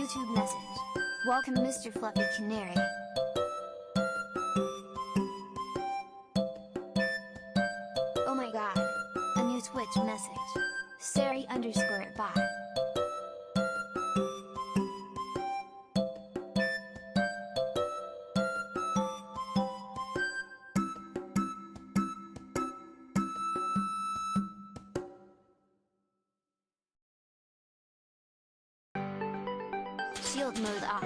YouTube message. Welcome, Mr. Fluffy Canary. Oh my god. A new Twitch message. Sari_bot. Shield mode off.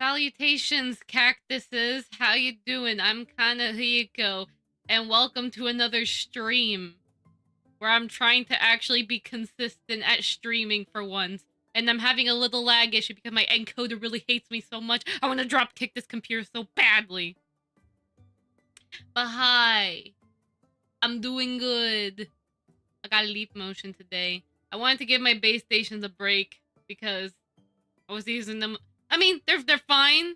Salutations, cactuses. How you doing? I'm Kana Fuyuko, and welcome to another stream where I'm trying to actually be consistent at streaming for once. And I'm having a little lag issue because my encoder really hates me so much. I want to drop kick this computer so badly. But hi. I'm doing good. I got a leap motion today. I wanted to give my base stations a break because I was using them. I mean, they're fine.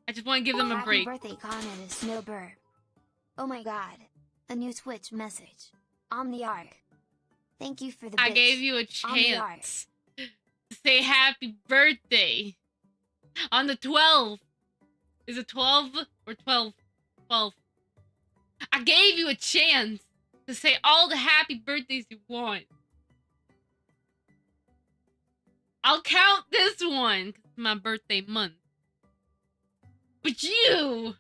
I just want to give them a break. Happy birthday, Kana to Snowbird. Oh my god. A new Twitch message. Omniarch. Thank you for the bits. I gave you a chance to say happy birthday on the 12th. Is it 12 or 12? 12. I gave you a chance to say all the happy birthdays you want. I'll count this one because it's my birthday month. But you!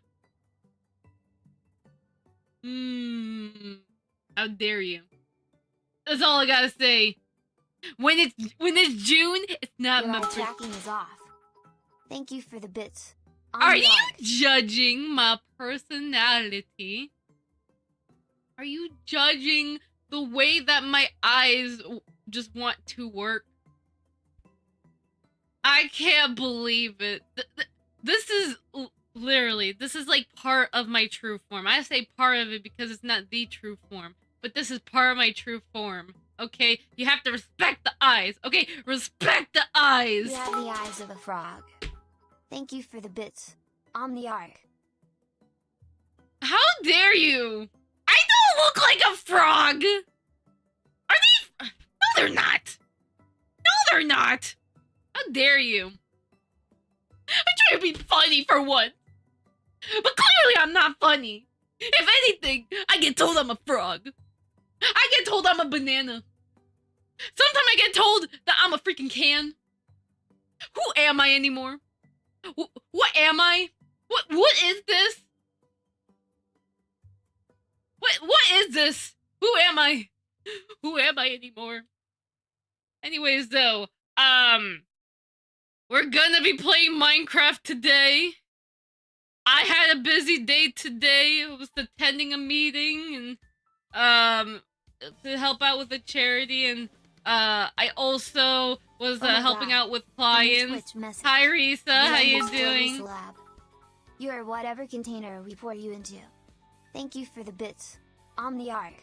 How dare you? That's all I gotta say. When it's June, it's not Your my eye birthday. tracking is off. Thank you for the bits. Are you Omniarch. judging my personality? Are you judging the way that my eyes just want to work? I can't believe it. This is literally, this is like part of my true form. I say part of it because it's not the true form, but this is part of my true form. Okay? You have to respect the eyes. Okay? Respect the eyes. You have the eyes of a frog. Thank you for the bits. Omniarch. How dare you? I don't look like a frog. Are they? No, they're not. No, they're not. How dare you? I try to be funny for once. But clearly I'm not funny. If anything, I get told I'm a frog. I get told I'm a banana. Sometimes I get told that I'm a freaking can. Who am I anymore? What am I? What is this? What is this? Who am I? Who am I anymore? Anyways, though, we're gonna be playing Minecraft today. I had a busy day today. I was attending a meeting and to help out with a charity, and I also was helping out with clients. Hi Risa, how you doing? Lab. You are whatever container we pour you into. Thank you for the bits. I'm the Ark.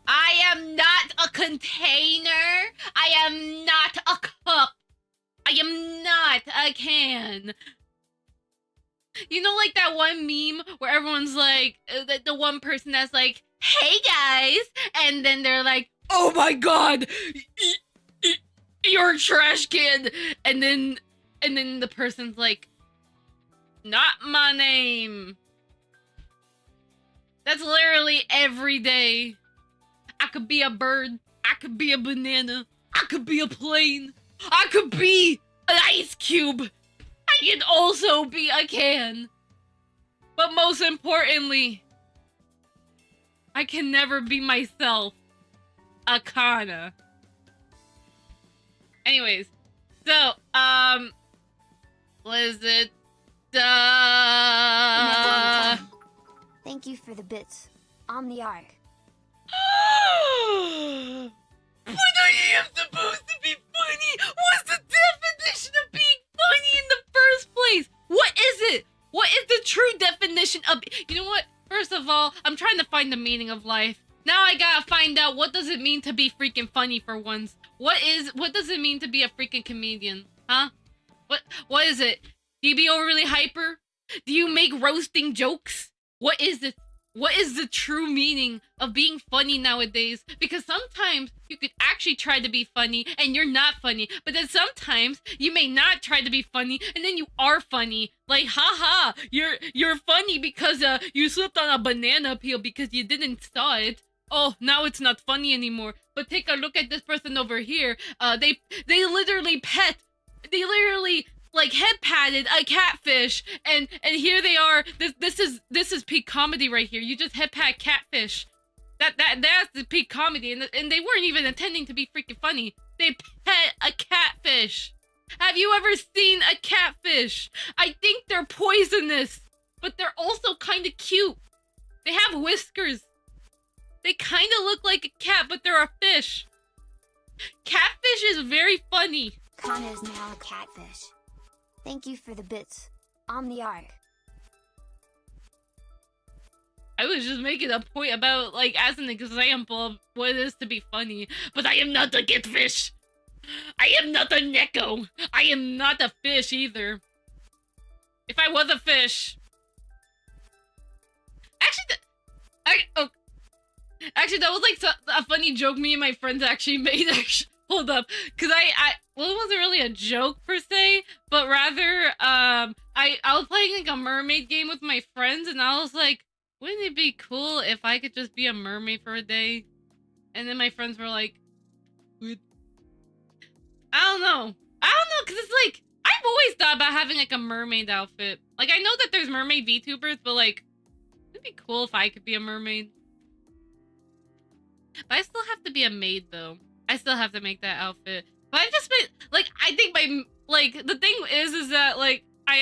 I am not a container. I am not a cup. I am not a can. You know, like that one meme where everyone's like, the one person that's like, hey guys, and then they're like, oh my god, you're a trash can, and then the person's like, not my name. That's literally every day. I could be a bird, I could be a banana, I could be a plane, I could be an ice cube, I can also be a can. But most importantly, I can never be myself, a Kana. Anyways, so, what is it? Thank you for the bits. I'm the Ark. But I am supposed to be funny! What's the definition of being funny in the first place? What is it? What is the true definition of... You know what? First of all, I'm trying to find the meaning of life. Now I gotta find out what does it mean to be freaking funny for once. What does it mean to be a freaking comedian? Huh? What is it? Do you be overly hyper? Do you make roasting jokes? What is it? What is the true meaning of being funny nowadays? Because sometimes you could actually try to be funny and you're not funny. But then sometimes you may not try to be funny and then you are funny. Like, haha, you're funny because you slipped on a banana peel because you didn't saw it. Oh, now it's not funny anymore. But take a look at this person over here. They literally like head patted a catfish, and here they are. This is peak comedy right here. You just head pat catfish. That's the peak comedy, and they weren't even intending to be freaking funny. They pet a catfish. Have you ever seen a catfish? I think they're poisonous, but they're also kind of cute. They have whiskers. They kind of look like a cat, but they're a fish. Catfish is very funny. Kana is now a catfish. Thank you for the bits. I'm the Ark. I was just making a point about, like, as an example of what it is to be funny, but I am not a catfish. I am not a neko. I am not a fish either. If I was a fish... Actually, that was, like, a funny joke me and my friends actually made, actually. Hold up, because well, it wasn't really a joke per se, but rather, I was playing like a mermaid game with my friends, and I was like, wouldn't it be cool if I could just be a mermaid for a day? And then my friends were like, what? I don't know, because it's like, I've always thought about having like a mermaid outfit. Like, I know that there's mermaid VTubers, but like, it'd be cool if I could be a mermaid. But I still have to be a maid, though. I still have to make that outfit. But I just been, like, I think like, the thing is that, like, not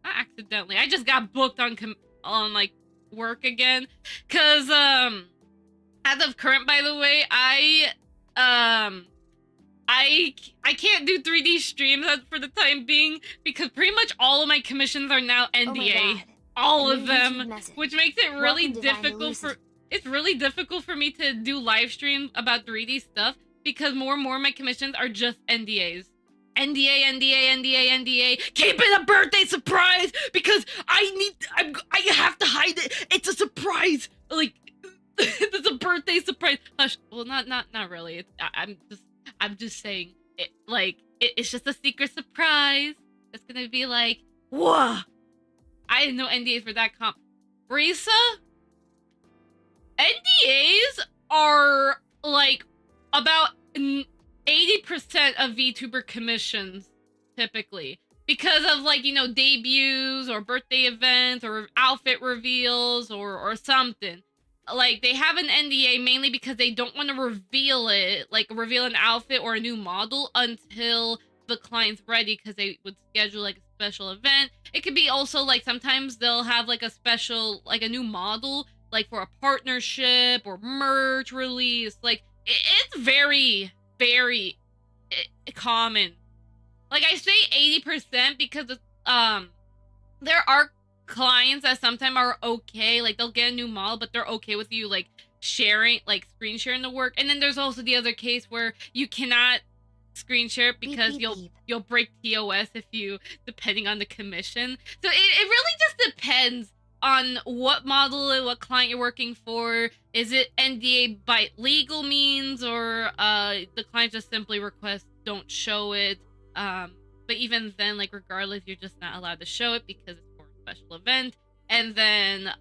accidentally, I just got booked on, like, work again. Cause, as of current, by the way, I can't do 3D streams for the time being, because pretty much all of my commissions are now NDA. All of them, which makes it really difficult it's really difficult for me to do live streams about 3D stuff, because more and more of my commissions are just NDAs. NDA. Keep it a birthday surprise, because I have to hide it. It's a surprise. Like, it's a birthday surprise. Hush. Well, not really. I'm just saying it. Like, it's just a secret surprise. It's gonna be like, whoa. I didn't know NDAs were that comp. Risa? NDAs are, like, about 80% of VTuber commissions, typically. Because of, like, you know, debuts or birthday events or outfit reveals or something. Like, they have an NDA mainly because they don't want to reveal it, like, reveal an outfit or a new model until the client's ready, because they would schedule, like, a special event. It could be also, like, sometimes they'll have, like, a special, like, a new model, like, for a partnership or merch release. Like, it's very, very common. Like, I say 80% because there are clients that sometimes are okay, like they'll get a new model, but they're okay with you like sharing, like screen sharing the work. And then there's also the other case where you cannot screen share it because you'll break TOS if you, depending on the commission. So it really just depends on what model and what client you're working for. Is it NDA by legal means, or the client just simply requests don't show it? But even then, like, regardless, you're just not allowed to show it because it's for a special event. And then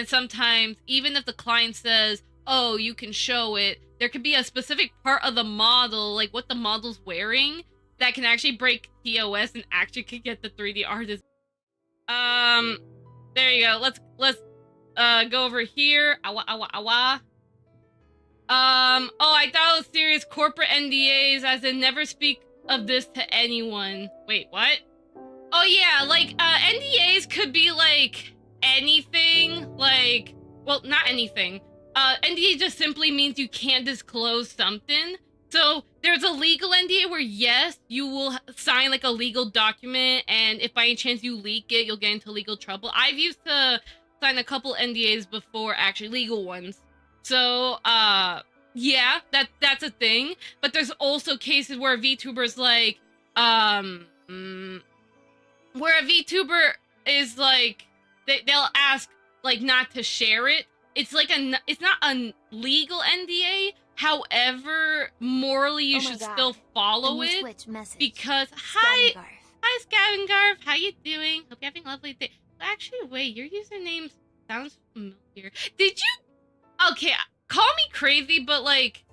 sometimes, even if the client says, oh, you can show it, there could be a specific part of the model, like what the model's wearing, that can actually break TOS and actually could get the 3D artist. There you go. Let's go over here. Awa. Oh, I thought it was serious. Corporate NDAs, as in never speak of this to anyone. Wait, what? Oh yeah, like, NDAs could be, like, anything, like, well, not anything. NDA just simply means you can't disclose something. So, there's a legal NDA where, yes, you will sign, like, a legal document, and if by any chance you leak it, you'll get into legal trouble. I've used to sign a couple NDAs before, actually, legal ones. So, yeah, that's a thing. But there's also cases where VTubers, like, where a VTuber is, like, they'll ask, like, not to share it. It's like it's not a legal NDA. However, morally, you should still follow it. Because, hi Scavengarf, how you doing? Hope you're having a lovely day. Actually, wait, your username sounds familiar. Did you? Okay, call me crazy, but, like,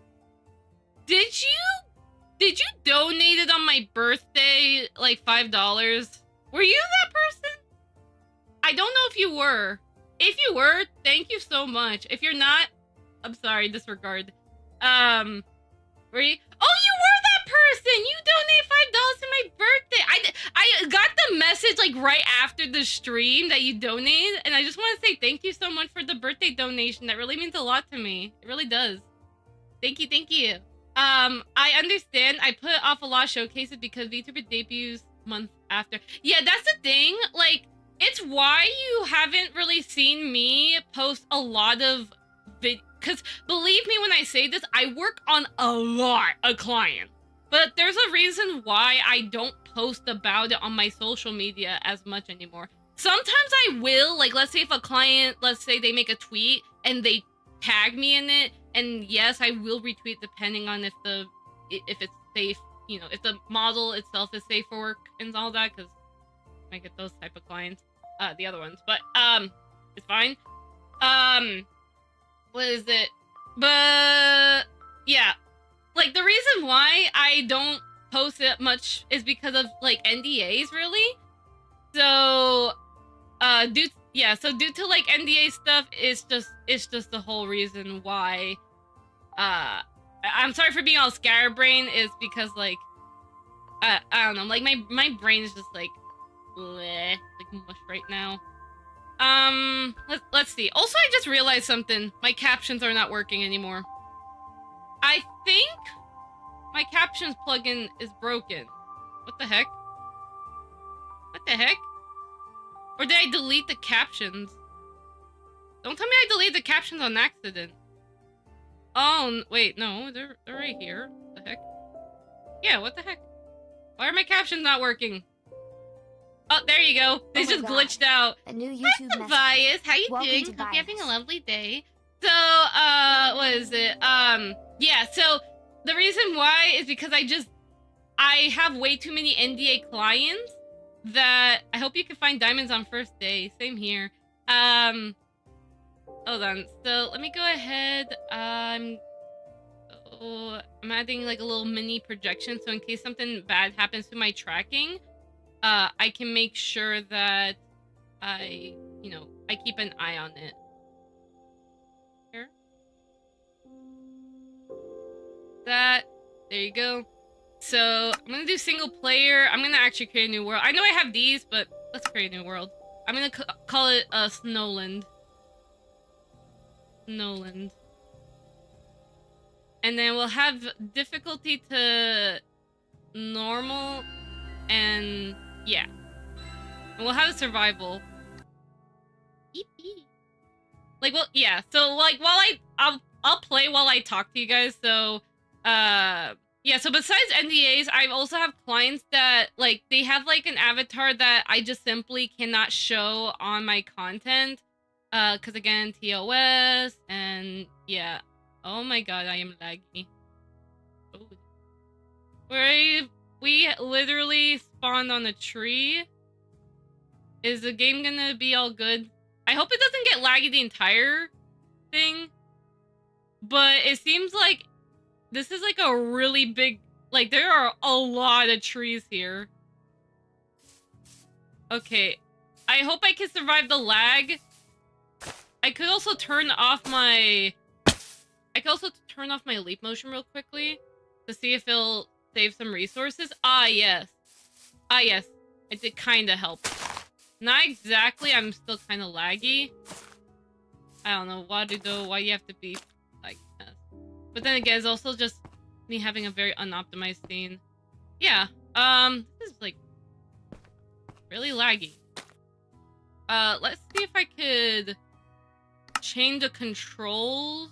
did you donate it on my birthday, like, $5? Were you that person? I don't know if you were. If you were, thank you so much. If you're not, I'm sorry, disregard. Were you? Oh, you were that person! You donated $5 to my birthday! I got the message, like, right after the stream that you donated, and I just want to say thank you so much for the birthday donation. That really means a lot to me. It really does. Thank you. I understand. I put off a lot of showcases because VTuber debuts month after. Yeah, that's the thing. Like, it's why you haven't really seen me post a lot of because believe me when I say this, I work on a lot of clients. But there's a reason why I don't post about it on my social media as much anymore. Sometimes I will, like, let's say if a client, let's say they make a tweet and they tag me in it, and yes, I will retweet depending on if it's safe, you know, if the model itself is safe for work and all that, because I get those type of clients, the other ones, but it's fine. What is it? But yeah, like, the reason why I don't post it much is because of, like, NDAs, really. So due to like NDA stuff, it's just the whole reason why I'm sorry for being all scatterbrained, is because, like, I don't know, like, my brain is just like bleh, like mush right now. Let's see. Also, I just realized something. My captions are not working anymore. I think my captions plugin is broken. What the heck? What the heck? Or did I delete the captions? Don't tell me I deleted the captions on accident. Oh, wait, no, they're right here. What the heck? Yeah, what the heck? Why are my captions not working? Oh, there you go. They just glitched out. A new YouTube message. Bias, how you doing? Hope you're having a lovely day. So, what is it? Yeah, so the reason why is because I have way too many NDA clients that I hope you can find diamonds on first day. Same here. Hold on. So let me go ahead. I'm adding like a little mini projection, so in case something bad happens to my tracking, I can make sure that I keep an eye on it. Here. There you go. So I'm gonna do single player. I'm gonna actually create a new world. I know I have these, but let's create a new world. I'm gonna call it Snowland. Snowland. And then we'll have difficulty to normal, and yeah. And we'll have a survival. Like, well, yeah. So like, I'll play while I talk to you guys. So, yeah. So besides NDAs, I also have clients that like they have like an avatar that I just simply cannot show on my content. Because again, TOS and yeah. Oh my god, I am laggy. Oh. We literally spawned on a tree. Is the game gonna be all good? I hope it doesn't get laggy the entire thing. But it seems like this is like a really big... Like, there are a lot of trees here. Okay. I hope I can survive the lag. I could also turn off my... leap motion real quickly to see if it'll save some resources. Ah, yes. Ah, yes. It did kind of help. Not exactly. I'm still kind of laggy. I don't know. Why do you have to be like this? But then again, it's also just me having a very unoptimized scene. Yeah. This is like really laggy. Let's see if I could change the controls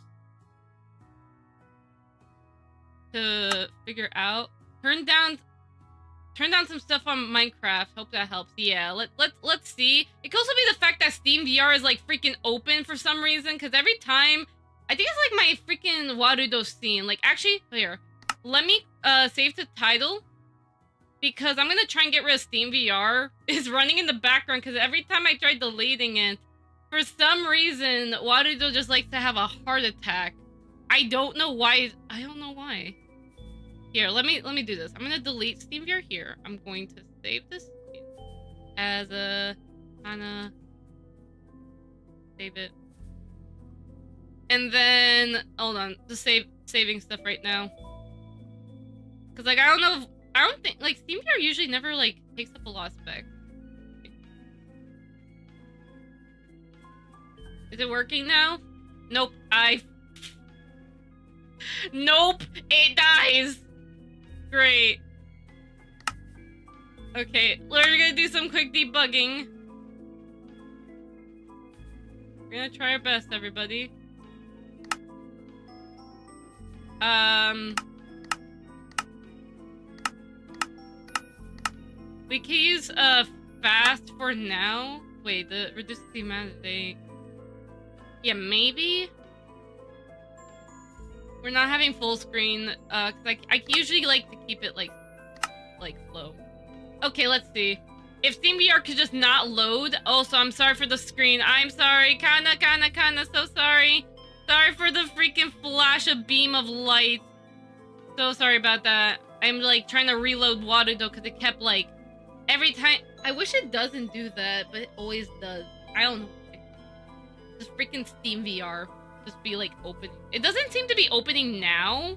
to figure out. Turn down some stuff on Minecraft. Hope that helps. Yeah, let's see. It could also be the fact that Steam VR is like freaking open for some reason, because every time I think it's like my freaking Warudo scene. Like, actually, here, let me save the title, because I'm gonna try and get rid of Steam VR. It's running in the background because every time I try deleting it, for some reason Warudo just likes to have a heart attack. I don't know why. Here, let me do this. I'm gonna delete SteamVR here. I'm going to save this as a Kana. Save it. And then hold on, just saving stuff right now. Cause like I don't think like SteamVR usually never like takes up a lot of spec. Is it working now? Nope. Nope. It dies. Great. Okay, we're gonna do some quick debugging. We're gonna try our best, everybody. We can use fast for now. Wait, reduce the amount of day. Yeah, maybe. We're not having full screen, cause I usually like to keep it like low. Okay, let's see. If SteamVR could just not load. Also, I'm sorry for the screen. I'm sorry, Kana, so sorry. Sorry for the freaking flash of beam of light. So sorry about that. I'm like trying to reload Warudo because it kept like every time. I wish it doesn't do that, but it always does. I don't know. Just freaking SteamVR. Just be like opening. It doesn't seem to be opening now.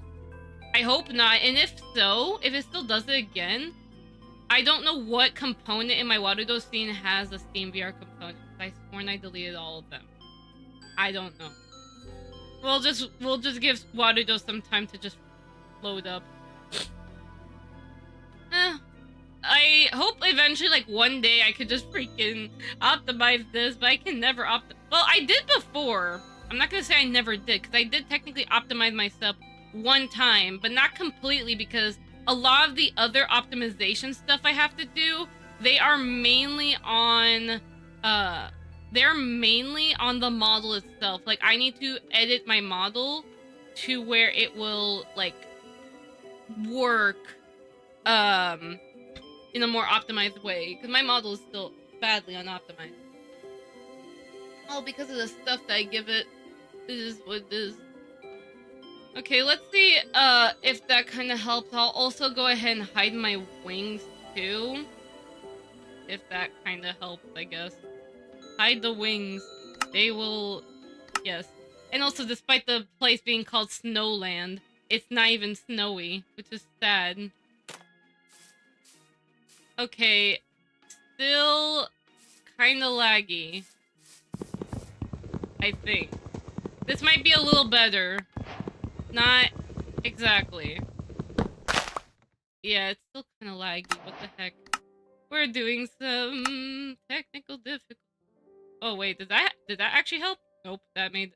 I hope not. And if so, if it still does it again, I don't know what component in my Warudo scene has a SteamVR component. I sworn I deleted all of them. I don't know. We'll just give Warudo some time to just load up. I hope eventually, like one day, I could just freaking optimize this, but I can never Well, I did before. I'm not gonna say I never did, because I did technically optimize myself one time, but not completely, because a lot of the other optimization stuff I have to do, they are mainly on the model itself. Like, I need to edit my model to where it will like work in a more optimized way, because my model is still badly unoptimized. Oh, because of the stuff that I give it. This is what it is. Okay, let's see if that kind of helps. I'll also go ahead and hide my wings too. If that kind of helps, I guess. Hide the wings. They will... Yes. And also, despite the place being called Snowland, it's not even snowy, which is sad. Okay. Still kind of laggy. I think. This might be a little better. Not exactly. Yeah, it's still kind of laggy. What the heck? We're doing some technical difficulty. Oh wait, did that actually help? Nope, that made...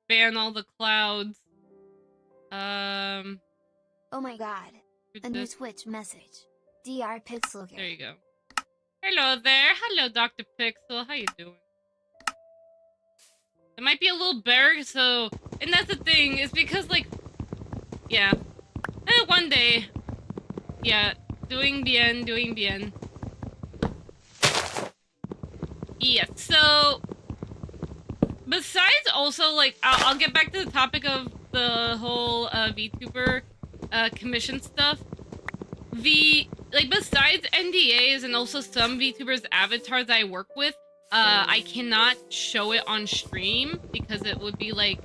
ban all the clouds. Oh my god. A new Twitch message. Dr. Pixel. There you go. Hello there. Hello, Dr. Pixel. How you doing? It might be a little better, so... And that's the thing, is because, like... Yeah. One day... Yeah. Doing bien, doing bien. Yeah, so... Besides also, like... I'll get back to the topic of the whole VTuber commission stuff. Like, besides NDAs and also some VTubers' avatars I work with, I cannot show it on stream because it would be, like,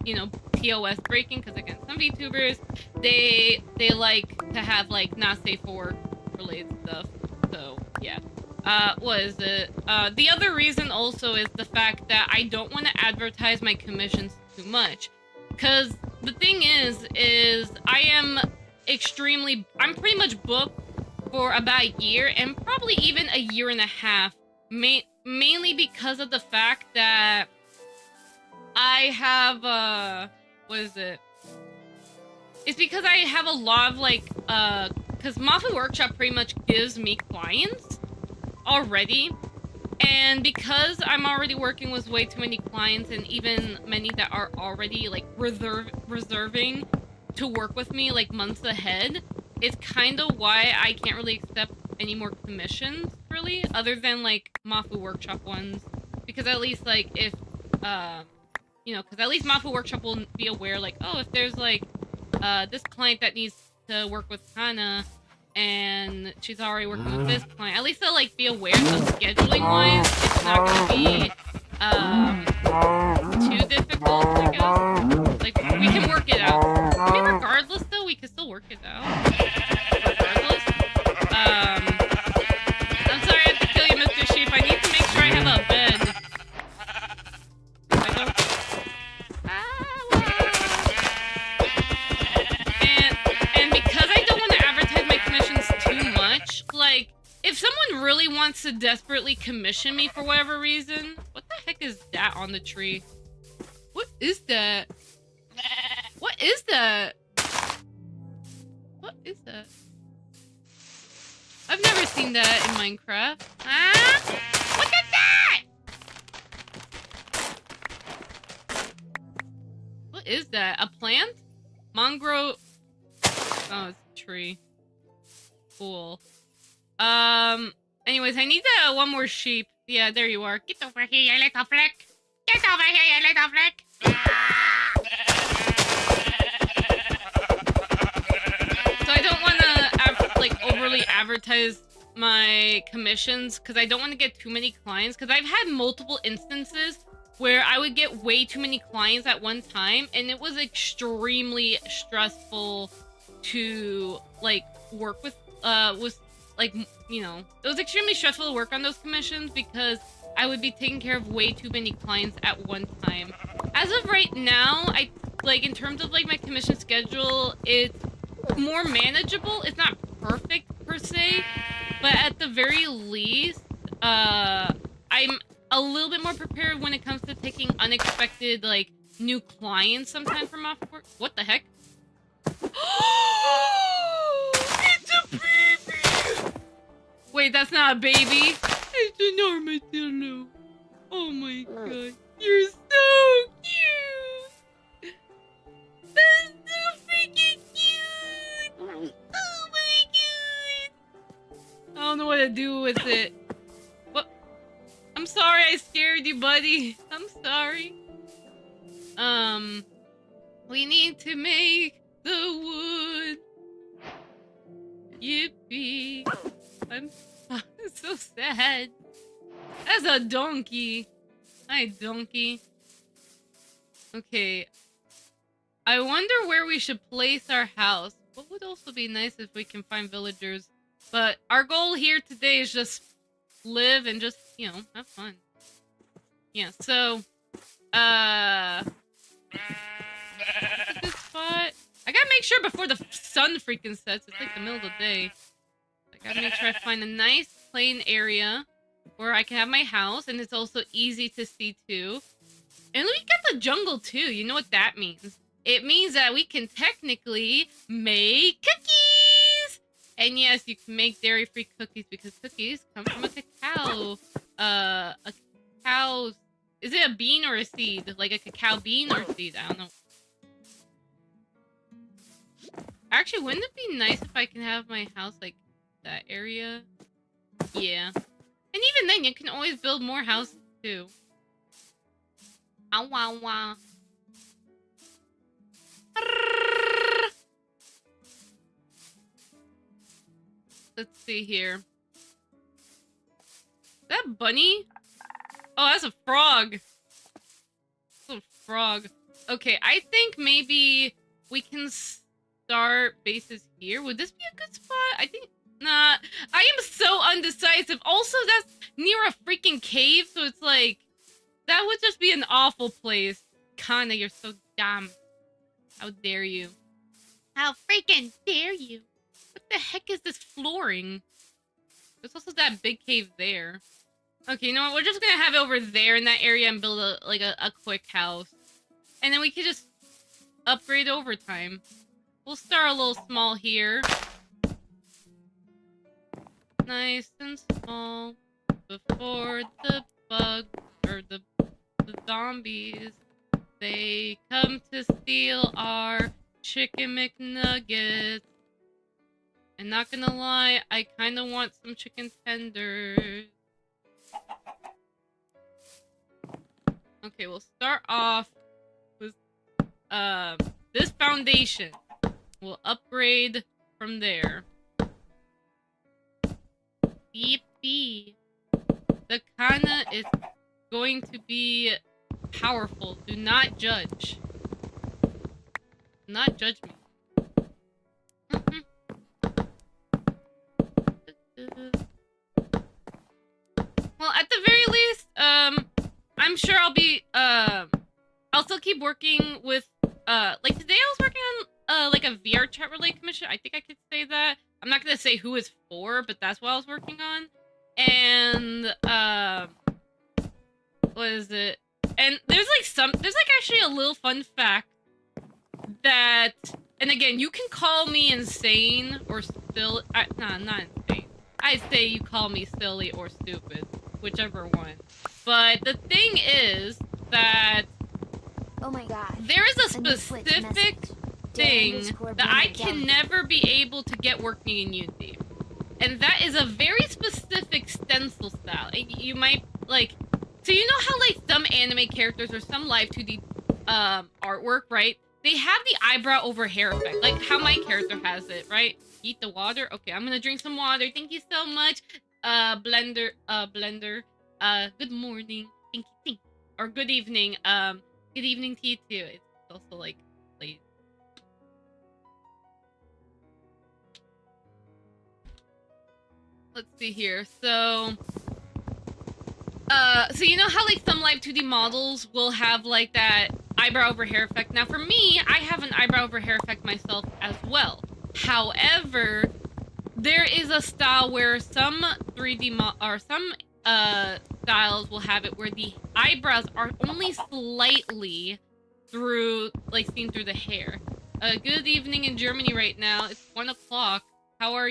you know, POS breaking, because, again, some VTubers, they like to have, like, not safe for work related stuff, so, yeah. What is it? The other reason also is the fact that I don't want to advertise my commissions too much, because the thing is I'm pretty much booked for about a year, and probably even a year and a half, mainly because of the fact that I have, what is it? It's because I have a lot of, like, because Mafu Workshop pretty much gives me clients already, and because I'm already working with way too many clients, and even many that are already, like, reserving to work with me, like, months ahead, it's kind of why I can't really accept any more commissions, really, other than, like, Mafu Workshop ones, because at least, like, if, you know, because at least Mafu Workshop will be aware, like, oh, if there's, like, this client that needs to work with Kana, and she's already working with this client, at least they'll, like, be aware, so scheduling-wise, it's not gonna be, too difficult, I guess. Like, we can work it out. I mean, regardless, though, we can still work it out. Regardless. I'm sorry I have to kill you, Mr. Sheep. I need to make sure I have a bed. I don't... And because I don't want to advertise my commissions too much, like, if someone really wants to desperately commission me for whatever reason... What the heck is that on the tree? What is that? What is that? What is that? I've never seen that in Minecraft. Ah! Look at that! What is that? A plant? Mongrove? Oh, it's a tree. Cool. Anyways, I need one more sheep. Yeah, there you are. Get over here, you little flick. Get over here, you little flick. So I don't want to, like, overly advertise my commissions, because I don't want to get too many clients, because I've had multiple instances where I would get way too many clients at one time, and it was extremely stressful to, like, work with, like, you know, it was extremely stressful to work on those commissions because I would be taking care of way too many clients at one time. As of right now, like, in terms of, like, my commission schedule, it's more manageable. It's not perfect, per se, but at the very least, I'm a little bit more prepared when it comes to taking unexpected, like, new clients sometimes from off work. What the heck? It's a baby! Wait, that's not a baby. It's an armadillo. Oh my god. You're so cute! That's so freaking cute! Oh my god! I don't know what to do with it. What? you, buddy. I'm sorry. We need to make the wood. Yippee. I'm so sad. That's a donkey. Hi, donkey. Okay. I wonder where we should place our house. What would also be nice if we can find villagers. But our goal here today is just live and just, you know, have fun. Yeah, so, a good spot. I gotta make sure before the sun freaking sets. It's like the middle of the day. I gotta make sure I find a nice plain area where I can have my house, and it's also easy to see too. And we got the jungle too. You know what that means? It means that we can technically make cookies! And yes, you can make dairy-free cookies because cookies come from a cacao. A cacao... Is it a bean or a seed? Like a cacao bean or seed? I don't know. Actually, wouldn't it be nice if I can have my house like that area? Yeah. And even then, you can always build more houses too. Ah, wah, wah. Let's see here. Is that bunny? Oh, that's a frog. That's a frog. Okay, I think maybe we can start bases here. Would this be a good spot? I think... Nah. I am so undecisive. Also, that's near a freaking cave, so it's like... That would just be an awful place. Kana, you're so dumb. How dare you? How freaking dare you? What the heck is this flooring? There's also that big cave there. Okay, you know what? We're just gonna have it over there in that area and build a quick house. And then we can just upgrade over time. We'll start a little small here. Nice and small. Before the bug or the zombies, they come to steal our chicken McNuggets. And not gonna lie, I kinda want some chicken tenders. Okay, we'll start off with this foundation. We'll upgrade from there. Yippee. The Kana is going to be powerful. Do not judge. Do not judge me. Well, at the very least, I'm sure I'll be, I'll still keep working with, like today I was working on, like a VR chat relay commission. I think I could say that. I'm not gonna say who it's for, but that's what I was working on. And, what is it? And there's like actually a little fun fact that, and again, you can call me insane or still, nah, not insane. I say you call me silly or stupid, whichever one. But the thing is that, oh my god, there is a specific thing that I can never be able to get working in Unity. And that is a very specific stencil style. You might, like, so you know how, like, some anime characters or some live 2D artwork, right? They have the eyebrow over hair effect, like how my character has it, right? Eat the water? Okay, I'm gonna drink some water. Thank you so much, blender. Good morning. Thank you. Or good evening. Good evening to you too. It's also, like, late. Let's see here. So you know how, like, some live 2D models will have, like, that eyebrow over hair effect? Now, for me, I have an eyebrow over hair effect myself as well. However, there is a style where some 3D styles will have it where the eyebrows are only slightly through, like, seen through the hair. Good evening in Germany right now. It's 1 o'clock. How are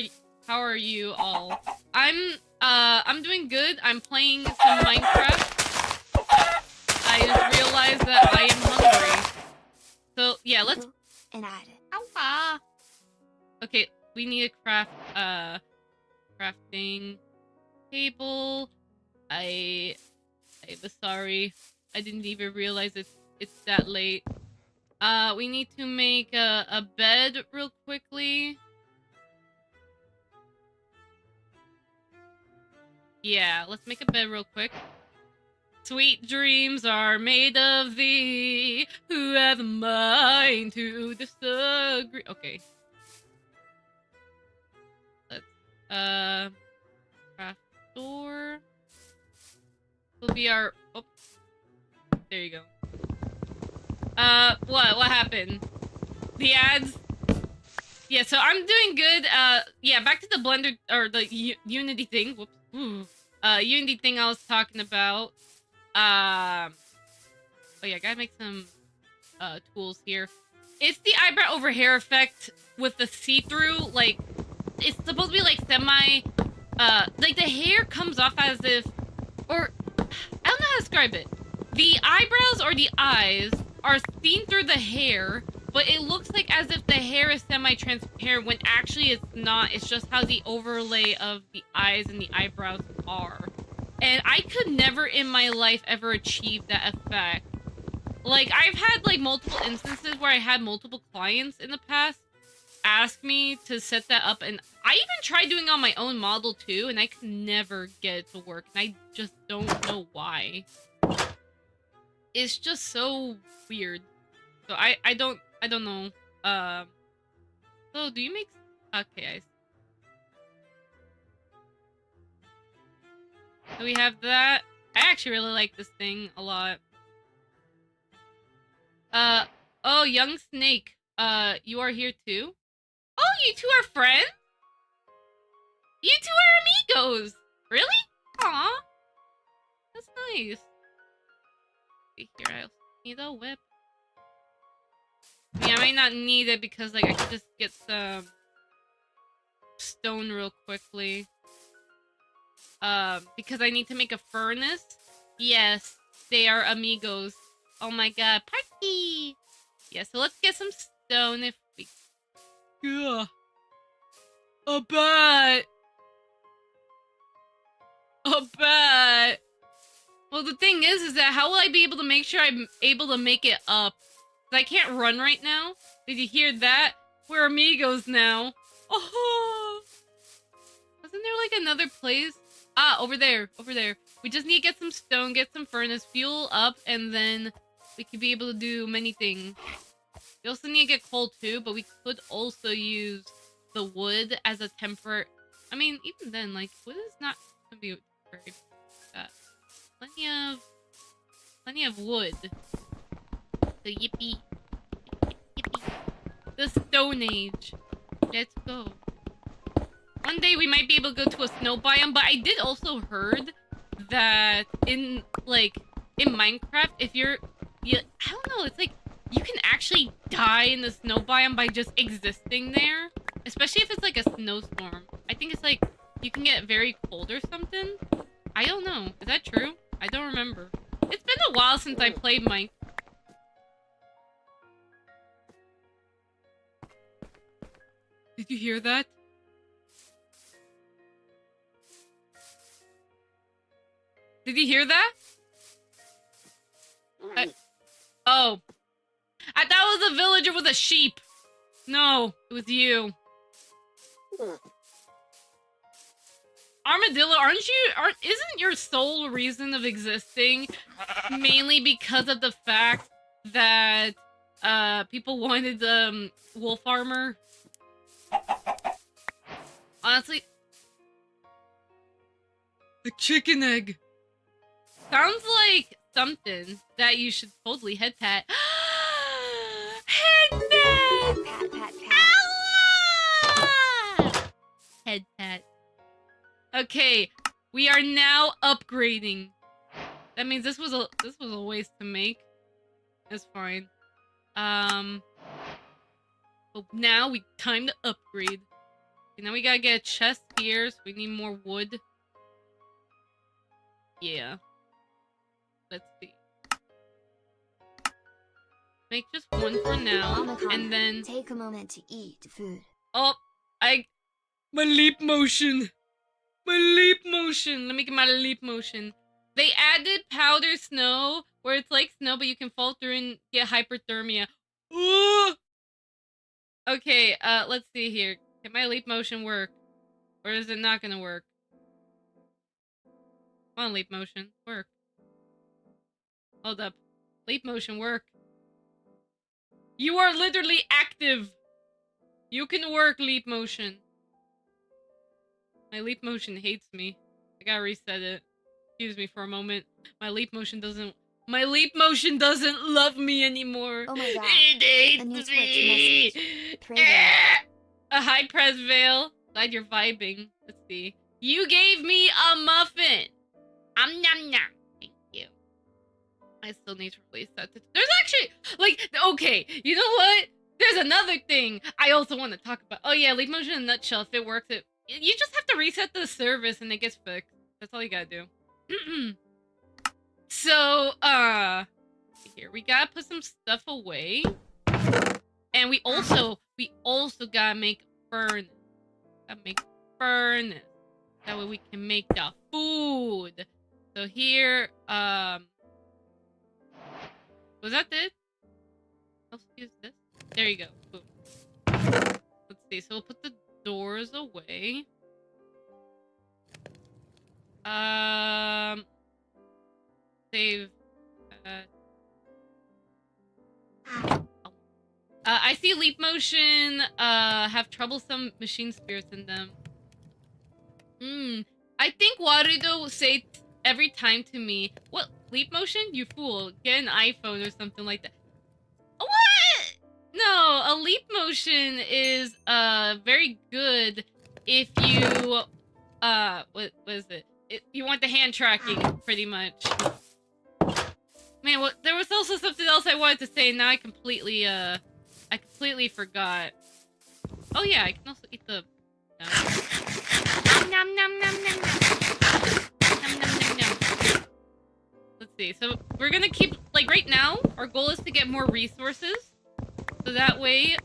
you all? I'm doing good. I'm playing some Minecraft. I just realized that I am hungry. So, yeah, let's... Ow. Okay, we need a crafting table. I I'm sorry. I didn't even realize it's that late. We need to make a bed real quickly. Yeah, let's make a bed real quick. Sweet dreams are made of thee. Who have a mind to disagree? Okay. Let's craft door. Will be our. Oh, there you go. What happened? The ads? Yeah, so I'm doing good. Yeah, back to the Blender, or the Unity thing. Whoops. Ooh. Unity thing I was talking about. Oh yeah, gotta make some, tools here. It's the eyebrow over hair effect with the see-through, like, it's supposed to be, like, semi, like, the hair comes off as if, or, I don't know how to describe it. The eyebrows or the eyes are seen through the hair, but it looks like as if the hair is semi-transparent when actually it's not. It's just how the overlay of the eyes and the eyebrows are. And I could never in my life ever achieve that effect. Like, I've had, like, multiple instances where I had multiple clients in the past ask me to set that up, and I even tried doing it on my own model too, and I could never get it to work, and I just don't know why. It's just so weird. So I don't know. So do you make... Okay, so we have that. I actually really like this thing a lot. Oh, young snake. You are here too? Oh, you two are friends? You two are amigos! Really? Aw. That's nice. Here, I also need a whip. Yeah, I might not need it because, like, I could just get some stone real quickly. Because I need to make a furnace. Yes, they are amigos. Oh my god, party! Yeah, so let's get some stone if we... Yeah. A bet! A bet! Well, the thing is that how will I be able to make sure I'm able to make it up? I can't run right now. Did you hear that? We're amigos now. Oh! Wasn't there, like, another place? Ah, over there. Over there. We just need to get some stone, get some furnace, fuel up, and then we could be able to do many things. We also need to get coal too, but we could also use the wood as a temporary... I mean, even then, like, wood is not going to be temporary. Plenty of wood. So yippee. Yippee. The Stone Age. Let's go. One day we might be able to go to a snow biome, but I did also heard that in, like, in Minecraft, if I don't know, it's like, you can actually die in the snow biome by just existing there. Especially if it's like a snowstorm. I think it's like, you can get very cold or something. I don't know. Is that true? I don't remember. It's been a while since I played Minecraft. Did you hear that? Did you hear that? Oh. I thought it was a villager with a sheep. No, it was you. Armadillo, isn't your sole reason of existing mainly because of the fact that people wanted wolf armor? Honestly, the chicken egg sounds like something that you should totally head pat. Head pat! Pat, pat, pat. Ah! Head pat. Okay, we are now upgrading. That means this was a waste to make. It's fine. But now time to upgrade. Okay, now we gotta get a chest here, so we need more wood. Yeah. Let's see. Make just one for now, and then... Take a moment to eat food. Oh, my leap motion. My leap motion. Let me get my leap motion. They added powder snow, where it's like snow, but you can fall through and get hyperthermia. Ooh! Okay, let's see here. Can my leap motion work? Or is it not gonna work? Come on, leap motion. Work. Hold up. Leap motion, work. You are literally active! You can work, leap motion. My leap motion hates me. I gotta reset it. Excuse me for a moment. My leap motion doesn't love me anymore. Oh my god. It hates A new me. Switch message. A high press veil. Glad you're vibing. Let's see. You gave me a muffin. Nom nom. Thank you. I still need to release that. There's actually, like, okay, you know what? There's another thing I also want to talk about. Oh yeah, leap motion in a nutshell. If it works, you just have to reset the service and it gets fixed. That's all you gotta do. So, here we gotta put some stuff away, and we also gotta make a furnace. That way we can make the food. So here, was that it? Let's use this. There you go. Boom. Let's see. So we'll put the doors away. Save. I see leap motion have troublesome machine spirits in them. I think Warudo will say every time to me, "What, leap motion? You fool! Get an iPhone or something like that." What? No, a leap motion is very good if you what is it? You want the hand tracking, pretty much. Man, there was also something else I wanted to say. Now I completely forgot. Oh yeah, I can also eat the. Nom nom nom nom nom. Nom nom nom nom. Let's see. So we're gonna keep, like, right now. Our goal is to get more resources, so that way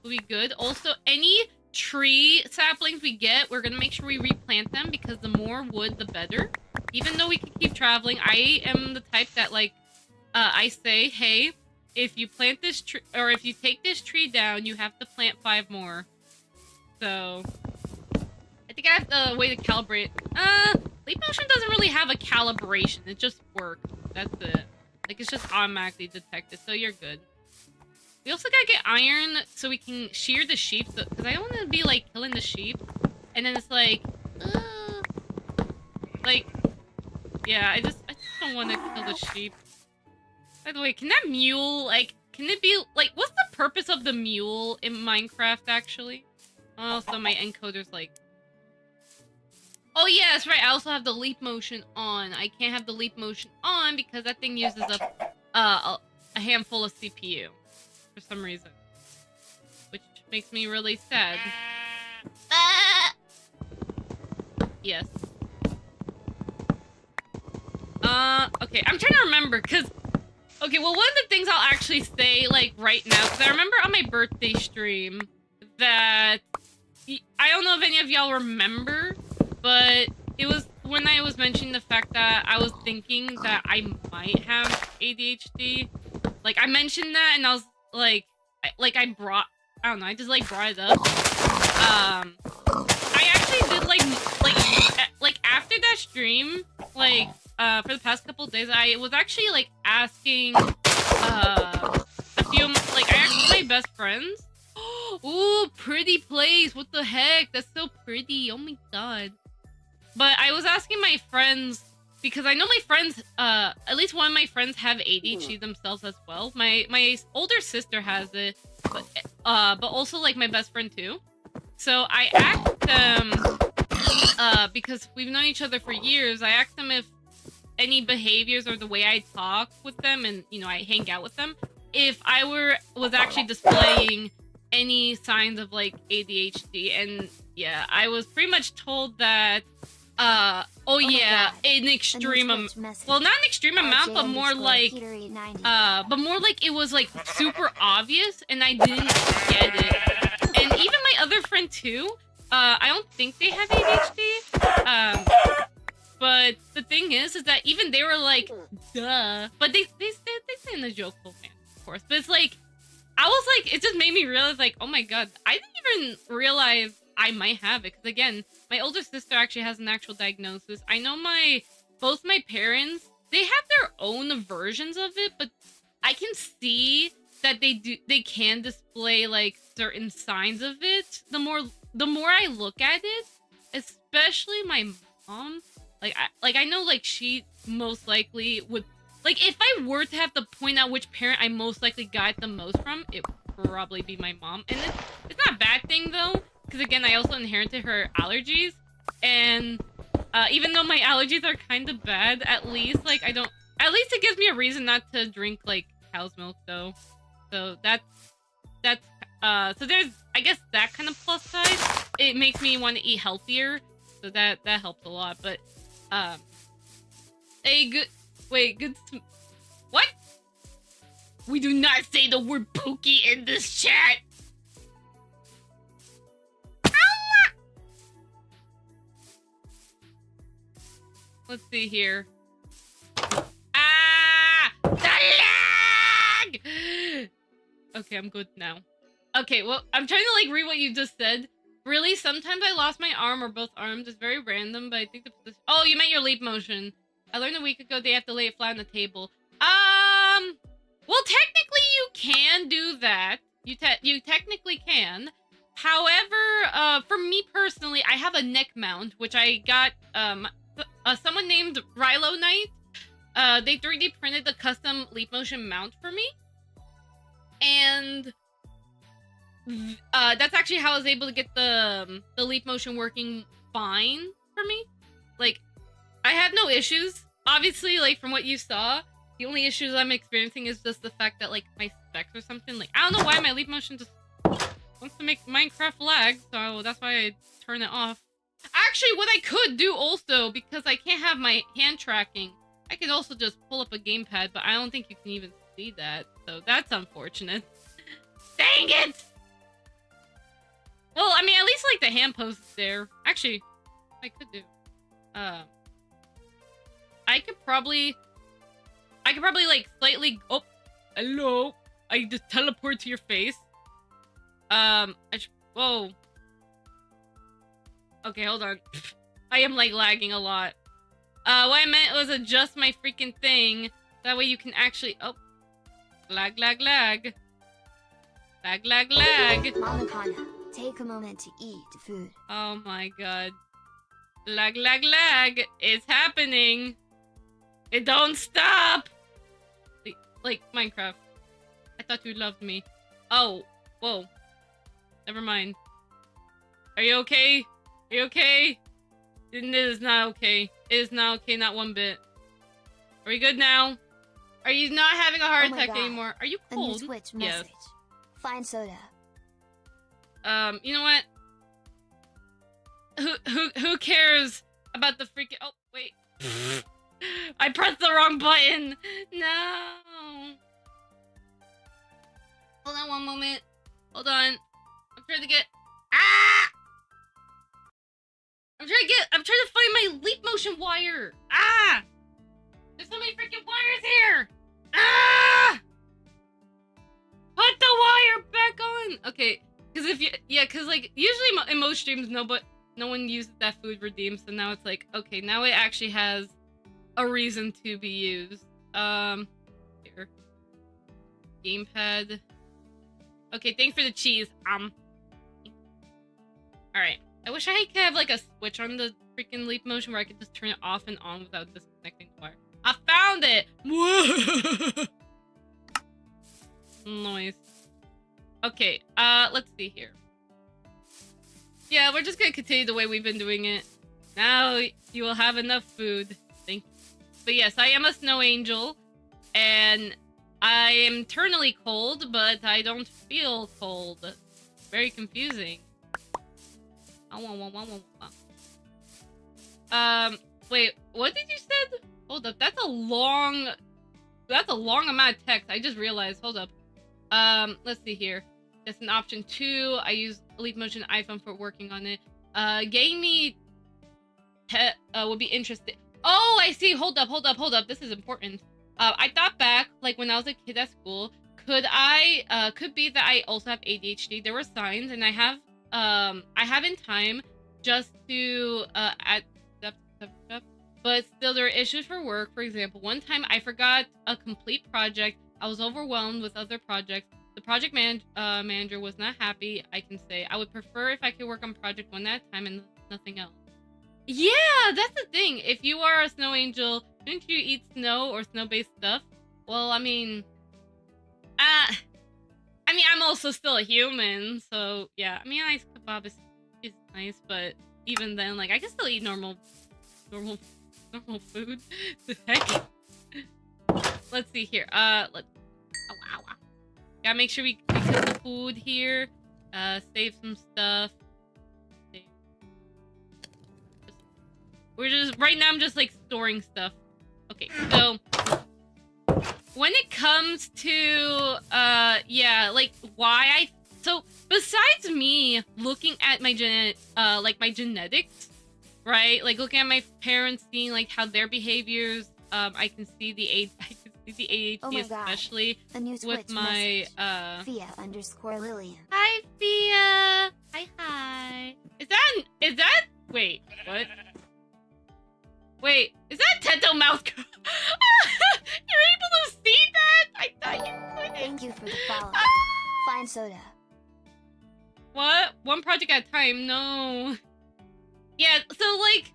we'll be good. Also, any tree saplings we get, we're gonna make sure we replant them, because the more wood, the better. Even though we can keep traveling, I am the type that, like, I say, hey, if you plant this tree, or if you take this tree down, you have to plant 5 more. So, I think I have the way to calibrate. Leap motion doesn't really have a calibration. It just works. That's it. Like, it's just automatically detected, so you're good. We also gotta get iron so we can shear the sheep, because I don't want to be, like, killing the sheep, and then it's like, yeah, I just don't want to kill the sheep. By the way, can that mule, like, can it be, like, what's the purpose of the mule in Minecraft, actually? Oh, so my encoder's like... Oh, yeah, that's right, I also have the leap motion on. I can't have the leap motion on because that thing uses up a handful of CPU. For some reason. Which makes me really sad. Yes. Okay, I'm trying to remember, because... Okay, well, one of the things I'll actually say, like, right now, because I remember on my birthday stream that... I don't know if any of y'all remember, but it was when I was mentioning the fact that I was thinking that I might have ADHD. Like, I mentioned that, and I was like, I don't know, I just, like, brought it up. I actually did, like, after that stream, like, for the past couple of days, I was actually, like, asking, a few, like, I asked my best friends. Ooh, pretty place, what the heck, that's so pretty, oh my god. But I was asking my friends, because I know my friends, at least one of my friends have ADHD themselves as well. My older sister has it, but also, like, my best friend too. So I asked them, because we've known each other for years, I asked them if any behaviors or the way I talk with them and, you know, I hang out with them, if I was actually displaying any signs of, like, ADHD. And yeah, I was pretty much told that, oh yeah, an extreme amount. Well, not an extreme amount, but more like, it was, like, super obvious, and I didn't get it. And even my other friend too, I don't think they have ADHD. But the thing is that even they were like, duh. But they say in a jovial manner, of course. But it's like, I was like, it just made me realize, like, oh my god, I didn't even realize I might have it. Because again, my older sister actually has an actual diagnosis. I know both my parents, they have their own versions of it, but I can see that they can display like certain signs of it. The more I look at it, especially my mom, I know like she most likely would, like, if I were to have to point out which parent I most likely got the most from, it would probably be my mom. And it's not a bad thing though, because again, I also inherited her allergies, and even though my allergies are kind of bad, at least it gives me a reason not to drink like cow's milk though. So that's so there's, I guess, that kind of plus side. It makes me want to eat healthier, so that helps a lot. But what? We do not say the word pookie in this chat. Let's see here. The lag! Okay, I'm good now. Okay, well, I'm trying to like read what you just said. Really, sometimes I lost my arm or both arms. It's very random, but I think the position... Oh, you meant your leap motion. I learned a week ago they have to lay it flat on the table. Well, technically you can do that. You technically can. However, for me personally, I have a neck mount, which I got, someone named Rilo Knight. They 3D printed the custom leap motion mount for me. And that's actually how I was able to get the leap motion working fine for me. Like, I had no issues. Obviously, like, from what you saw, the only issues I'm experiencing is just the fact that, like, my specs or something. Like, I don't know why my leap motion just wants to make Minecraft lag, so that's why I turn it off. Actually, what I could do also, because I can't have my hand tracking, I could also just pull up a gamepad, but I don't think you can even see that, so that's unfortunate. Dang it! Well, I mean, at least, like, the hand pose is there. Actually, I could do. I could probably, like, slightly... Oh, hello! I just teleport to your face. Whoa. Okay, hold on. I am, like, lagging a lot. What I meant was adjust my freaking thing. That way you can actually... Oh. Lag, lag, lag. Lag, lag, lag. Mama Kana, take a moment to eat food. Oh my god. Lag, lag, lag. It's happening. It don't stop. Like Minecraft. I thought you loved me. Oh. Whoa. Never mind. Are you okay? Are you okay? It is not okay. It is not okay, not one bit. Are we good now? Are you not having a heart attack anymore? Are you cold? A new Twitch message. Yes. Fine soda. You know what? Who cares about the freaking... Oh, wait. I pressed the wrong button. No. Hold on one moment. Hold on. I'm trying to get... Ah! I'm trying to find my leap motion wire. Ah! There's so many freaking wires here. Ah! Put the wire back on. Okay, because like usually in most streams, no one uses that food redeem. So now it's like, okay, now it actually has a reason to be used. Here, gamepad. Okay, thanks for the cheese. All right. I wish I could have like a switch on the freaking leap motion where I could just turn it off and on without disconnecting the wire. I found it! Noise. Okay, let's see here. Yeah, we're just gonna continue the way we've been doing it. Now you will have enough food. Thank you. But yes, I am a snow angel, and I am eternally cold, but I don't feel cold. Very confusing. Wait, what did you say? Hold up, that's a long amount of text. I just realized. Hold up. Let's see here. That's an option 2. I use Leap Motion iPhone for working on it. Gamey would be interested. Oh, I see. Hold up. This is important. I thought back, like when I was a kid at school, could be that I also have ADHD. There were signs, and I have in time just to add stuff. But still, there are issues for work. For example, one time I forgot a complete project. I was overwhelmed with other projects. The project manager was not happy. I can say I would prefer if I could work on project one at a time and nothing else. Yeah, that's the thing. If you are a snow angel, shouldn't you eat snow or snow-based stuff? Well, I mean, I'm also still a human, so yeah. I mean, ice kebab is nice, but even then, like, I can still eat normal food. The heck? Let's see here. Let's. Ow. Gotta make sure we cook the food here. Save some stuff. We're just right now. I'm just like storing stuff. Okay, so when it comes to like so besides me looking at my genetics, right? Like looking at my parents, seeing like how their behaviors, I can see the ADHD, especially with my Fia_Lillian. Hi Fia. Hi. Is that wait, what? Wait, is that Tento Mouth Girl? You're able to see that? I thought you couldn't. Thank you for the follow. Fine soda. What? One project at a time? No. Yeah, so like,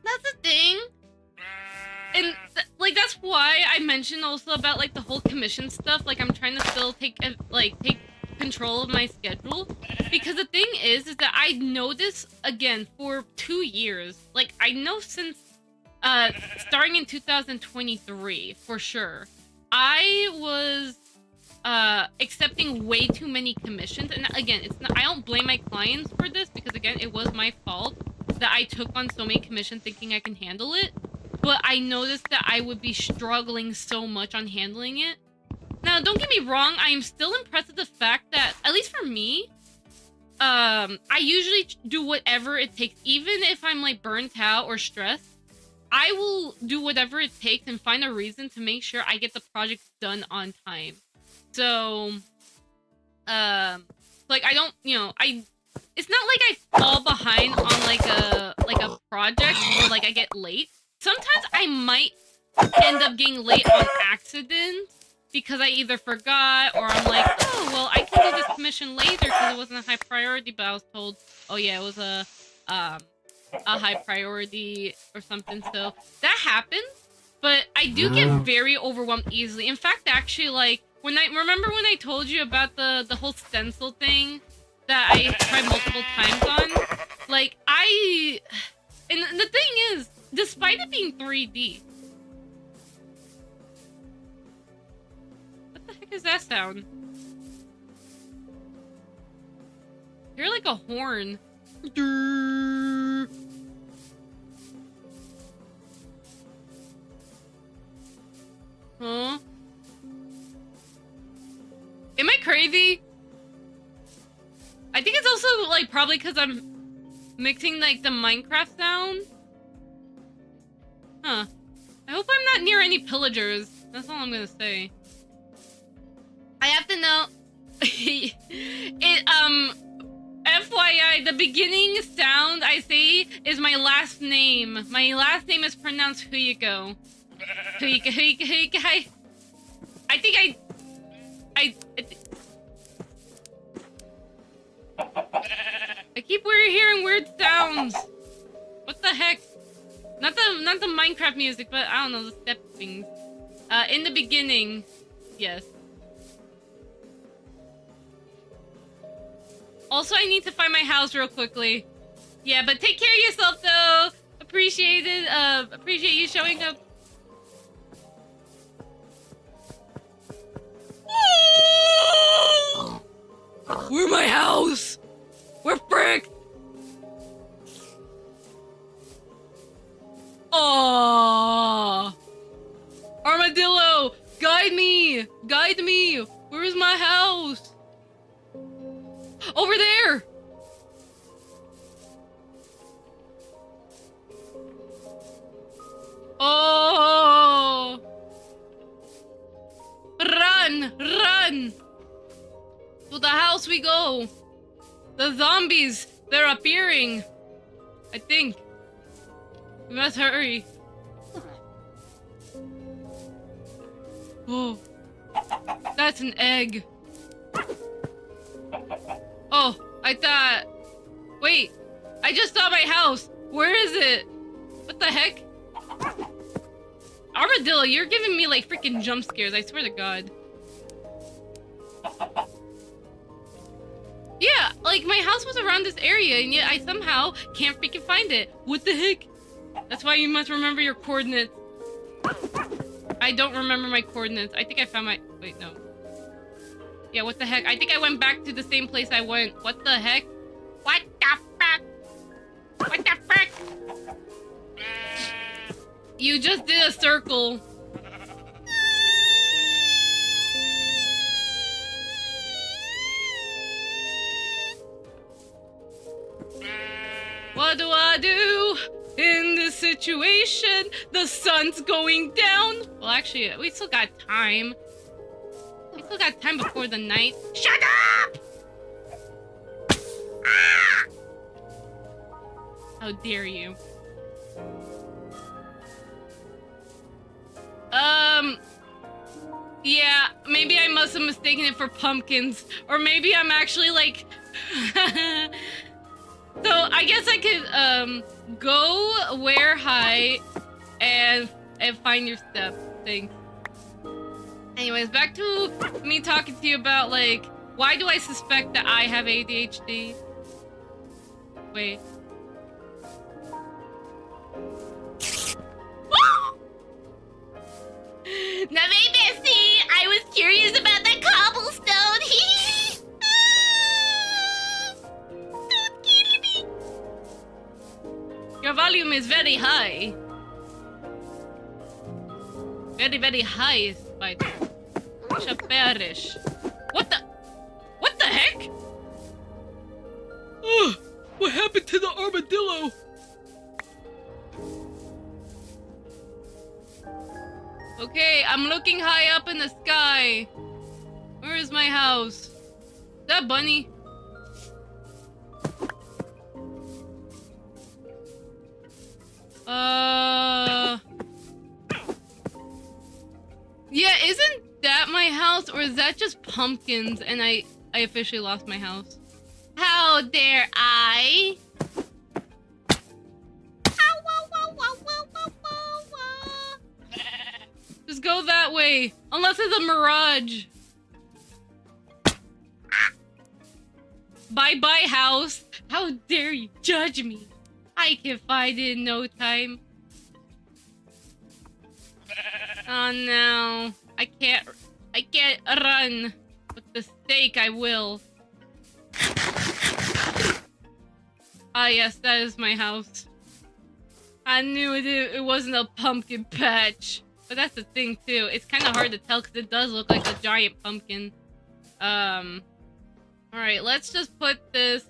that's the thing. And like, that's why I mentioned also about like the whole commission stuff. Like, I'm trying to still take control of my schedule, because the thing is that I know this again for 2 years. Like, I know since starting in 2023 for sure. I was accepting way too many commissions, and again, it's not, I don't blame my clients for this, because again, it was my fault that I took on so many commissions thinking I can handle it. But I noticed that I would be struggling so much on handling it. Now, don't get me wrong, I am still impressed with the fact that, at least for me, I usually do whatever it takes. Even if I'm, like, burnt out or stressed, I will do whatever it takes and find a reason to make sure I get the project done on time. So, like, I don't, it's not like I fall behind on, like a project, or, like, I get late. Sometimes I might end up getting late on accident, because I either forgot, or I'm like, oh, well, I can do this commission later because it wasn't a high priority, but I was told, oh yeah, it was a high priority or something. So that happens, but I do get very overwhelmed easily. In fact, actually, like, when I told you about the whole stencil thing that I tried multiple times on, like, and the thing is, despite it being 3D, what the heck is that sound? You're like a horn. Huh? Am I crazy? I think it's also like probably because I'm mixing like the Minecraft sound. Huh. I hope I'm not near any pillagers. That's all I'm gonna say. I have to know. FYI, the beginning sound I say is my last name. My last name is pronounced Fuyuko. Fuyuko. I think I keep hearing weird sounds. What the heck? Not the Minecraft music, but I don't know, the step things. In the beginning, yes. Also, I need to find my house real quickly. Yeah, but take care of yourself, though. Appreciate it. Appreciate you showing up. Where's my house? We're fricked. Aww. Armadillo, guide me. Guide me. Where is my house? Over there! the house we go. The zombies, they're appearing. I think. We must hurry. Oh, that's an egg. Oh, I thought... Wait, I just saw my house. Where is it? What the heck? Armadillo, you're giving me like freaking jump scares, I swear to God. Yeah, like my house was around this area and yet I somehow can't freaking find it. What the heck? That's why you must remember your coordinates. I don't remember my coordinates. I think I found my... Wait, no. Yeah, what the heck? I think I went back to the same place I went. What the heck? What the frick? What the frick? You just did a circle. What do I do in this situation? The sun's going down. Well, actually, we still got time. We still got time before the night. Shut up! Ah! How dare you? Yeah, maybe I must have mistaken it for pumpkins. Or maybe I'm actually like... So, I guess I could, go wear high and find your step. Thanks. Anyways, back to me talking to you about, like, why do I suspect that I have ADHD? Wait. Now, maybe see, I was curious about that cobblestone. Don't kill me. Your volume is very high. Very, very high, spider. I shall perish. What the heck? Oh, what happened to the armadillo? Okay, I'm looking high up in the sky. Where is my house? Is that bunny? Yeah, isn't that my house, or is that just pumpkins and I officially lost my house? How dare I? Just go that way, unless it's a mirage. Bye-bye, house. How dare you judge me? I can find it in no time. Oh no, I can't run. With the stake, I will. Ah yes, that is my house. I knew it wasn't a pumpkin patch. But that's the thing too, it's kind of hard to tell because it does look like a giant pumpkin. Alright, let's just put this...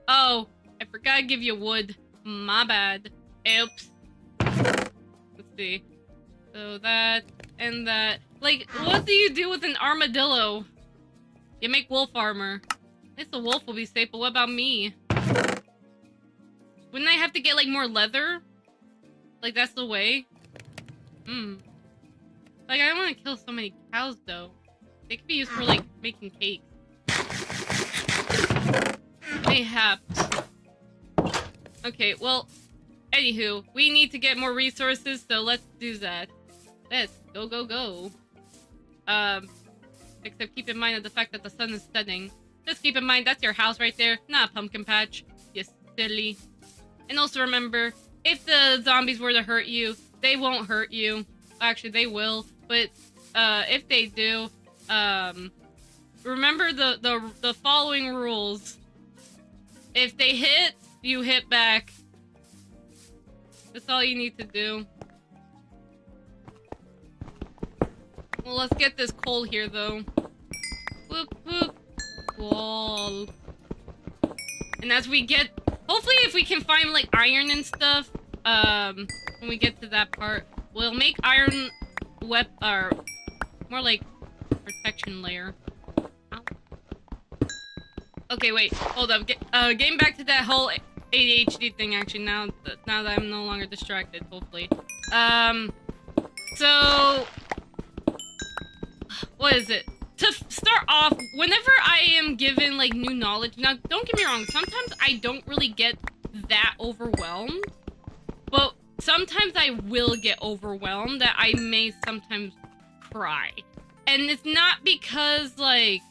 Oh, I forgot to give you wood. My bad. Oops. Let's see. So that and that. Like, what do you do with an armadillo? You make wolf armor. I guess the wolf will be safe, but what about me? Wouldn't I have to get, like, more leather? Like, that's the way? Like, I don't want to kill so many cows, though. They could be used for, like, making cakes. Mayhaps. Okay, well, anywho, we need to get more resources, so let's do that. Let's go, go, go. Except keep in mind the fact that the sun is setting. Just keep in mind, that's your house right there, not a pumpkin patch. You silly. And also remember, if the zombies were to hurt you, they won't hurt you. Actually, they will, but if they do, remember the following rules. If they hit, you hit back. That's all you need to do. Well, let's get this coal here, though. Whoop, whoop. Wall. And as we get... Hopefully, if we can find, like, iron and stuff, when we get to that part, we'll make iron or more like protection layer. Ow. Okay, wait, hold up. Getting back to that whole ADHD thing, actually, now that I'm no longer distracted, hopefully. So... What is it? To start off, whenever I am given, like, new knowledge... Now, don't get me wrong, sometimes I don't really get that overwhelmed. But sometimes I will get overwhelmed that I may sometimes cry. And it's not because, like...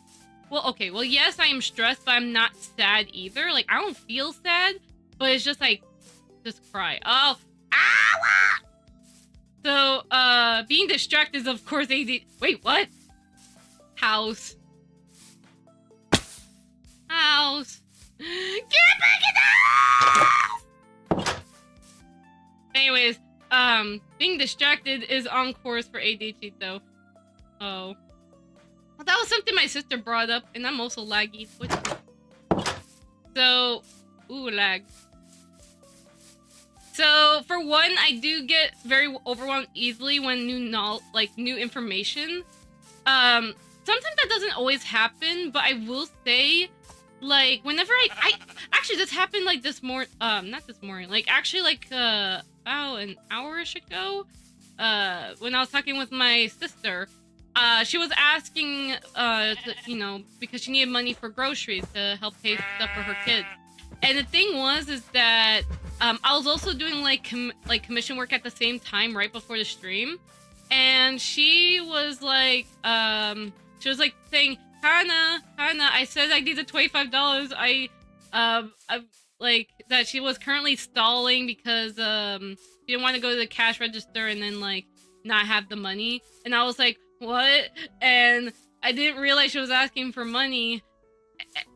Well, okay, well, yes, I am stressed, but I'm not sad either. Like, I don't feel sad, but it's just, like, just cry. Oh, ah! So, being distracted is, of course, AD... Wait, what? House. House. Get back in the house! Anyways, being distracted is on course for ADHD, though. Oh. Well, that was something my sister brought up, and I'm also laggy. So, ooh, lag. So, for one, I do get very overwhelmed easily when new information. Sometimes that doesn't always happen, but I will say, like, whenever I actually, this happened, like, not this morning, like, actually, like, about an hour-ish ago, when I was talking with my sister. She was asking, you know, because she needed money for groceries to help pay stuff for her kids. And the thing is that I was also doing like commission work at the same time right before the stream, and she was like saying, Kana, I said I needed $25. I like that she was currently stalling because she didn't want to go to the cash register and then like not have the money. And I was like, what? And I didn't realize she was asking for money.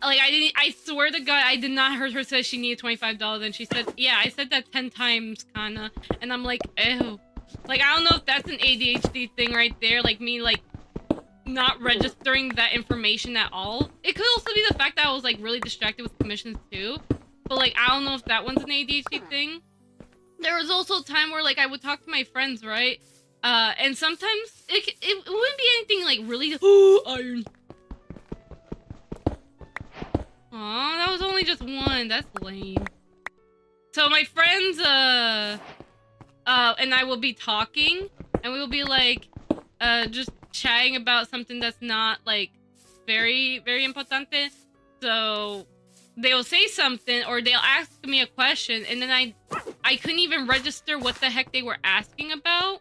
Like, I swear to God, I did not hear her say she needed $25, and she said, yeah, I said that 10 times, Kana. And I'm like, ew. Like, I don't know if that's an ADHD thing right there, like me, like, not registering that information at all. It could also be the fact that I was, like, really distracted with commissions, too. But, like, I don't know if that one's an ADHD thing. There was also a time where, like, I would talk to my friends, right? And sometimes it wouldn't be anything like really iron. Aw, that was only just one. That's lame. So my friends and I will be talking, and we will be like just chatting about something that's not like very, very importante. So they will say something or they'll ask me a question, and then I couldn't even register what the heck they were asking about.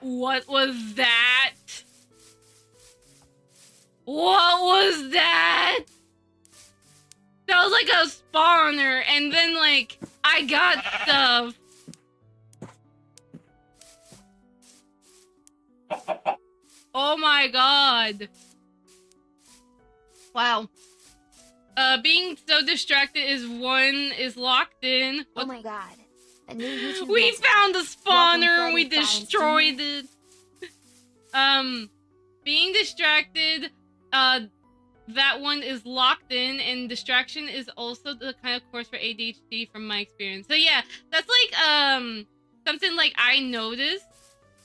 What was that? What was that? That was like a spawner, and then like I got stuff. Oh my god. Wow. Being so distracted is locked in. Oh my god. A new YouTube We message. found the spawner and we Welcome, destroyed it. Being distracted, that one is locked in, and distraction is also the kind of course for ADHD from my experience. So yeah, that's like, something like I noticed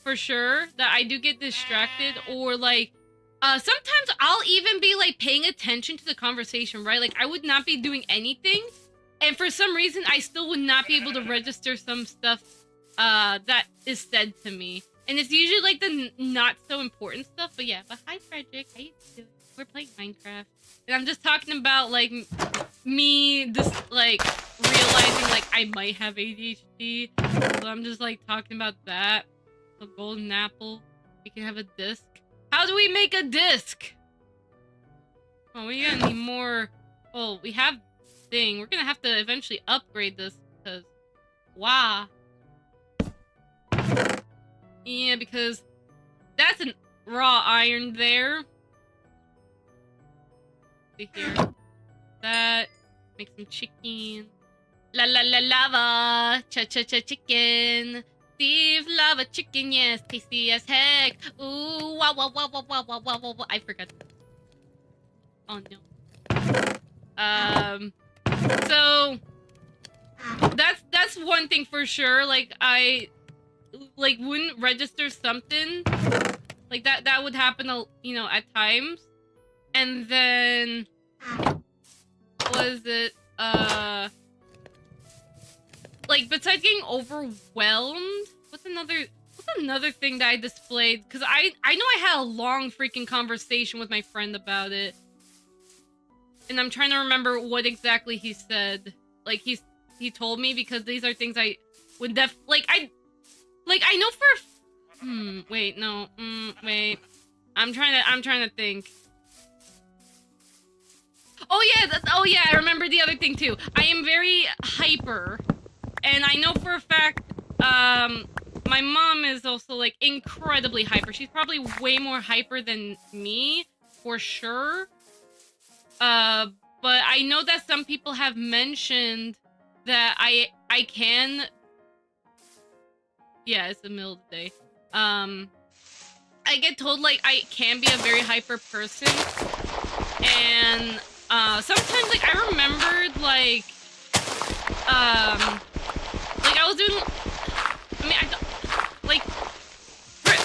for sure that I do get distracted, or like, sometimes I'll even be like paying attention to the conversation, right? Like I would not be doing anything, and for some reason I still would not be able to register some stuff, that is said to me. And it's usually like the not so important stuff, but yeah. But hi, Frederick. How you doing? We're playing Minecraft, and I'm just talking about like me just like realizing like I might have ADHD. So I'm just like talking about that. A golden apple. We can have a disc. How do we make a disc? Oh, we gotta need more. Oh, we have thing. We're gonna have to eventually upgrade this because, wow. Yeah, because that's an raw iron there. See here. That. Make some chicken. La la la lava. Cha cha cha chicken. Steve lava chicken, yes. Tasty as heck. Ooh, wow, wow, wow, wow, wow, wow, wow, wow. I forgot. Oh no. So that's one thing for sure. Like I wouldn't register something like that would happen, you know, at times. And then was it like besides getting overwhelmed, what's another thing that I displayed? Because I know I had a long freaking conversation with my friend about it. And I'm trying to remember what exactly he said. Like he told me, because these are things I would I know for wait, no. Wait. I'm trying to think. Oh yeah, I remember the other thing too. I am very hyper. And I know for a fact my mom is also like incredibly hyper. She's probably way more hyper than me, for sure. But I know that some people have mentioned that I can. Yeah, it's the middle of the day. I get told like I can be a very hyper person, and sometimes like I remembered like I was doing. I mean,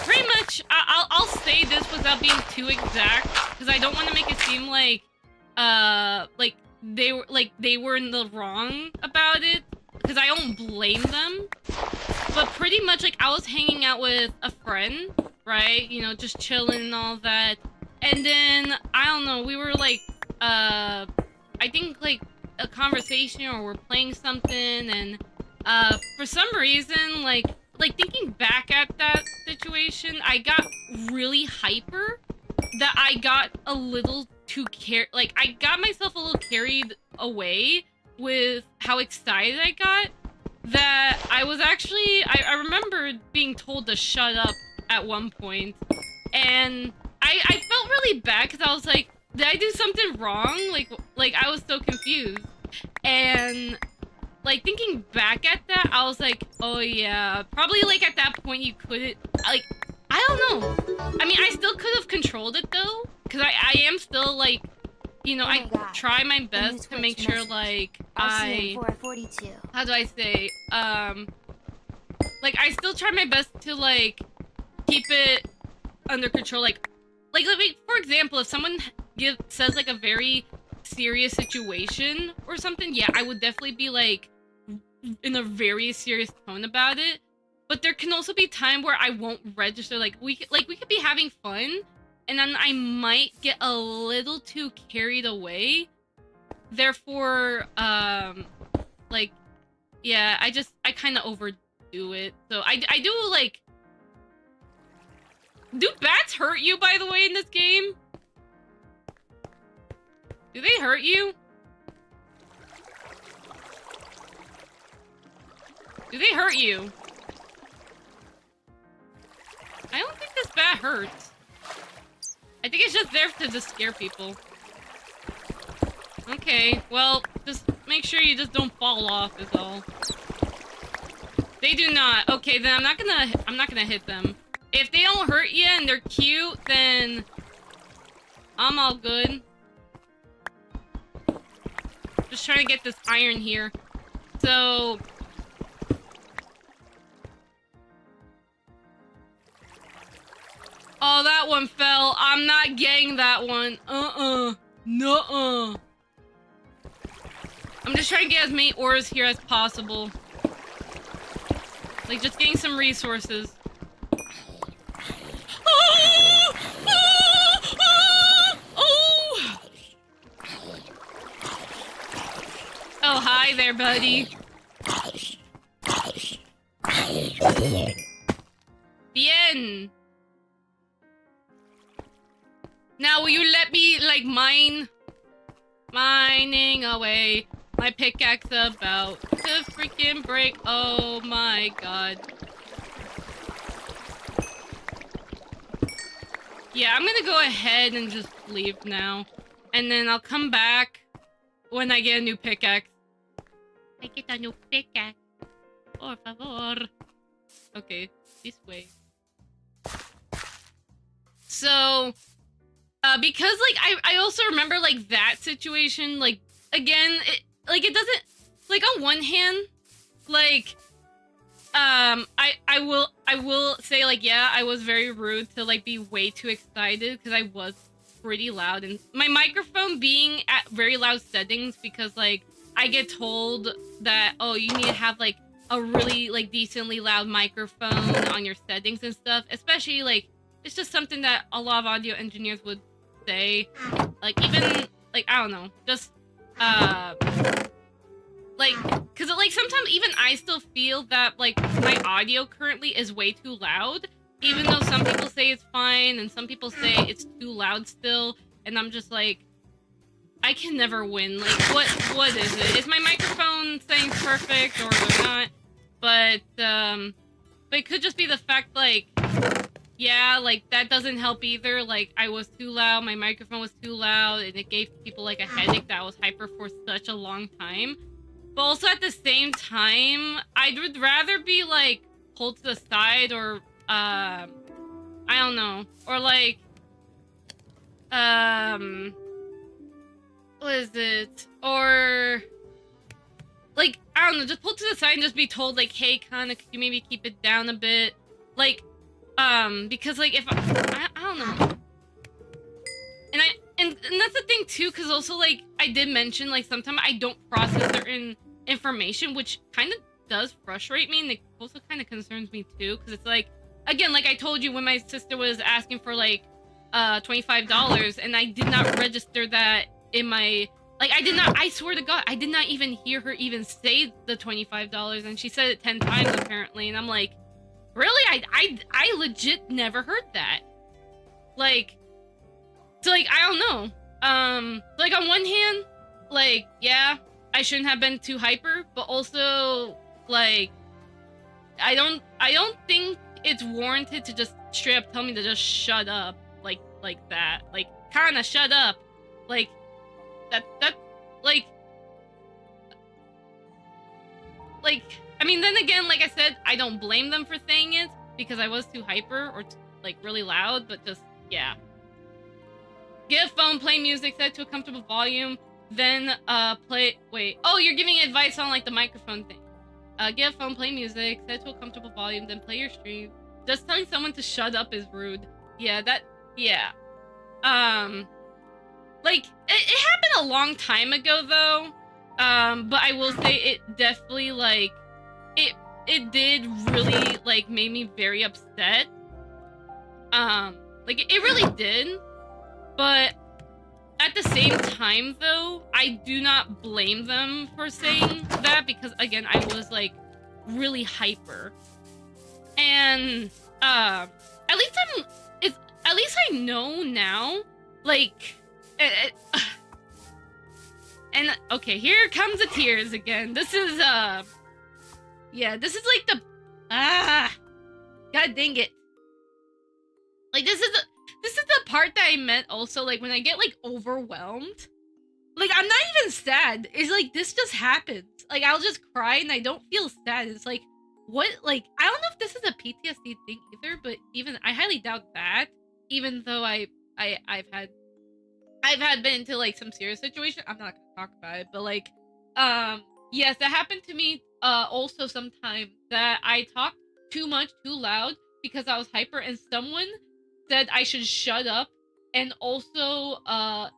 pretty much. I'll say this without being too exact, because I don't want to make it seem like they were in the wrong about it, because I don't blame them. But pretty much like I was hanging out with a friend, right? You know, just chilling and all that. And then I don't know, we were like I think like a conversation, or we're playing something, and for some reason like thinking back at that situation, I got really hyper that I got a little too I got myself a little carried away with how excited I got, that I was actually, I remember being told to shut up at one point, and I felt really bad, because I was like, did I do something wrong? Like I was so confused. And like thinking back at that, I was like, oh yeah, probably like at that point you couldn't, like, I don't know. I mean, I still could have controlled it though, because I am still like, you know, I try my best to make sure like how do I say, like I still try my best to like keep it under control. Like for example, if someone says like a very serious situation or something, yeah, I would definitely be like in a very serious tone about it. But there can also be time where I won't register. Like we could be having fun, and then I might get a little too carried away. Therefore, like, yeah, I kind of overdo it. So I do like. Do bats hurt you, by the way, in this game? Do they hurt you? Do they hurt you? I don't think this bat hurts. I think it's just there to just scare people. Okay, well, just make sure you just don't fall off is all. They do not. Okay, then I'm not gonna hit them. If they don't hurt you and they're cute, then I'm all good. Just trying to get this iron here. So oh, that one fell. I'm not getting that one. Nuh-uh. I'm just trying to get as many ores here as possible. Like, just getting some resources. Oh, hi there, buddy. Bien. Now, will you let me, like, mining away? My pickaxe about to freaking break. Oh my god. Yeah, I'm gonna go ahead and just leave now. And then I'll come back when I get a new pickaxe. I get a new pickaxe. Por favor. Okay, this way. So, because, like, I also remember, like, that situation, like, again, it doesn't, like, on one hand, like, I will say, like, yeah, I was very rude to, like, be way too excited, because I was pretty loud, and my microphone being at very loud settings, because, like, I get told that, oh, you need to have, like, a really, like, decently loud microphone on your settings and stuff, especially, like, it's just something that a lot of audio engineers would say, like, even, like, I don't know, just, like, because, like, sometimes even I still feel that, like, my audio currently is way too loud, even though some people say it's fine, and some people say it's too loud still, and I'm just like, I can never win. Like, what is it? Is my microphone saying perfect, or not? But it could just be the fact, like, yeah, like, that doesn't help either. Like, I was too loud, my microphone was too loud, and it gave people, like, a headache that I was hyper for such a long time. But also at the same time, I would rather be, like, pulled to the side, or, I don't know. Or, like, what is it? Or, like, I don't know, just pulled to the side and just be told, like, hey, Kana, could you maybe keep it down a bit? Like, because, like, if I don't know. And that's the thing, too, because also, like, I did mention, like, sometimes I don't process certain information, which kind of does frustrate me, and it also kind of concerns me, too, because it's, like, again, like I told you, when my sister was asking for, like, $25, and I did not register that in my, like, I swear to God, I did not even hear her even say the $25, and she said it 10 times, apparently, and I'm like, really? I legit never heard that. Like, so, like, I don't know. Like, on one hand, like, yeah, I shouldn't have been too hyper, but also, like, I don't think it's warranted to just straight up tell me to just shut up, like that. Like, Kana, shut up. Like, that, like, I mean, then again, like I said, I don't blame them for saying it, because I was too hyper, or, like, really loud, but just, yeah. Get a phone, play music, set to a comfortable volume, then, wait. Oh, you're giving advice on, like, the microphone thing. Get a phone, play music, set to a comfortable volume, then play your stream. Just telling someone to shut up is rude. Yeah, yeah. Like, it happened a long time ago, though. But I will say it definitely, like, it did really, like, made me very upset. Like, it really did. But at the same time, though, I do not blame them for saying that, because, again, I was, like, really hyper. And, at least I know now, like, and, okay, here comes the tears again. This is, yeah, this is, like, the, god dang it. Like, this is the part that I meant also, like, when I get, like, overwhelmed. Like, I'm not even sad. It's, like, this just happens. Like, I'll just cry and I don't feel sad. It's, like, what, like, I don't know if this is a PTSD thing either, but even, I highly doubt that. Even though I've been into, like, some serious situation. I'm not gonna talk about it, but, like, yes, that happened to me, also sometime, that I talked too much, too loud, because I was hyper, and someone said I should shut up, and also a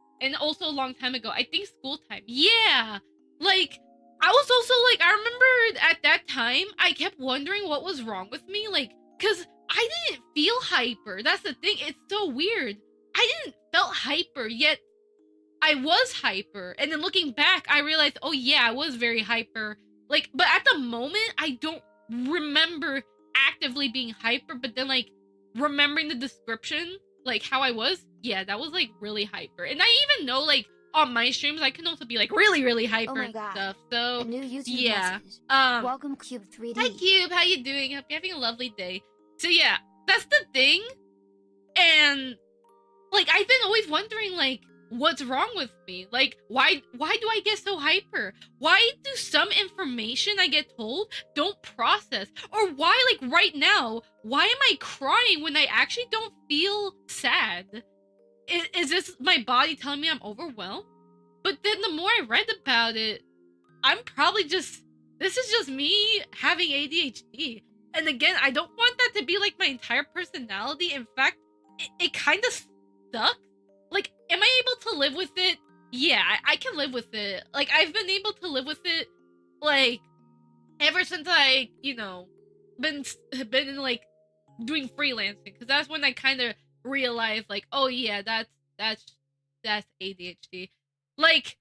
long time ago, I think school time. Yeah! Like, I was also, like, I remember at that time, I kept wondering what was wrong with me, like, cause I didn't feel hyper. That's the thing, it's so weird. I didn't felt hyper, yet I was hyper. And then looking back, I realized, oh yeah, I was very hyper. Like, but at the moment, I don't remember actively being hyper, but then, like, remembering the description, like, how I was, yeah, that was, like, really hyper. And I even know, like, on my streams, I can also be like really, really Oh hyper my and god. stuff. So A new YouTube yeah. message. Um, Welcome Cube 3D. Hi Cube, how you doing? Hope you're having a lovely day. So yeah, that's the thing. And like I've been always wondering like what's wrong with me? Like why do I get so hyper? Why do some information I get told don't process? Or why like right now, why am I crying when I actually don't feel sad? Is this my body telling me I'm overwhelmed? But then the more I read about it, I'm probably just, this is just me having ADHD. And again, I don't want that to be like my entire personality. In fact, it kind of sucks. Like, am I able to live with it? Yeah, I can live with it. Like, I've been able to live with it, like, ever since I, you know, been in, like, doing freelancing. Because that's when I kind of realized, like, oh yeah, that's ADHD. Like,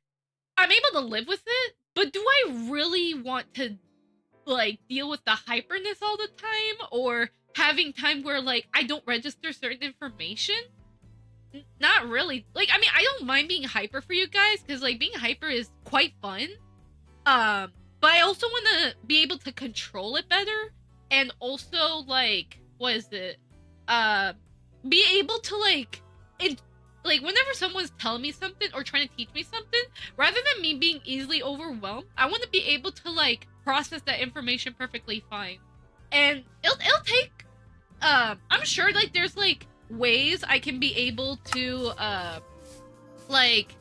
I'm able to live with it, but do I really want to, like, deal with the hyperness all the time? Or having time where, like, I don't register certain information? Not really. Like, I mean, I don't mind being hyper for you guys, because, like, being hyper is quite fun. But I also want to be able to control it better. And also, like, what is it? Be able to, like, like, whenever someone's telling me something or trying to teach me something, rather than me being easily overwhelmed, I want to be able to, like, process that information perfectly fine. And it'll take, I'm sure, like, there's, like, ways I can be able to, like,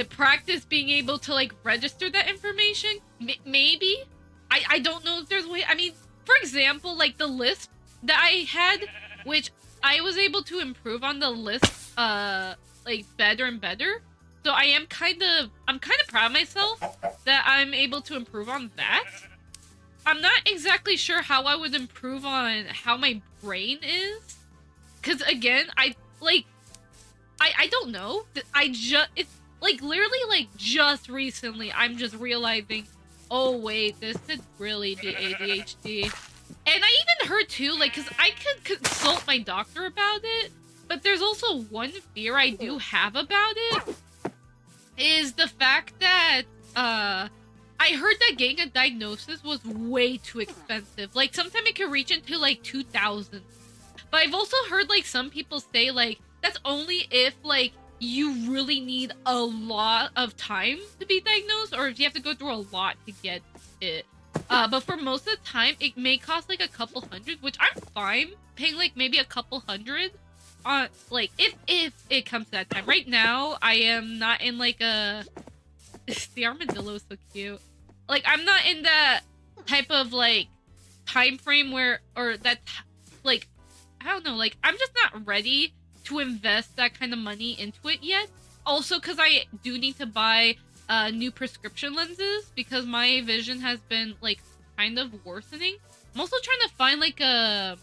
practice being able to, like, register that information? Maybe? I don't know if there's a way. I mean, for example, like, the list that I had, which I was able to improve on the list, like, better and better. So I'm kind of proud of myself that I'm able to improve on that. I'm not exactly sure how I would improve on how my brain is. Because, again, I don't know. It's, like, literally, like, just recently, I'm just realizing, oh, wait, this could really be ADHD. And I even heard, too, like, because I could consult my doctor about it, but there's also one fear I do have about it, is the fact that, I heard that getting a diagnosis was way too expensive. Like, sometimes it could reach into, like, 2,000. But I've also heard, like, some people say, like, that's only if, like, you really need a lot of time to be diagnosed, or if you have to go through a lot to get it. But for most of the time, it may cost, like, a couple hundred, which I'm fine paying, like, maybe a couple hundred on, like, if it comes to that time. Right now, I am not in, like, a... The armadillo is so cute. Like, I'm not in that type of, like, time frame where, or that, like, I don't know, like, I'm just not ready to invest that kind of money into it yet. Also, because I do need to buy new prescription lenses, because my vision has been, like, kind of worsening. I'm also trying to find, like a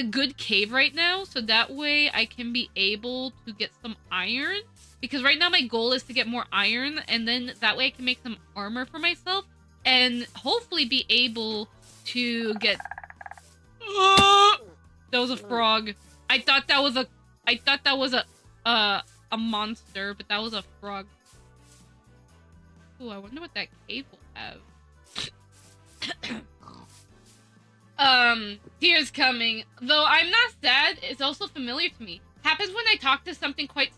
good cave right now, so that way I can be able to get some iron. Because right now my goal is to get more iron, and then that way I can make some armor for myself, and hopefully be able to get... That was a frog. I thought that was a monster, but that was a frog. Ooh, I wonder what that cave will have. Tears coming. Though I'm not sad, it's also familiar to me. Happens when I talk to something quite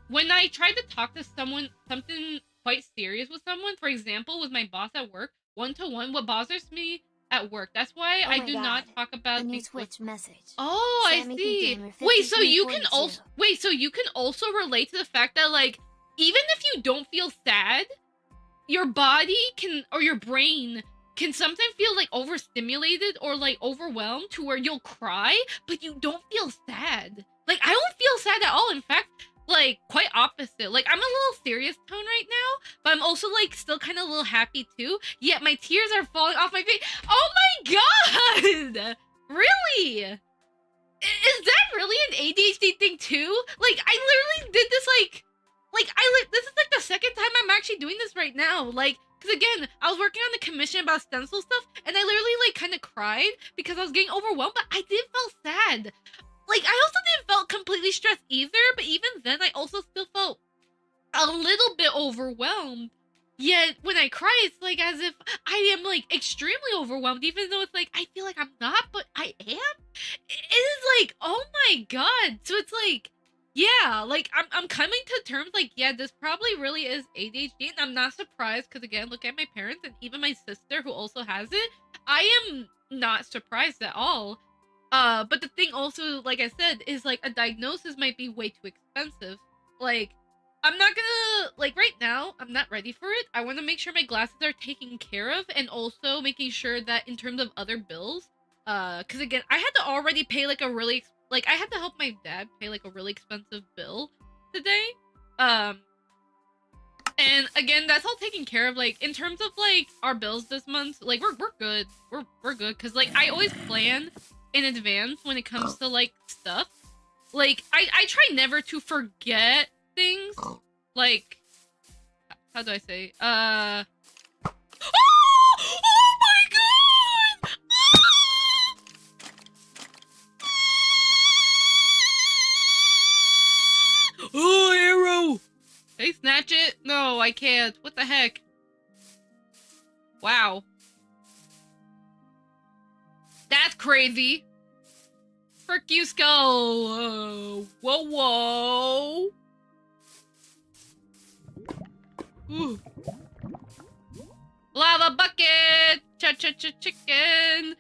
when I try to talk to someone, something quite serious with someone, for example, with my boss at work, one-to-one, what bothers me at work. That's why I do not talk about a new Twitch message. Oh, I see. Wait, so you can also relate to the fact that, like, even if you don't feel sad, your body can, or your brain can sometimes feel, like, overstimulated or, like, overwhelmed to where you'll cry, but you don't feel sad. Like, I don't feel sad at all. In fact, like, quite opposite. Like, I'm a little serious tone right now, but I'm also, like, still kind of a little happy too. Yet my tears are falling off my face. Oh my god! Really? Is that really an ADHD thing too? Like, I literally did this, this is, like, the second time I'm actually doing this right now. Like, because again, I was working on the commission about stencil stuff, and I literally, like, kind of cried because I was getting overwhelmed, but I did feel sad. like, I also didn't felt completely stressed either, but even then, I also still felt a little bit overwhelmed. Yet, when I cry, it's like as if I am, like, extremely overwhelmed, even though it's like, I feel like I'm not, but I am. It is like, oh my god. So it's like, yeah, like, I'm coming to terms, like, yeah, this probably really is ADHD, and I'm not surprised, because again, look at my parents, and even my sister, who also has it. I am not surprised at all. But the thing also, like I said, is like a diagnosis might be way too expensive. Like, I'm not gonna, like, right now, I'm not ready for it. I want to make sure my glasses are taken care of, and also making sure that in terms of other bills, because again, I had to already pay like a really, like, I had to help my dad pay like a really expensive bill today. And again, that's all taken care of. Like, in terms of like our bills this month, like we're good. We're good, because like I always plan in advance when it comes to like stuff. Like, I try never to forget things. Like, how do I say? Oh! Oh my god! Oh, arrow! Can I snatch it? No, I can't. What the heck? Wow. That's crazy. Frick you, skull. Whoa, whoa. Ooh. Lava bucket. Cha-cha-cha-chicken.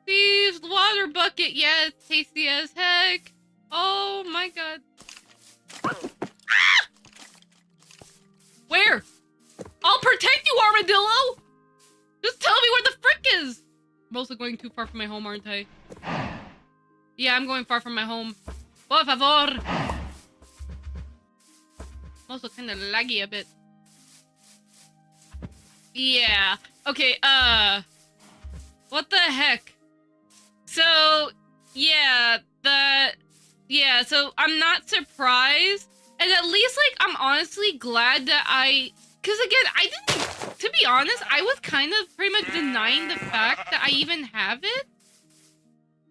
Thieves water bucket. Yes, tasty as heck. Oh my god. Ah! Where? I'll protect you, armadillo. Just tell me where the frick is. I'm also going too far from my home, aren't I? Yeah, I'm going far from my home. Por favor. I'm also kind of laggy a bit. Yeah. Okay, what the heck? So, yeah, so I'm not surprised. And at least, like, I'm honestly glad that because again, I didn't, to be honest, I was kind of pretty much denying the fact that I even have it.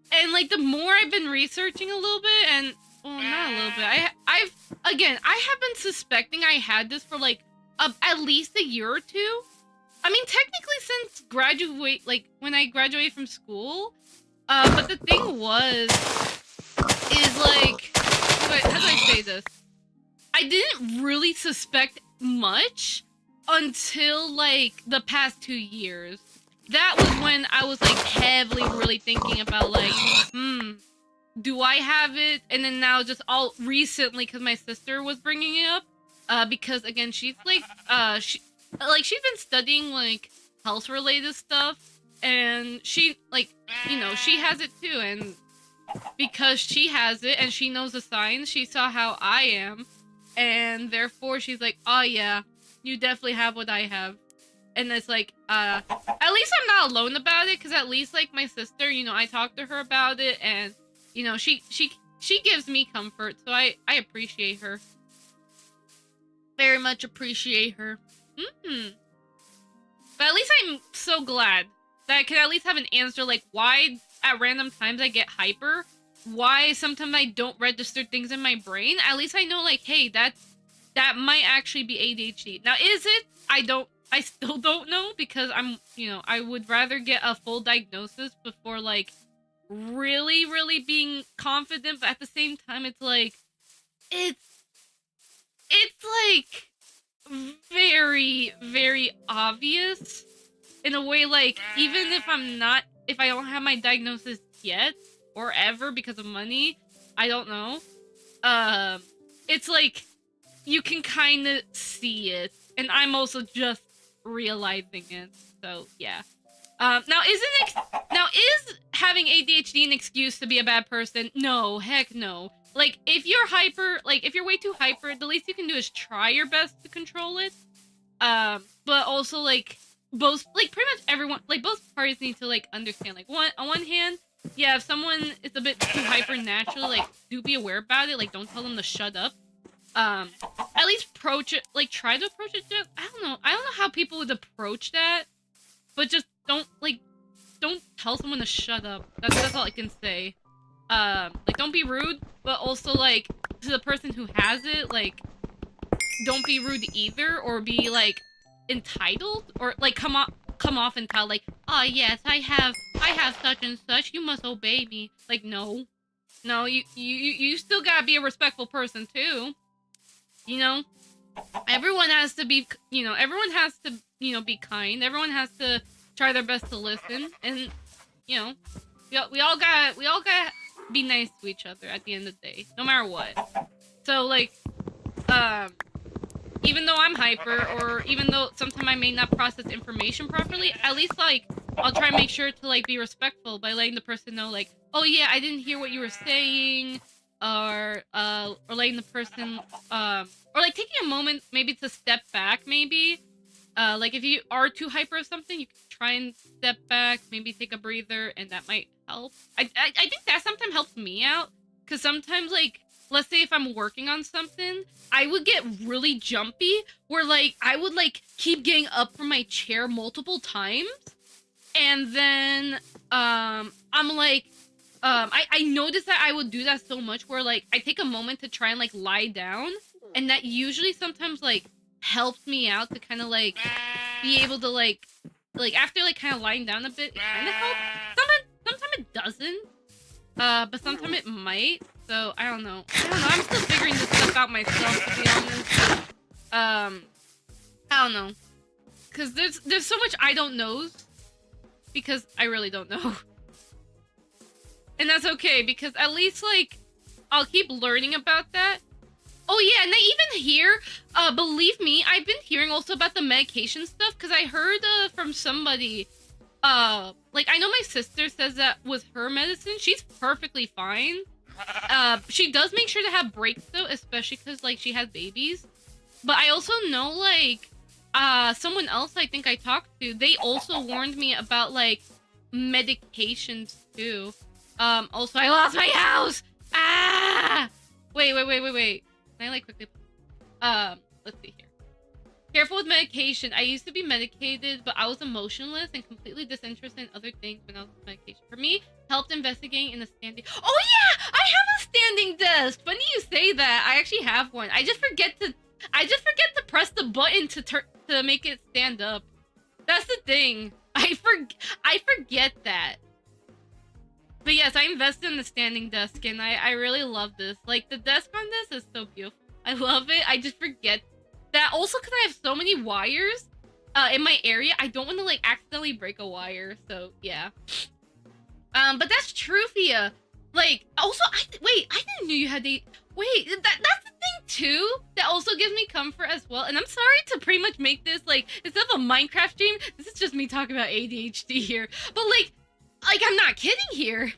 And, like, the more I've been researching a little bit, and, well, not a little bit, I have been suspecting I had this for, like, at least a year or two. I mean, technically since when I graduated from school, but the thing is, like, how do I say this? I didn't really suspect much until, like, the past 2 years. That was when I was, like, heavily really thinking about, like, do I have it? And then now just all recently, because my sister was bringing it up, because, again, she's, like, she's been studying, like, health-related stuff, and she, like, you know, she has it too, and because she has it, and she knows the signs, she saw how I am, and therefore she's like, oh yeah, you definitely have what I have. And it's like, at least I'm not alone about it, because at least, like, my sister, you know, I talked to her about it, and, you know, she gives me comfort, so I appreciate her. Very much appreciate her. But at least I'm so glad that I can at least have an answer, like, why at random times I get hyper, why sometimes I don't register things in my brain. At least I know, like, hey, that might actually be ADHD. Now, is it? I still don't know, because I'm, you know, I would rather get a full diagnosis before, like, really, really being confident, but at the same time, it's like, it's like, very, very obvious in a way, like, even if I don't have my diagnosis yet, or ever, because of money, I don't know, it's like, you can kind of see it, and I'm also just realizing it, so, yeah. Now, is having ADHD an excuse to be a bad person? No, heck no. Like, if you're way too hyper, the least you can do is try your best to control it. But also, like, pretty much everyone, like, both parties need to, like, understand, like, on one hand, yeah, if someone is a bit too hyper naturally, like, do be aware about it, like, don't tell them to shut up. At least approach it, like, try to approach it, I don't know how people would approach that, but just don't tell someone to shut up. That's all I can say. like don't be rude, but also like to the person who has it, like don't be rude either, or be like entitled, or like come off entitled, like, oh yes, I have such and such, you must obey me. Like, no, you still gotta be a respectful person too. You know, everyone has to be, everyone has to, be kind. Everyone has to try their best to listen, and we all gotta be nice to each other at the end of the day, no matter what. So like, even though I'm hyper, or even though sometimes I may not process information properly, at least like I'll try and make sure to like be respectful by letting the person know, like, oh yeah, I didn't hear what you were saying, or letting the person or like taking a moment maybe to step back, maybe. Like if you are too hyper of something, you can try and step back, maybe take a breather, and that might help. I think that sometimes helps me out, because sometimes, like, let's say if I'm working on something, I would get really jumpy, where like I would like keep getting up from my chair multiple times, and then I'm like, I noticed that I would do that so much, where like I take a moment to try and like lie down, and that usually sometimes like helps me out to kind of like be able to like after like kind of lying down a bit, it kind of helps. Sometimes it doesn't, but sometimes it might. So I don't know. I'm still figuring this stuff out myself, to be honest. I don't know, because there's so much I don't know, because I really don't know. And that's okay, because at least like I'll keep learning about that. Oh yeah, and I even hear, believe me, I've been hearing also about the medication stuff, because I heard from somebody, like I know my sister says that with her medicine, she's perfectly fine. She does make sure to have breaks though, especially because like she has babies. But I also know like, someone else I think I talked to, they also warned me about like medications too. Also I lost my house! Ah! Wait. Can I like quickly, let's see here. Careful with medication. I used to be medicated, but I was emotionless and completely disinterested in other things when I was on medication. For me, helped investigating in a standing. Oh yeah, I have a standing desk. Funny you say that. I actually have one. I just forget to press the button to make it stand up. That's the thing. I forget that. But yes, I invested in the standing desk, and I really love this. Like, the desk on this is so beautiful. I love it. I just forget that. Also, because I have so many wires in my area, I don't want to, like, accidentally break a wire. So, yeah. But that's true, Fia. Like, also, I didn't know you had the... Wait, that's the thing, too, that also gives me comfort as well. And I'm sorry to pretty much make this, like, instead of a Minecraft stream, this is just me talking about ADHD here. But, like, I'm not kidding here.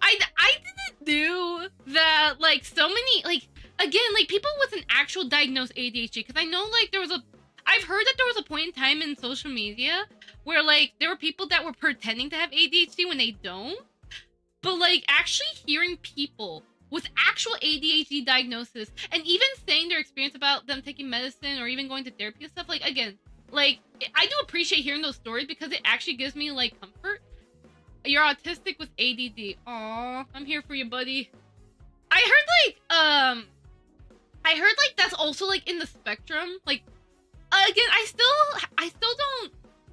I didn't know that, like, so many, like, again, like, people with an actual diagnosed ADHD, because I know, like, I've heard that there was a point in time in social media where, like, there were people that were pretending to have ADHD when they don't. But, like, actually hearing people with actual ADHD diagnosis, and even saying their experience about them taking medicine or even going to therapy and stuff, like, again, like, I do appreciate hearing those stories, because it actually gives me, like, comfort. You're autistic with ADD. Aw, I'm here for you, buddy. I heard like that's also like in the spectrum. Like, again, I still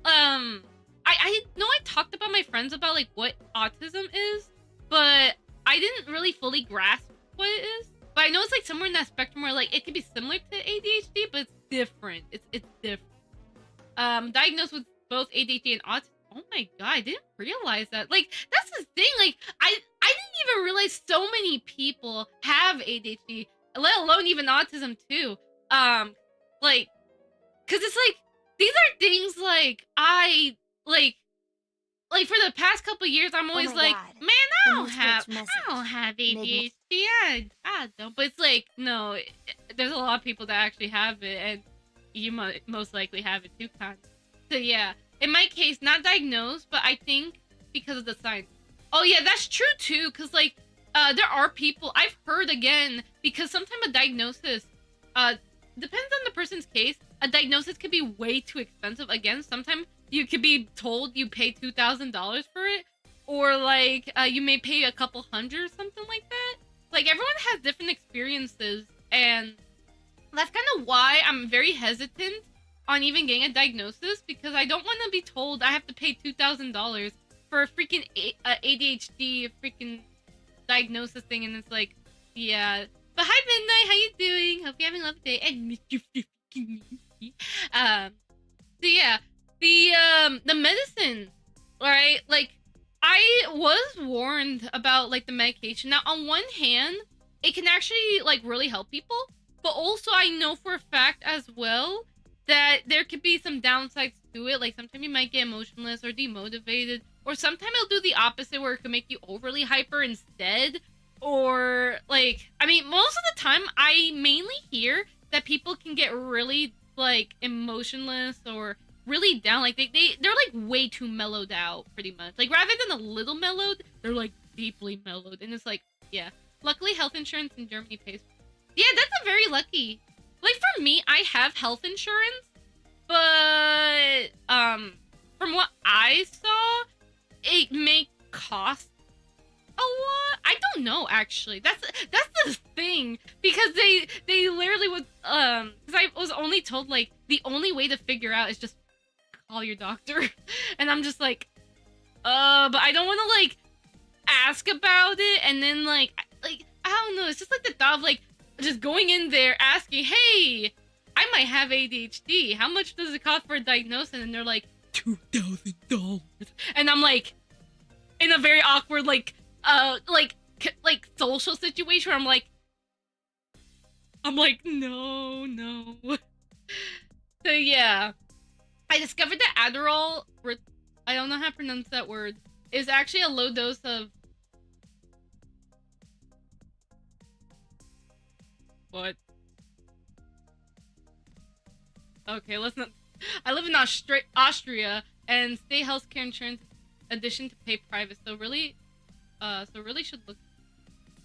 don't. I know I talked about my friends about like what autism is, but I didn't really fully grasp what it is. But I know it's like somewhere in that spectrum where like it could be similar to ADHD, but it's different. It's different. Diagnosed with both ADHD and autism. Oh my god, I didn't realize that. Like, that's the thing. Like, I didn't even realize so many people have ADHD, let alone even autism too. Like, cause it's like these are things like I like for the past couple years I'm always like, God. man, I don't have ADHD. I don't. But it's like, no, there's a lot of people that actually have it, and you might most likely have it too, Kana. So yeah. In my case, not diagnosed, but I think because of the signs. Oh yeah, that's true too, because like, there are people, I've heard again, because sometimes a diagnosis, depends on the person's case, a diagnosis could be way too expensive. Again, sometimes you could be told you pay $2,000 for it, or like you may pay a couple hundred or something like that. Like everyone has different experiences, and that's kind of why I'm very hesitant on even getting a diagnosis, because I don't want to be told I have to pay $2,000 for a freaking ADHD freaking diagnosis thing, and it's like, yeah. But hi Midnight, how you doing? Hope you're having a lovely day. And Mr. Freaking so yeah, the medicine, right? Like I was warned about like the medication. Now on one hand, it can actually like really help people, but also I know for a fact as well that there could be some downsides to it. Like sometimes you might get emotionless or demotivated, or sometimes it'll do the opposite where it can make you overly hyper instead. Or like, I mean, most of the time I mainly hear that people can get really like emotionless or really down. Like they're like way too mellowed out, pretty much. Like rather than a little mellowed, they're like deeply mellowed. And it's like, yeah. Luckily health insurance in Germany pays. Yeah, that's a very lucky. Like for me, I have health insurance, but from what I saw, it may cost a lot. I don't know actually. That's the thing, because they literally would because I was only told like the only way to figure out is just call your doctor, and I'm just like, but I don't want to like ask about it, and then like I don't know. It's just like the thought of like just going in there asking, hey, I might have ADHD. How much does it cost for a diagnosis? And they're like $2,000, and I'm like in a very awkward like social situation where I'm like no. So yeah, I discovered that Adderall, I don't know how to pronounce that word, is actually a low dose of what? Okay, let's not. I live in Austria, and state healthcare insurance, in addition to pay private, so really should look.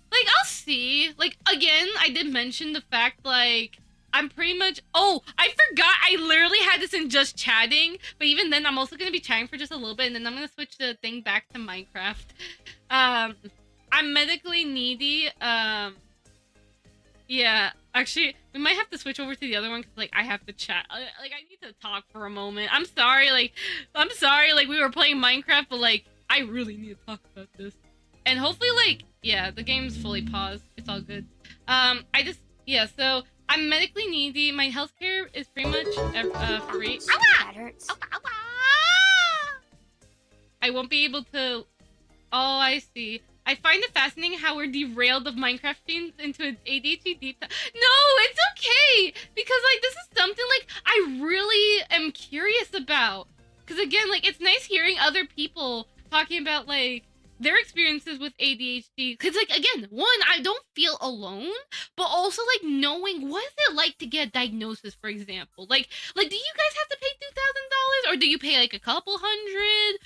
Like, I'll see. Like, again, I did mention the fact, like, I'm pretty much... Oh, I forgot I literally had this in just chatting. But even then, I'm also going to be chatting for just a little bit. And then I'm going to switch the thing back to Minecraft. I'm medically needy. Yeah. Actually, we might have to switch over to the other one. Because, like, I have to chat. Like, I need to talk for a moment. I'm sorry. Like, we were playing Minecraft. But, like, I really need to talk about this. And hopefully, like, yeah, the game's fully paused. It's all good. So I'm medically needy. My healthcare is pretty much free. That hurts. I won't be able to... Oh, I see. I find it fascinating how we're derailed of Minecraft streams into an ADHD deep dive. No, it's okay! Because, like, this is something, like, I really am curious about. Because, again, like, it's nice hearing other people talking about, like, their experiences with ADHD, because like again, one, I don't feel alone, but also like knowing what is it like to get a diagnosis, for example. Like do you guys have to pay $2,000, or do you pay like a couple hundred?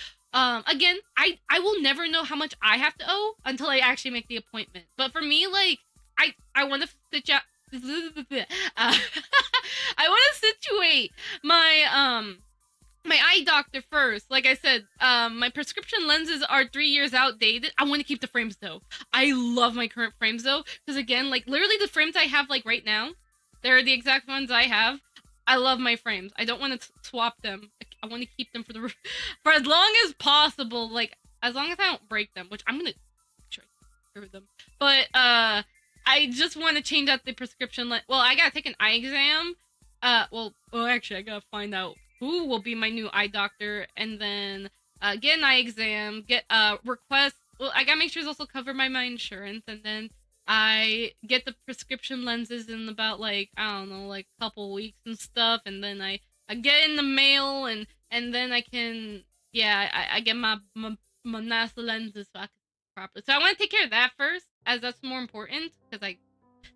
Again, I will never know how much I have to owe until I actually make the appointment. But for me, like I want to I want to situate my eye doctor first. Like I said, my prescription lenses are 3 years outdated. I want to keep the frames though. I love my current frames though, because again, like literally the frames I have like right now, they're the exact ones I have. I love my frames. I don't want to swap them. I want to keep them for as long as possible. Like as long as I don't break them, which I'm gonna try to them. But I just want to change out the prescription lens. Well, I gotta take an eye exam. Actually, I gotta find out who will be my new eye doctor, and then get an eye exam, get a request. Well, I gotta make sure it's also covered by my insurance, and then I get the prescription lenses in about like, I don't know, like a couple weeks and stuff, and then I get in the mail, and then I can, yeah, I get my NASA lenses so I can properly. So I want to take care of that first, as that's more important, because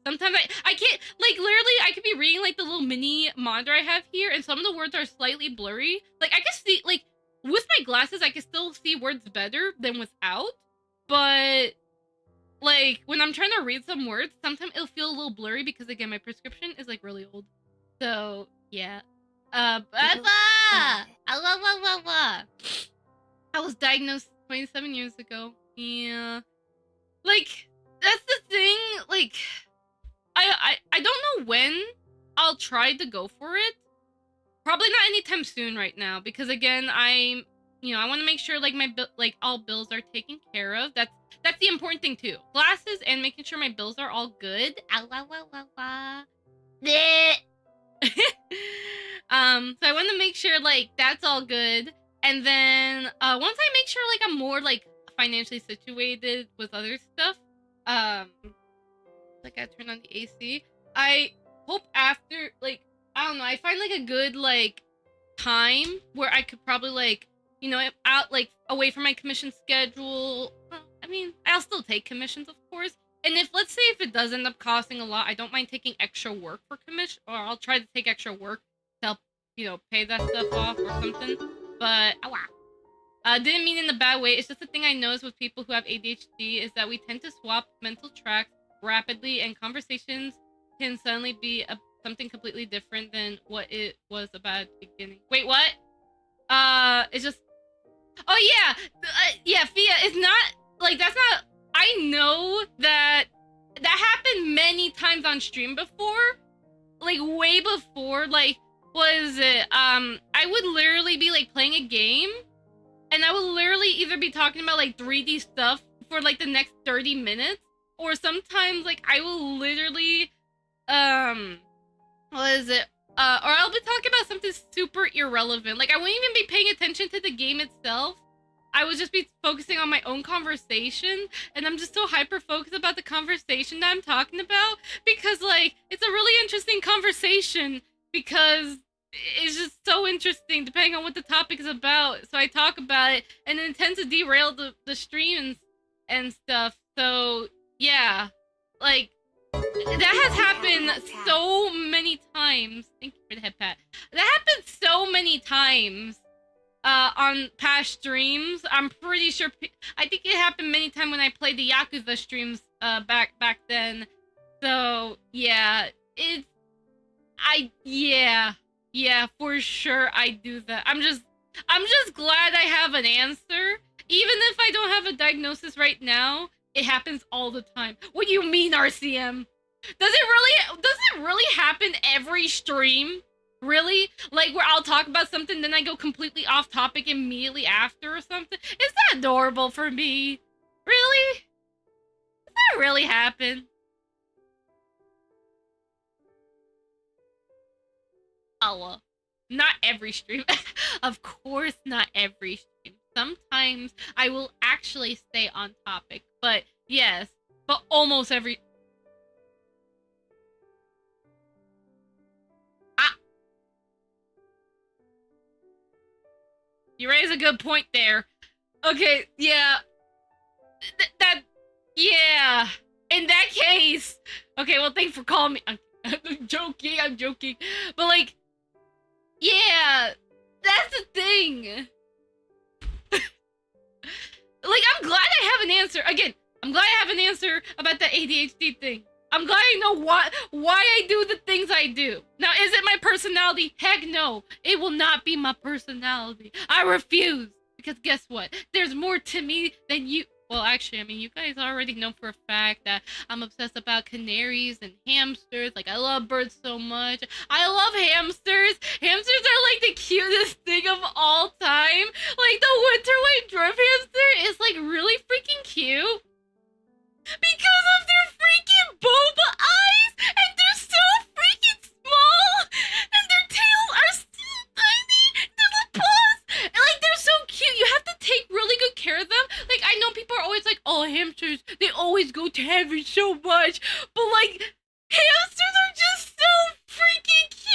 sometimes I can't, like, literally, I could be reading, like, the little mini monitor I have here, and some of the words are slightly blurry. Like, I can see, like, with my glasses, I can still see words better than without, but, like, when I'm trying to read some words, sometimes it'll feel a little blurry, because, again, my prescription is, like, really old. So, yeah. I was diagnosed 27 years ago. Yeah. Like, that's the thing. Like, I don't know when I'll try to go for it. Probably not anytime soon right now, because again, I want to make sure like all bills are taken care of. That's the important thing too. Glasses and making sure my bills are all good. So I want to make sure like that's all good, and then once I make sure like I'm more like financially situated with other stuff, like I turn on the AC. I hope after like I don't know, I find like a good like time where I could probably like out like away from my commission schedule. Well, I mean, I'll still take commissions, of course. And let's say if it does end up costing a lot, I don't mind taking extra work for commission, or I'll try to take extra work to help, pay that stuff off or something. But didn't mean in a bad way. It's just the thing I notice with people who have ADHD is that we tend to swap mental tracks rapidly, and conversations can suddenly be something completely different than what it was about at the beginning. Wait, what? It's just. Oh yeah, yeah, Fia. It's not like that's not. I know that happened many times on stream before, like way before. Like, what is it? I would literally be like playing a game, and I would literally either be talking about like 3D stuff for like the next 30 minutes, or sometimes like I will literally, what is it? Or I'll be talking about something super irrelevant. Like I wouldn't even be paying attention to the game itself. I would just be focusing on my own conversation, and I'm just so hyper focused about the conversation that I'm talking about, because like it's a really interesting conversation, because it's just so interesting depending on what the topic is about. So I talk about it, and then it tends to derail the streams and stuff. So yeah, like that has happened so many times. Thank you for the head pat. That happened so many times on past streams. I'm pretty sure. I think it happened many times when I played the Yakuza streams back then. So yeah, yeah, for sure I do that. I'm just glad I have an answer, even if I don't have a diagnosis right now. It happens all the time. What do you mean, RCM? Does it really happen every stream? Really? Like where I'll talk about something, then I go completely off topic immediately after or something? Is that adorable for me? Really? Does that really happen? Oh, not every stream. Of course not every stream. Sometimes I will actually stay on topic, but yes, but almost every... You raise a good point there. Okay, yeah. Yeah. In that case... Okay, well, thanks for calling me. I'm joking. But, like... Yeah. That's the thing. Like, I'm glad I have an answer. Again, I'm glad I have an answer about the ADHD thing. I'm glad I know why I do the things I do. Now, is it my personality? Heck no. It will not be my personality. I refuse. Because guess what? There's more to me than you. Well, actually, I mean, you guys already know for a fact that I'm obsessed about canaries and hamsters. Like, I love birds so much. I love hamsters. Hamsters are, like, the cutest thing of all time. Like, the winter white dwarf hamster is, like, really freaking cute. Because of their freaking boba eyes, and they're so freaking small, and their tails are so tiny, their little paws, and like they're so cute. You have to take really good care of them. Like I know people are always like, oh, hamsters, they always go to heaven so much, but like hamsters are just so freaking cute.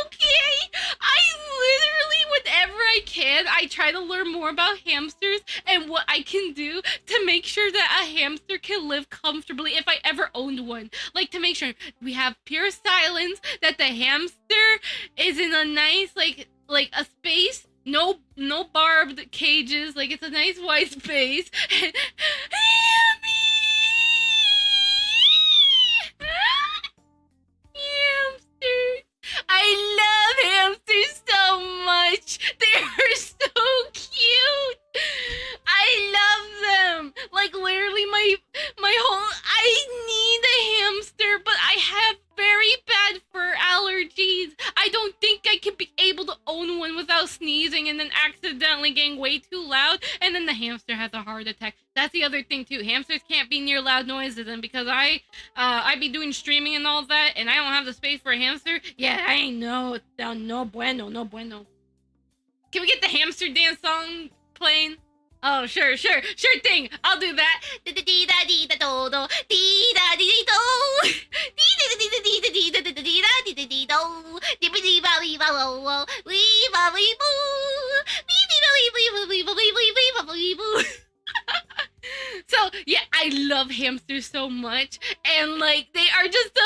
Okay, I literally, whenever I can, I try to learn more about hamsters and what I can do to make sure that a hamster can live comfortably if I ever owned one. Like to make sure we have pure silence, that the hamster is in a nice like a space, no barbed cages, like it's a nice wide space. Hamsters. I love hamsters so much. They are so cute. I can be able to own one without sneezing and then accidentally getting way too loud, and then the hamster has a heart attack. That's the other thing too. Hamsters can't be near loud noises, and because I be doing streaming and all that, and I don't have the space for a hamster. Yeah, I ain't no bueno, no bueno. Can we get the hamster dance song playing? Oh, sure thing. I'll do that. So yeah, I love hamsters so much, and like they are just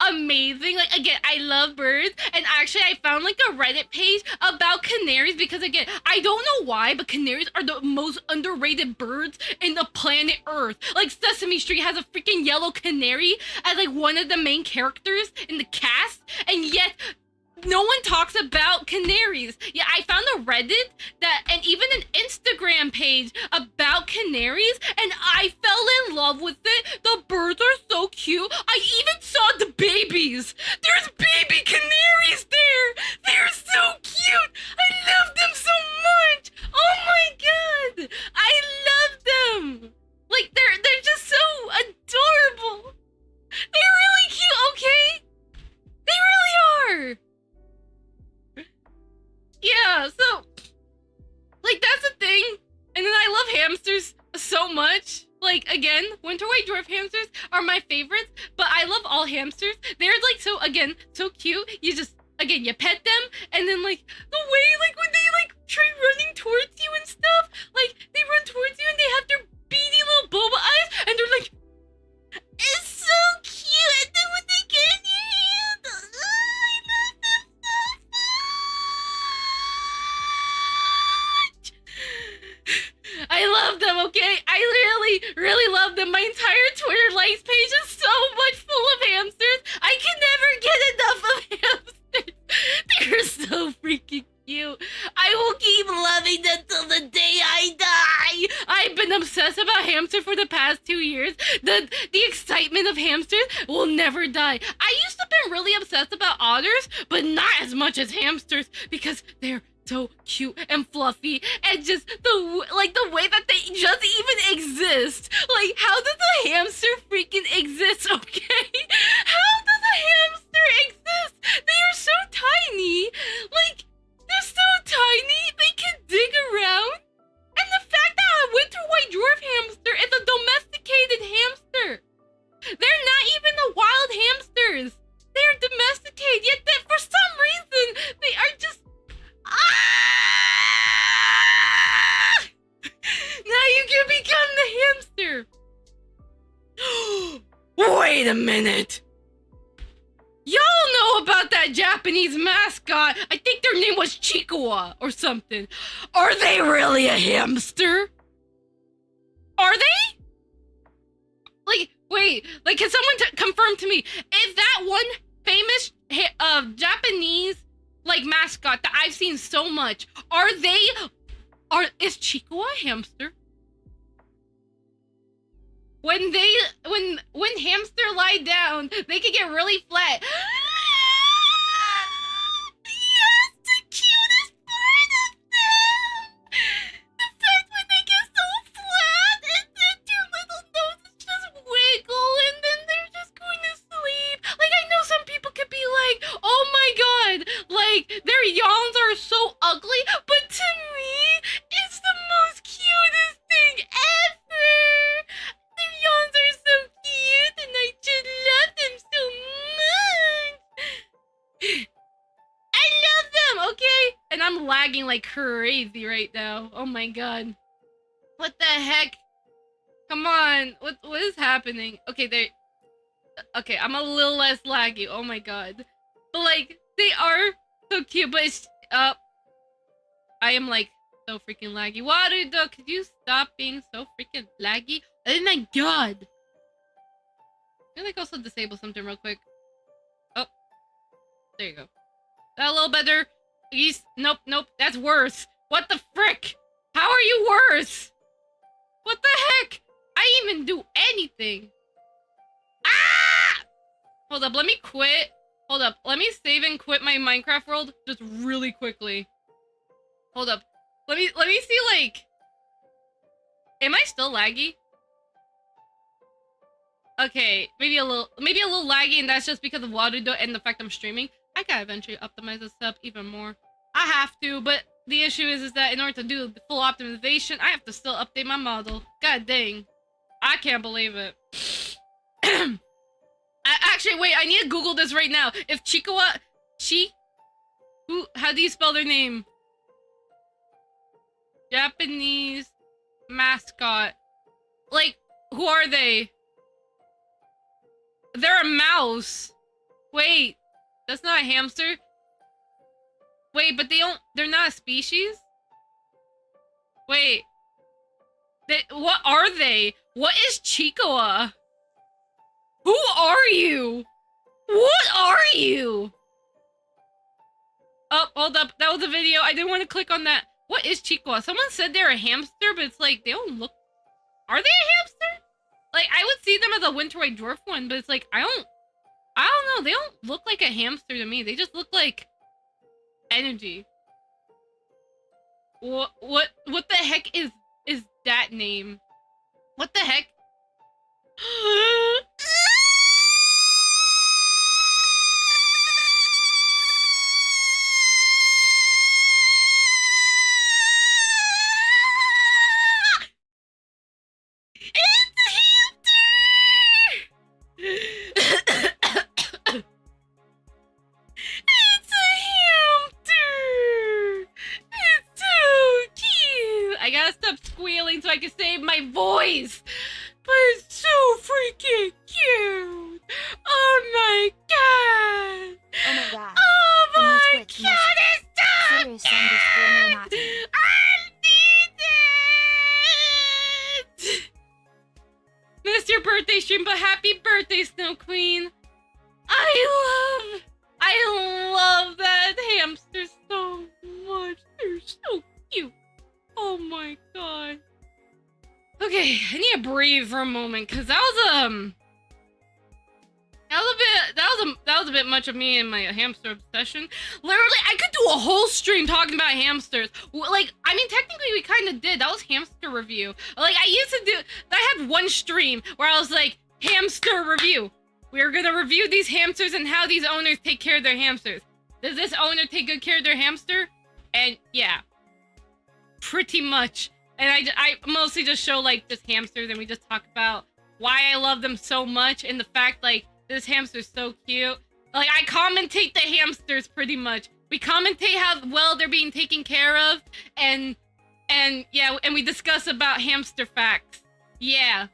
amazing. Like, again, I love birds, and actually I found like a Reddit page about canaries, because again, I don't know why, but canaries are the most underrated birds in the planet Earth. Like, Sesame Street has a freaking yellow canary as like one of the main characters in the cast, and yet no one talks about canaries. Yeah, I found a Reddit and even an Instagram page about canaries, and I fell in love with it. The birds are so cute. I even saw the babies. There's baby canaries there. They're so cute. I love them so much. Oh my god, I love them. Like, they're just so adorable. They're really cute. Okay, they really are. Yeah, so, like, that's the thing. And then I love hamsters so much. Like, again, winter white dwarf hamsters are my favorites, but I love all hamsters. They're, like, so, again, so cute. You just, again, you pet them, and then, like, the way, like, when they, like, try running towards you and stuff, like, they run towards you and they have their beady little boba eyes, and they're like, it's so cute. And then when they get in your hand, I love them so much. I love them, okay? I really love them. My entire Twitter likes page is so much full of hamsters. I can never get enough of hamsters. They're so freaking cute. I will keep loving them till the day I die. I've been obsessed about hamsters for the past 2 years. The excitement of hamsters will never die. I used to be really obsessed about otters, but not as much as hamsters, because they're so cute and fluffy, and just the way that they just even exist. Like, how does a hamster freaking exist, okay? How does a hamster exist? They are so tiny. Like, they're so tiny, they can dig around. And the fact that a winter white dwarf hamster is a domesticated hamster. They're not even the wild hamsters. They're domesticated, yet for some reason, they are just... Ah! Now you can become the hamster. Wait a minute. Y'all know about that Japanese mascot. I think their name was Chikawa or something. Are they really a hamster? Are they? Like, wait, like, can someone confirm to me, is that one famous Japanese like mascot that I've seen so much, is Chikawa a hamster? When hamster lie down, they can get really flat. Yes, the cutest part of them. The fact when they get so flat and then their little noses just wiggle and then they're just going to sleep. Like, I know some people could be like, oh my god, like, their yawns are so ugly, but to me, it's the most cutest thing ever. Their yawns are so cute, and I just love them so much. I love them, okay? And I'm lagging like crazy right now. Oh my god. What the heck? Come on. What is happening? Okay, okay, I'm a little less laggy. Oh my god. But like, they are so cute, but it's I am like so freaking laggy. Warudo, could you stop being so freaking laggy? Oh my god. I'm gonna like also disable something real quick. Oh, there you go. That a little better. Nope, that's worse. What the frick? How are you worse? What the heck? I didn't even do anything. Ah! Hold up, let me quit. Hold up. Let me save and quit my Minecraft world just really quickly. Hold up. Let me see, like... Am I still laggy? Okay, maybe a little laggy, and that's just because of water and the fact I'm streaming. I gotta eventually optimize this up even more. I have to, but the issue is that in order to do the full optimization, I have to still update my model. God dang. I can't believe it. Actually, wait, I need to Google this right now. If how do you spell their name? Japanese mascot. Like, who are they? They're a mouse. Wait, that's not a hamster? Wait, but they're not a species? Wait. What are they? What is Chicoa? Who are you? What are you? Oh, hold up. That was a video. I didn't want to click on that. What is Chicoa? Someone said they're a hamster, but it's like, they don't look... Are they a hamster? Like, I would see them as a winter white dwarf one, but it's like, I don't know. They don't look like a hamster to me. They just look like energy. What the heck is that name? What the heck? So I can save my voice, but it's so freaking cute. Oh my god. Oh my god. Oh my god, it's so cute. I need it. Missed your birthday stream, but happy birthday, Snow Queen. I love that hamster so much. They're so cute. Oh my god. Okay, I need to breathe for a moment, cause that was a bit much of me and my hamster obsession. Literally, I could do a whole stream talking about hamsters. Like, I mean, technically we kind of did. That was hamster review. Like, I had one stream where I was like, hamster review. We're gonna review these hamsters and how these owners take care of their hamsters. Does this owner take good care of their hamster? And yeah, pretty much. And I mostly just show, like, just hamsters, and we just talk about why I love them so much, and the fact, like, this hamster's so cute. Like, I commentate the hamsters, pretty much. We commentate how well they're being taken care of, and yeah, and we discuss about hamster facts. Yeah.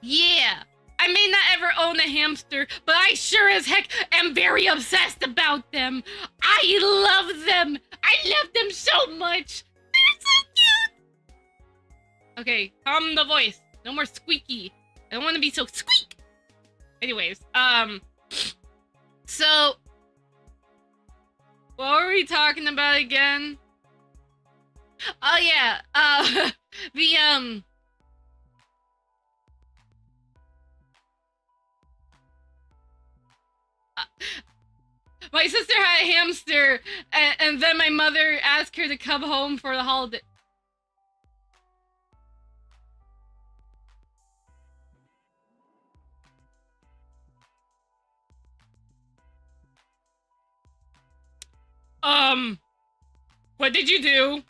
Yeah. I may not ever own a hamster, but I sure as heck am very obsessed about them. I love them. I love them so much. They're so cute. Okay, calm the voice. No more squeaky. I don't want to be so squeak. Anyways, so what were we talking about again? Oh yeah, my sister had a hamster, and then my mother asked her to come home for the holiday. What did you do?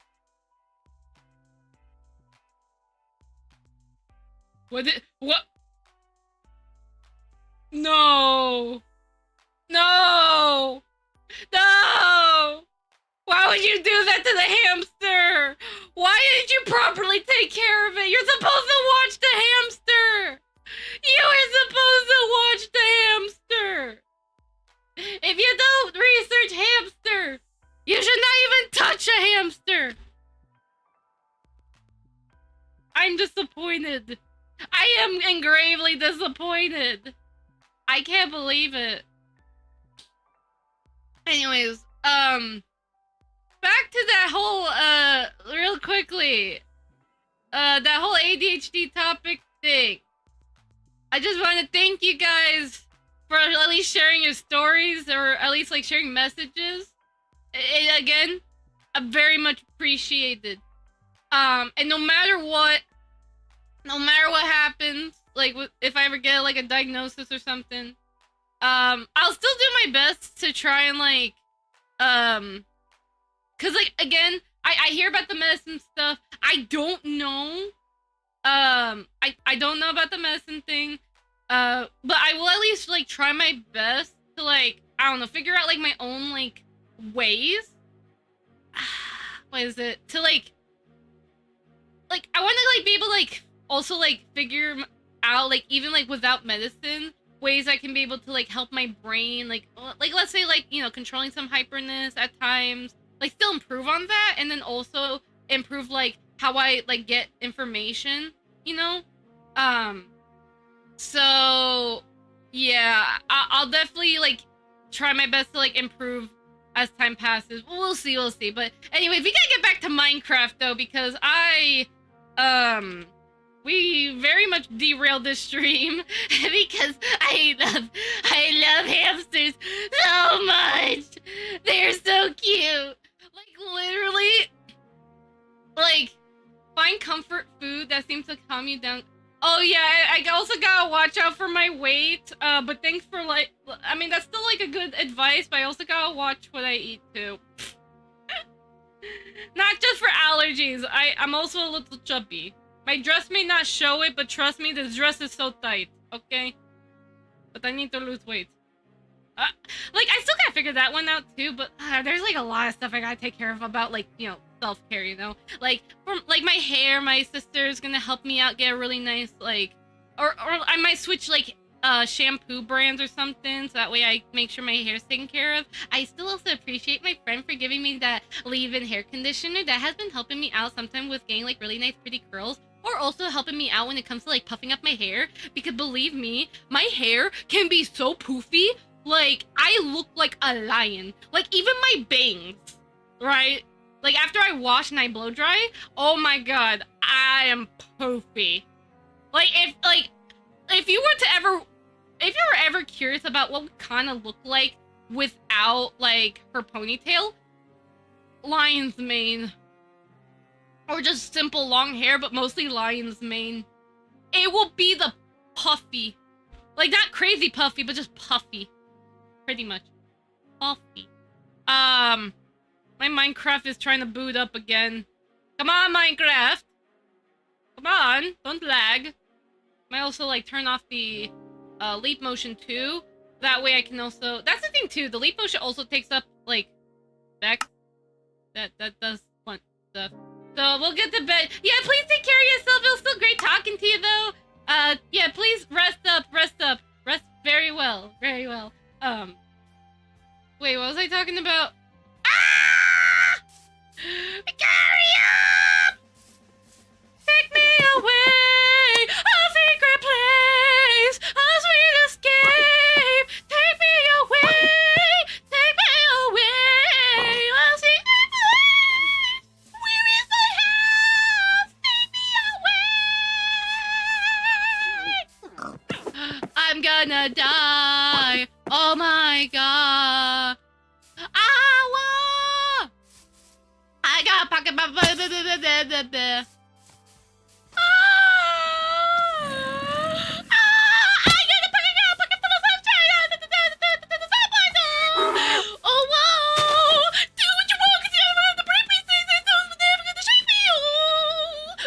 What? No! No! No! Why would you do that to the hamster? Why didn't you properly take care of it? You're supposed to watch the hamster! You were supposed to watch the hamster! If you don't research hamster, you should not even touch a hamster! I'm disappointed. I am gravely disappointed. I can't believe it. Anyways, back to that whole, real quickly. That whole ADHD topic thing. I just want to thank you guys for at least sharing your stories or at least like sharing messages. Again, I'm very much appreciated. And no matter what happens, like if I ever get like a diagnosis or something, I'll still do my best to try and like, cause like again, I hear about the medicine stuff. I don't know. I don't know about the medicine thing. But I will at least like try my best to like, I don't know, figure out like my own like ways. What is it? To like I want to like be able to like also like figure out like even like without medicine ways I can be able to like help my brain like let's say like, you know, controlling some hyperness at times, like still improve on that, and then also improve like how I like get information, you know. So yeah, I'll definitely like try my best to like improve as time passes. We'll see. But anyway, we gotta get back to Minecraft though, because we very much derailed this stream because I love hamsters so much. They're so cute. Like literally, like find comfort food that seems to calm you down. Oh yeah, I also gotta watch out for my weight. But thanks for like, I mean that's still like a good advice, but I also gotta watch what I eat too. Not just for allergies. I'm also a little chubby. My dress may not show it, but trust me, this dress is so tight. Okay, but I need to lose weight. Like I still gotta figure that one out too. But there's like a lot of stuff I gotta take care of about like, you know, self-care, you know, like from like my hair. My sister is gonna help me out get a really nice like, or I might switch like shampoo brands or something, so that way I make sure my hair's taken care of. I still also appreciate my friend for giving me that leave-in hair conditioner that has been helping me out sometimes with getting like really nice pretty curls, or also helping me out when it comes to like puffing up my hair, because believe me, my hair can be so poofy. Like I look like a lion. Like even my bangs, right? Like after I wash and I blow dry, oh my god, I am poofy. Like if you were ever curious about what we kind of look like without like her ponytail, lion's mane, or just simple long hair, but mostly lion's mane, it will be the puffy, like not crazy puffy, but just puffy, pretty much puffy. My Minecraft is trying to boot up again. Come on, Minecraft. Come on, don't lag. I also like turn off the leap motion too. That way I can also, that's the thing too, the leap motion also takes up like back that does fun stuff. So we'll get to bed. Yeah, please take care of yourself. It was still great talking to you though. Yeah, please rest up. Rest very well. Wait, what was I talking about? Ah! Carry up! Take me away! A secret place! A sweet escape! Take me away! Take me away! A secret place! Where is the house? Take me away! I'm gonna die! Oh my god! I got pocket. Oh whoa! Do what you want, 'cause you have the brain piece things and those never gonna shape me.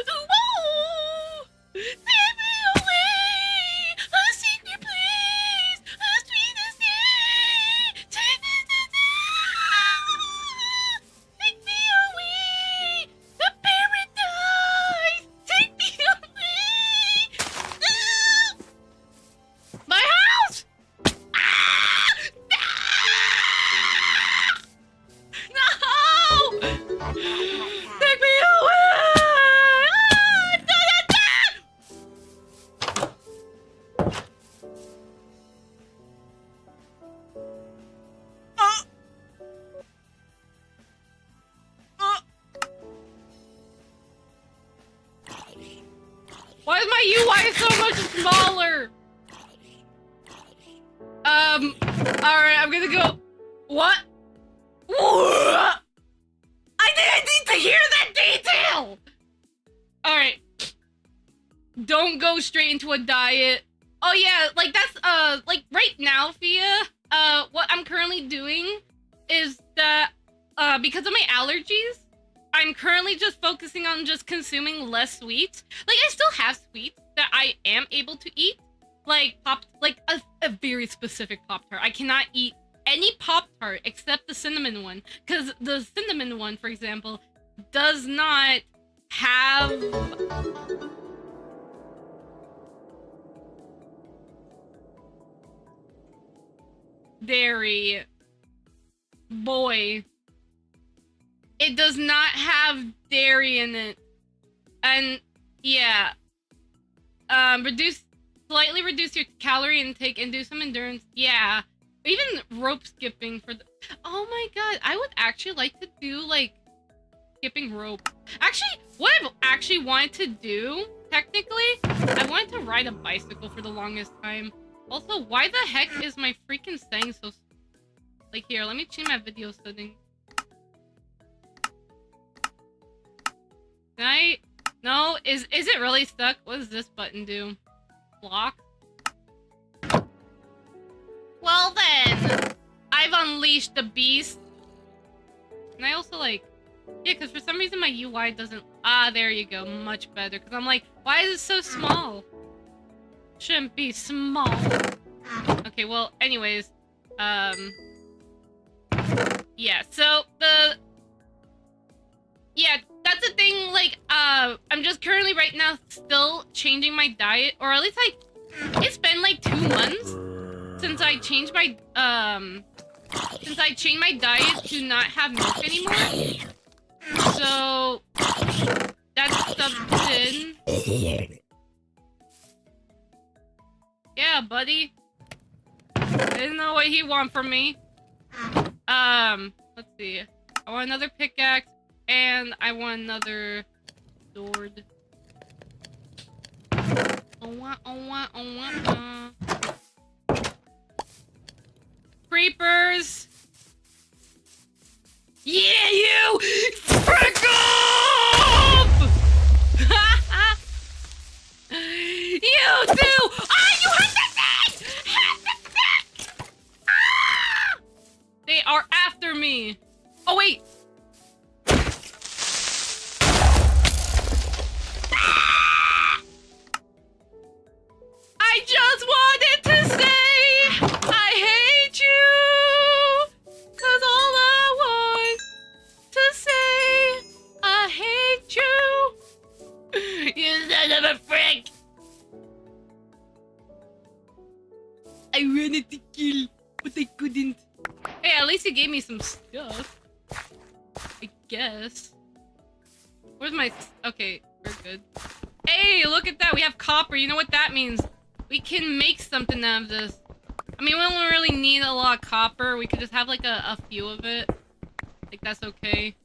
Oh whoa! Take me away, a secret place, a sweet escape. Take me away to paradise. Take me away. My house. No! Take me away! Why is my UI so much smaller? Alright, I'm gonna go. What? I didn't need to hear that detail! Alright. Don't go straight into a diet. Oh yeah, like that's, like right now, Fia, what I'm currently doing is that, because of my allergies, I'm currently just focusing on just consuming less sweets. Like, I still have sweets that I am able to eat. Like, a very specific Pop-Tart. I cannot eat any Pop-Tart except the cinnamon one. Because the cinnamon one, for example, does not have... dairy. Boy. It does not have dairy in it. And, yeah. Slightly reduce your calorie intake and do some endurance. Yeah. Even rope skipping for the... Oh my god, I would actually like to do, like, skipping rope. Actually, what I've actually wanted to do, technically, I wanted to ride a bicycle for the longest time. Also, why the heck is my freaking thing so... Like, here, let me change my video settings. Can I... No? Is it really stuck? What does this button do? Block? Well then! I've unleashed the beast. And I also, like... Yeah, because for some reason my UI doesn't... Ah, there you go. Much better. Because I'm like, why is it so small? Shouldn't be small. Okay, well, anyways. Yeah, so yeah, that's the thing, like, I'm just currently right now still changing my diet, or at least, like, it's been, like, 2 months since I changed my, diet to not have milk anymore. So, that's something. Yeah, buddy. I didn't know what he want from me. Let's see. I want another pickaxe, and I want another sword. Creepers! Yeah, you! Frick off! You too! Ah, you hit the thing! Hit the thing! Ah! They are after me. Oh, wait. Ah! I just wanted to say I hate you. 'Cause all I want to say I hate you. You son of a frick. I wanted to kill, but I couldn't. Hey, at least he gave me some stuff. I guess. Where's my... Okay, we're good. Hey, look at that. We have copper. You know what that means? We can make something out of this. I mean, we don't really need a lot of copper. We could just have, like, a few of it. Like, that's okay.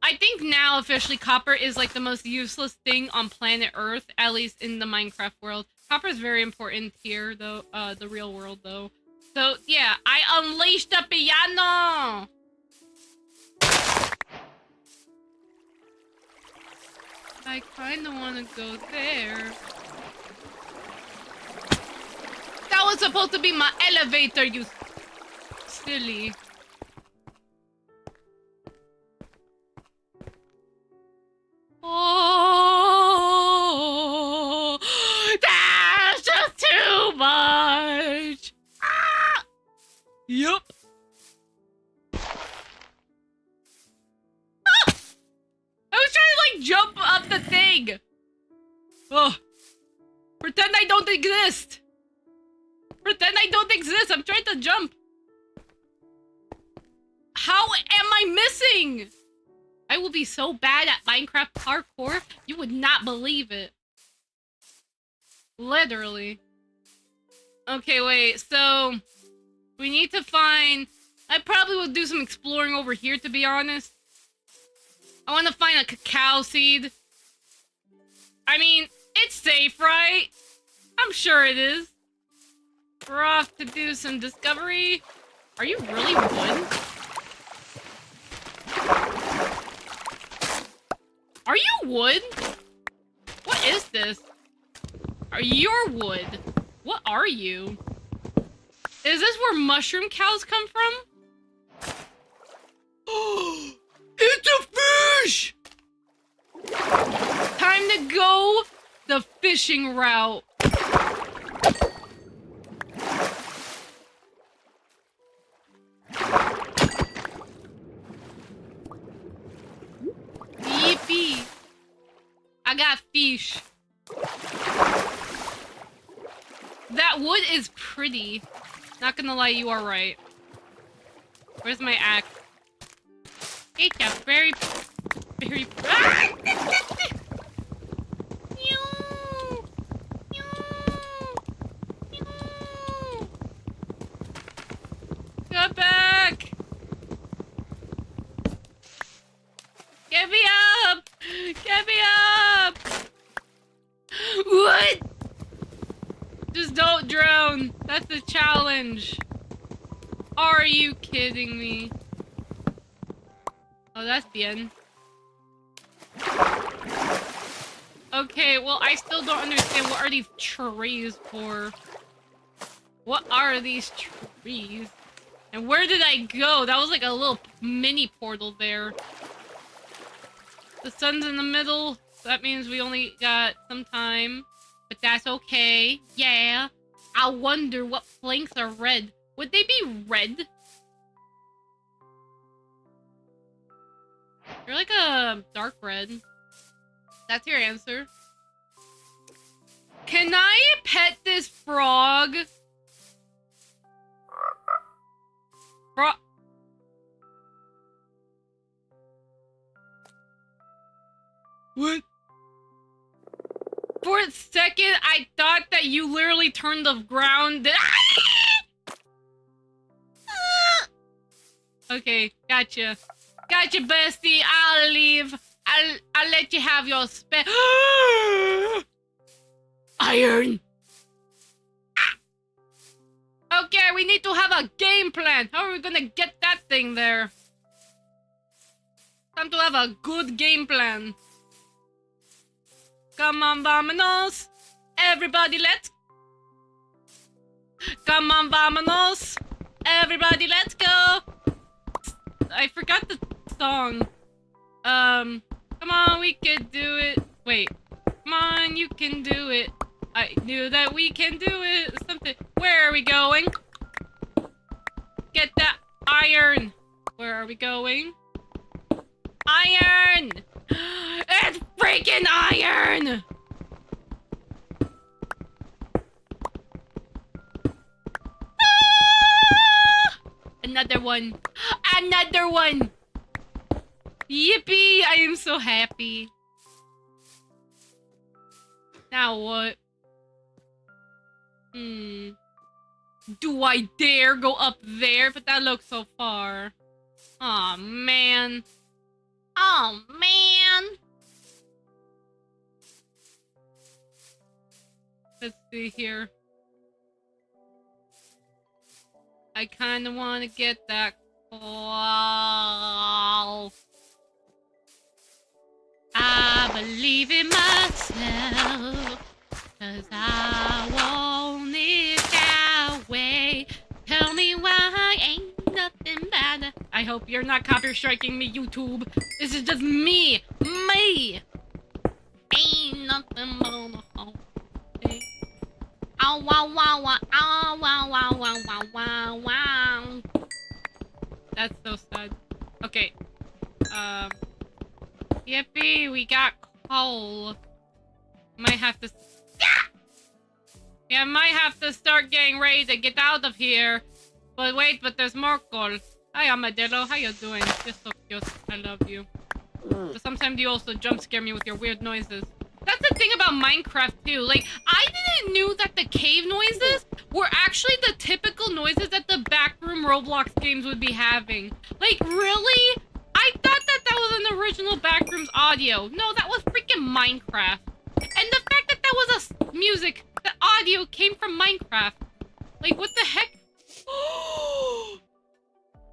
I think now, officially, copper is, like, the most useless thing on planet Earth. At least in the Minecraft world. Copper is very important here, though. The real world, though. So, yeah, I unleashed the piano! I kinda wanna go there. That was supposed to be my elevator, you silly. Oh, that's just too much! Ah! Yup. Ah! I was trying to, like, jump up the thing! Oh. Pretend I don't exist! Pretend I don't exist! I'm trying to jump! How am I missing? I will be so bad at Minecraft parkour, you would not believe it. Literally. Okay, wait, so... we need to find... I probably will do some exploring over here, to be honest. I want to find a cacao seed. I mean, it's safe, right? I'm sure it is. We're off to do some discovery. Are you really wood? Are you wood? What is this? Are you wood? What are you? Is this where mushroom cows come from? It's a fish! Time to go the fishing route. Yippee! I got fish. That wood is pretty. Not gonna lie, you are right. Where's my axe? It's a very... Ah! Go back! Get me up! Get me up! What? Just don't drown. That's a challenge. Are you kidding me? Oh, that's the end. Okay, well, I still don't understand. What are these trees for? What are these trees? And where did I go? That was like a little mini portal there. The sun's in the middle, so that means we only got some time. But that's okay. Yeah. I wonder what planks are red. Would they be red? They're like a dark red. That's your answer. Can I pet this frog? Frog. What? For a second, I thought that you literally turned the ground. Okay, gotcha. Gotcha, bestie. I'll leave. I'll let you have your iron. Okay, we need to have a game plan. How are we gonna get that thing there? Time to have a good game plan. Come on, vamonos. Everybody, let's... Come on, vamonos. Everybody, let's go. I forgot the song. Come on, we can do it. Wait. Come on, you can do it. I knew that we can do it. Something. Where are we going? Get that iron. Where are we going? Iron! It's freaking iron! Ah! Another one. Another one! Yippee! I am so happy. Now what? Do I dare go up there? But that looks so far. Aw, man. Oh, man. Let's see here. I kind of want to get that claw. I believe in myself, 'cause I want it that way. Tell me why ain't nothing bad. I hope you're not copyright striking me, YouTube. This is just me. Me. Ain't nothing but a home. Ow, wow, wow, wow, ow, wow, wow, wow, wow, wow, wow. That's so sad. Okay. Yippee, we got coal. Might have to... Yeah, might have to start getting ready to get out of here. But wait, but there's more coal. Hi, Amadillo. How you doing? You're so cute. I love you. But sometimes you also jump scare me with your weird noises. That's the thing about Minecraft, too. Like, I didn't know that the cave noises were actually the typical noises that the backroom Roblox games would be having. Like, really? I thought that that was an original Backrooms audio. No, that was freaking Minecraft. And the fact that that was music, the audio came from Minecraft. Like, what the heck?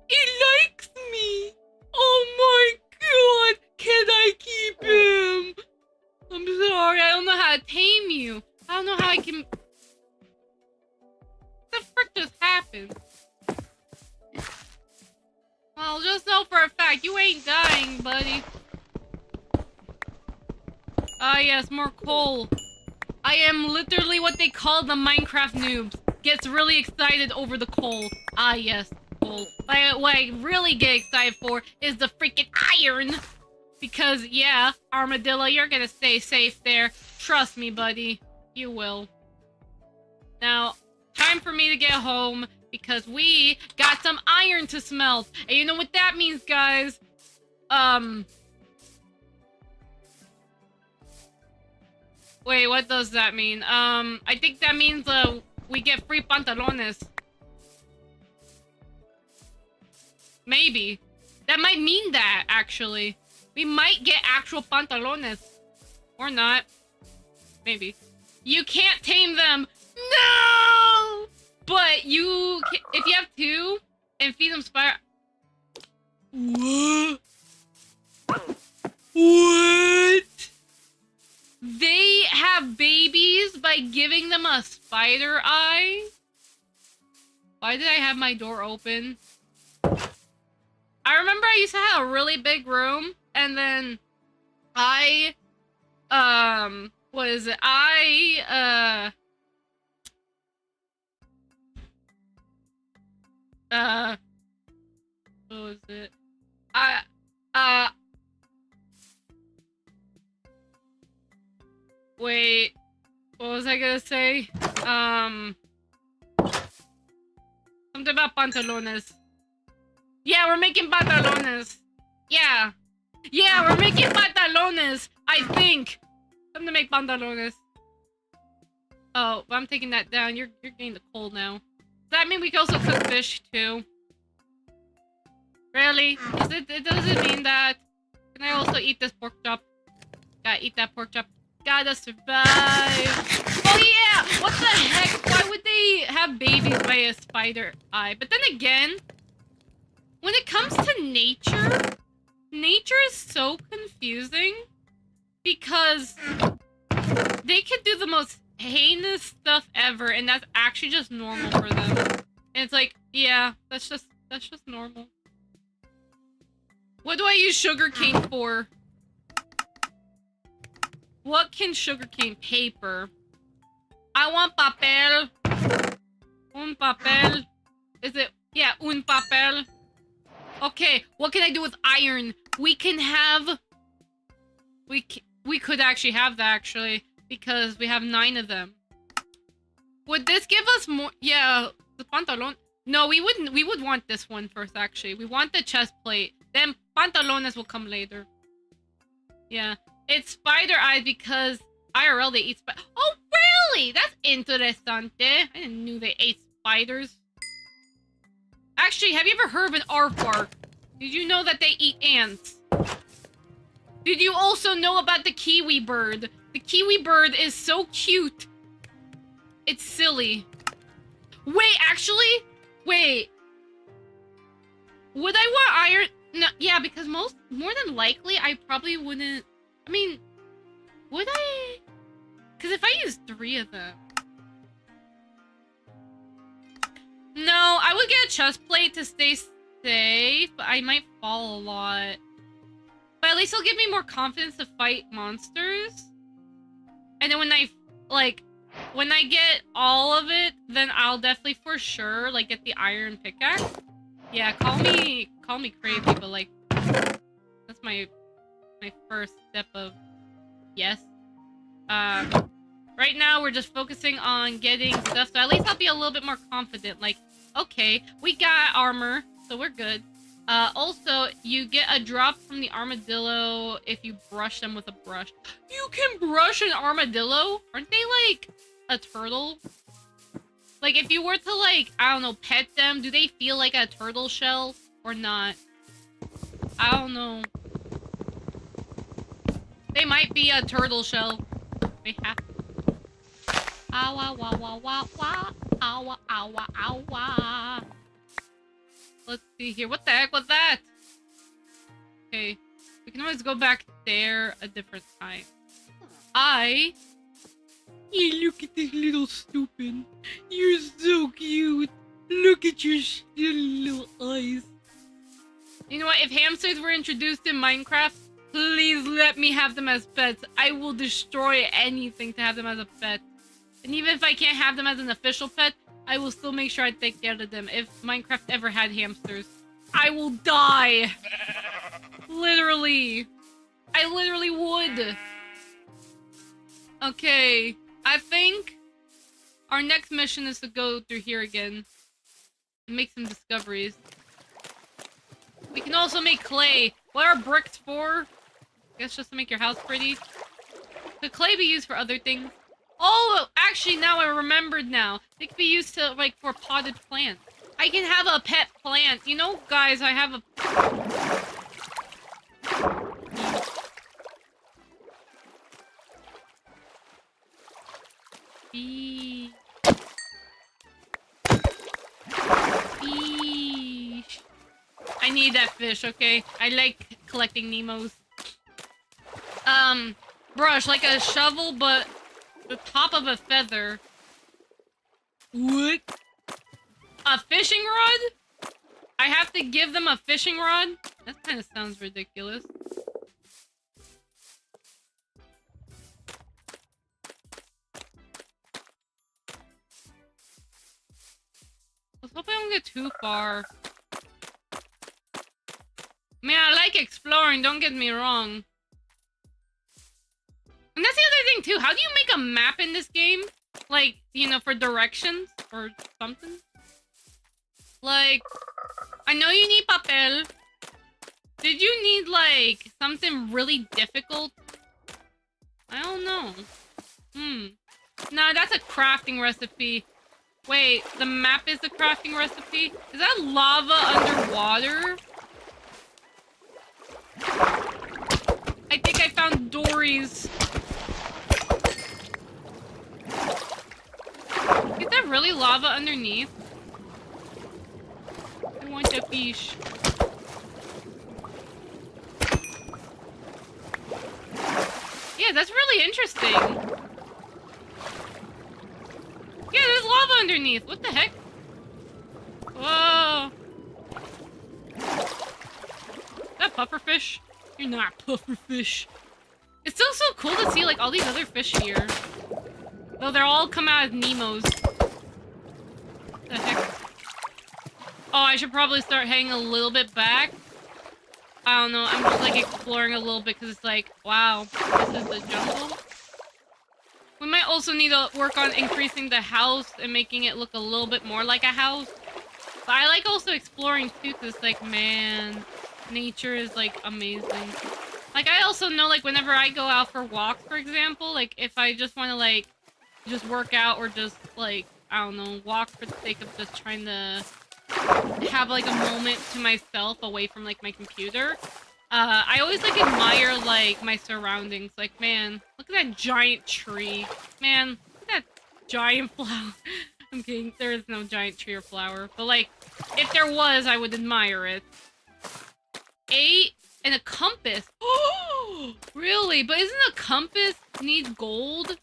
It likes me! Oh my god! Can I keep him? I'm sorry, I don't know how to tame you. I don't know how I can... What the frick just happened? Well, just know for a fact, you ain't dying, buddy. Ah yes, more coal. I am literally what they call the Minecraft noobs. Gets really excited over the coal. Ah yes, coal. What I really get excited for is the freaking iron. Because yeah, Armadillo, you're gonna stay safe there. Trust me, buddy. You will. Now, time for me to get home because we got some iron to smelt. And you know what that means, guys? Wait, what does that mean? I think that means, we get free pantalones. Maybe. That might mean that, actually. We might get actual pantalones. Or not. Maybe. You can't tame them! No! But you can, if you have 2 and feed them spider... What? What? They have babies by giving them a spider eye? Why did I have my door open? I remember I used to have a really big room, and then I, what is it? What was it? Wait, what was I gonna say? Something about pantalones. Yeah, we're making pantalones. Yeah. Yeah, we're making pantalones, I think. Time to make pantalones. Oh, but I'm taking that down. You're getting the coal now. Does that mean we can also cook fish, too? Really? Does it mean that? Can I also eat this pork chop? Gotta eat that pork chop. Gotta survive. Oh yeah! What the heck? Why would they have babies by a spider eye? But then again, when it comes to nature, nature is so confusing because they could do the most heinous stuff ever, and that's actually just normal for them. And it's like, yeah, that's just normal. What do I use sugarcane for? What can sugarcane paper? I want papel. Un papel. Is it? Yeah, un papel. Okay, what can I do with iron? We can have... We could actually have that, actually. Because we have 9 of them. Would this give us more... Yeah, the pantalon... No, we wouldn't. We would want this one first, actually. We want the chest plate. Then pantalones will come later. Yeah. It's spider eyes because IRL they eat spiders. Oh, really? That's interessante. I didn't know they ate spiders. Actually, have you ever heard of an aardvark? Did you know that they eat ants? Did you also know about the kiwi bird? The kiwi bird is so cute. It's silly. Wait, actually? Wait. Would I want iron? No, yeah, because more than likely, I probably wouldn't... I mean, would I? Because if I use 3 of them... No, I would get a chest plate to stay safe, but I might fall a lot. But at least it'll give me more confidence to fight monsters. And then when I get all of it, then I'll definitely for sure, like, get the iron pickaxe. Yeah, call me crazy, but, like, that's my first step of yes. Right now we're just focusing on getting stuff, so at least I'll be a little bit more confident. Like, okay, we got armor, so we're good. Also, you get a drop from the armadillo if you brush them with a brush. You can brush an armadillo? Aren't they like a turtle? Like, if you were to, like, I don't know, pet them, do they feel like a turtle shell or not? I don't know. They might be a turtle shell. They have. Awa, wa, wa, wa, wa. Awa, Owa, owa. Let's see here. What the heck was that? Okay. We can always go back there a different time. Yeah, look at this little stupid. You're so cute. Look at your little eyes. You know what? If hamsters were introduced in Minecraft, please let me have them as pets. I will destroy anything to have them as a pet. And even if I can't have them as an official pet, I will still make sure I take care of them. If Minecraft ever had hamsters, I will die. Literally. I literally would. Okay. I think our next mission is to go through here again and make some discoveries. We can also make clay. What are bricks for? I guess just to make your house pretty. Could clay be used for other things? Oh, actually, now I remembered now. They could be used to, like, for potted plants. I can have a pet plant. You know, guys, I have a... Fish. I need that fish, okay? I like collecting Nemos. Brush, like a shovel, but the top of a feather. What? A fishing rod? I have to give them a fishing rod? That kind of sounds ridiculous. Let's hope I don't get too far. Man, I like exploring, don't get me wrong. And that's the other thing, too. How do you make a map in this game? Like, you know, for directions or something? Like, I know you need papel. Did you need, like, something really difficult? I don't know. Nah, that's a crafting recipe. Wait, the map is a crafting recipe? Is that lava underwater? I think I found Dory's. Is that really lava underneath? I want a fish. Yeah, that's really interesting. Yeah, there's lava underneath. What the heck? Whoa. Is that pufferfish? You're not pufferfish. It's still so cool to see, like, all these other fish here. Though they're all come out as Nemos. What the heck? Oh, I should probably start heading a little bit back. I don't know. I'm just, like, exploring a little bit because it's like, wow, this is the jungle. We might also need to work on increasing the house and making it look a little bit more like a house. But I like also exploring too, because it's like, man, nature is like amazing. Like, I also know, like, whenever I go out for walks, for example, like, if I just want to, like, just work out or just, like, I don't know, walk for the sake of just trying to have, like, a moment to myself away from, like, my computer, I always, like, admire, like, my surroundings. Like, man, look at that giant tree. Man, look at that giant flower. I'm kidding. There is no giant tree or flower. But, like, if there was, I would admire it. 8 and a compass. Oh, really? But isn't a compass need gold?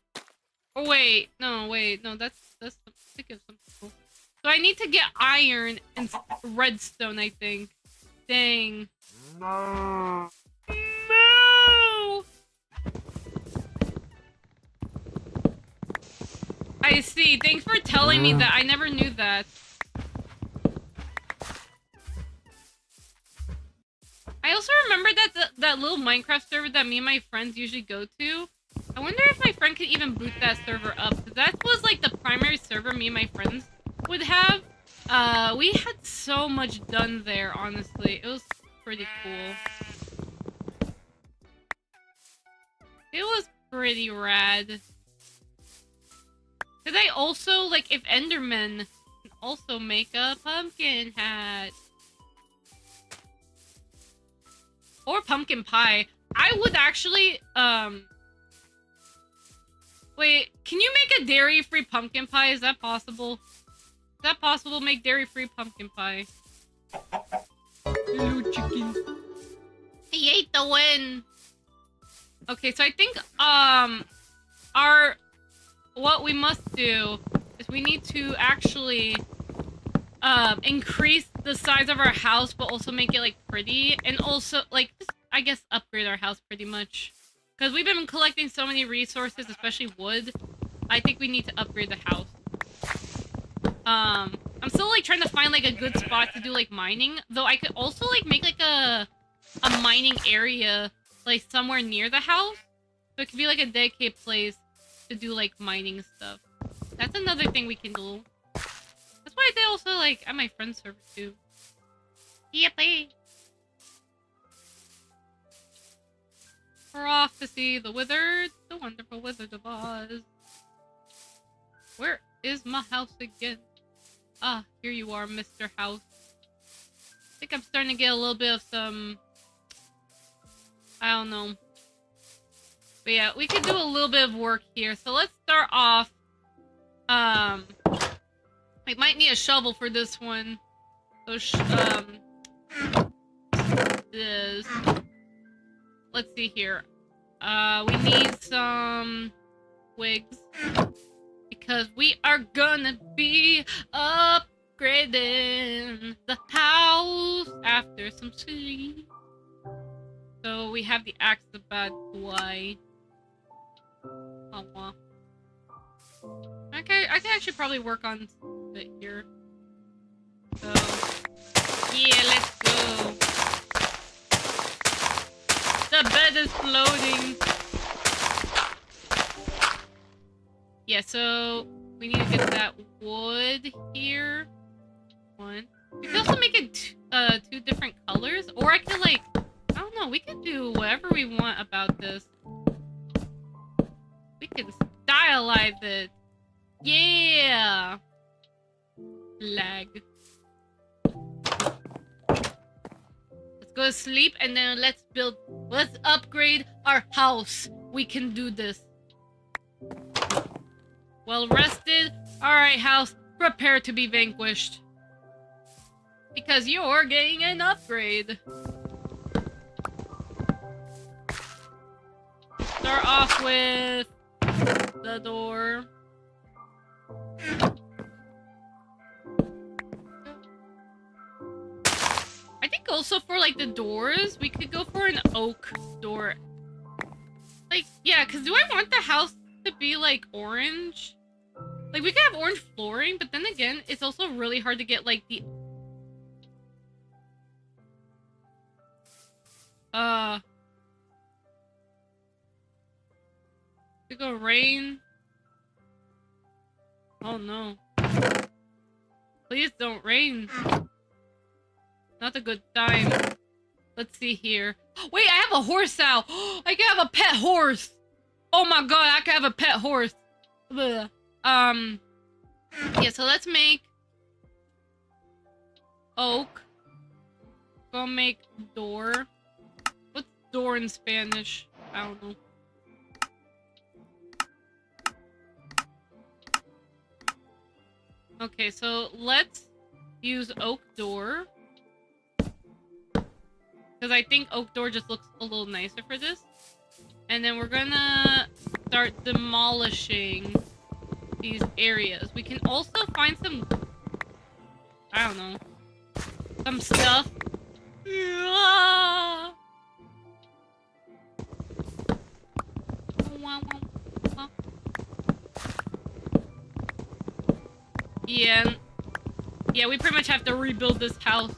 Oh, wait. No, that's think of something cool. So I need to get iron and redstone, I think. Dang. No. I see. Thanks for telling me that. I never knew that. I also remember that that little Minecraft server that me and my friends usually go to. I wonder if my friend could even boot that server up, because that was like the primary server me and my friends would have. We had so much done there, honestly. It was pretty cool. It was pretty rad. Could I also, like, if Endermen can also make a pumpkin hat? Or pumpkin pie. I would actually, wait, can you make a dairy-free pumpkin pie? Is that possible? Is that possible to make dairy-free pumpkin pie? Hello, chicken. He ate the win. Okay, so I think what we must do is we need to actually increase the size of our house, but also make it like pretty, and also like just, I guess, upgrade our house pretty much. Because we've been collecting so many resources, especially wood. I think we need to upgrade the house. I'm still like trying to find like a good spot to do like mining, though I could also like make like a mining area like somewhere near the house, so it could be like a dedicated place to do like mining stuff. That's another thing we can do. That's why they also like at my friend's server too. Yippee! We're off to see the wonderful Wizard of Oz. Where is my house again? Ah, here you are, Mr. House. I think I'm starting to get a little bit of some... I don't know. But yeah, we could do a little bit of work here. So let's start off. We might need a shovel for this one. So, this. Let's see here. We need some twigs. Because we are gonna be upgrading the house after some sleep. So we have the axe, the bad boy. Oh, wow. Okay, I can actually probably work on it here. So, yeah, let's go. The bed is floating. Yeah, so we need to get that wood here. One. We can also make it two different colors, or I could like, I don't know, we can do whatever we want about this. We can stylize it. Yeah! Lag. Let's go to sleep and then let's upgrade our house. We can do this. Well rested. Alright, house. Prepare to be vanquished. Because you're getting an upgrade. Start off with the door. I think also for like the doors, we could go for an oak door. Like, yeah, because do I want the house to be like orange? Like, we could have orange flooring, but then again, it's also really hard to get like the... We go rain. Oh no. Please don't rain. Not a good time. Let's see here. Wait, I have a horse now. I can have a pet horse. Oh my god, I can have a pet horse. Blech. Yeah, so let's make oak. Go make door. What's door in Spanish? I don't know. Okay, so let's use oak door. Because I think oak door just looks a little nicer for this. And then we're gonna start demolishing these areas. We can also find some... I don't know. Some stuff. Yeah. Yeah, we pretty much have to rebuild this house.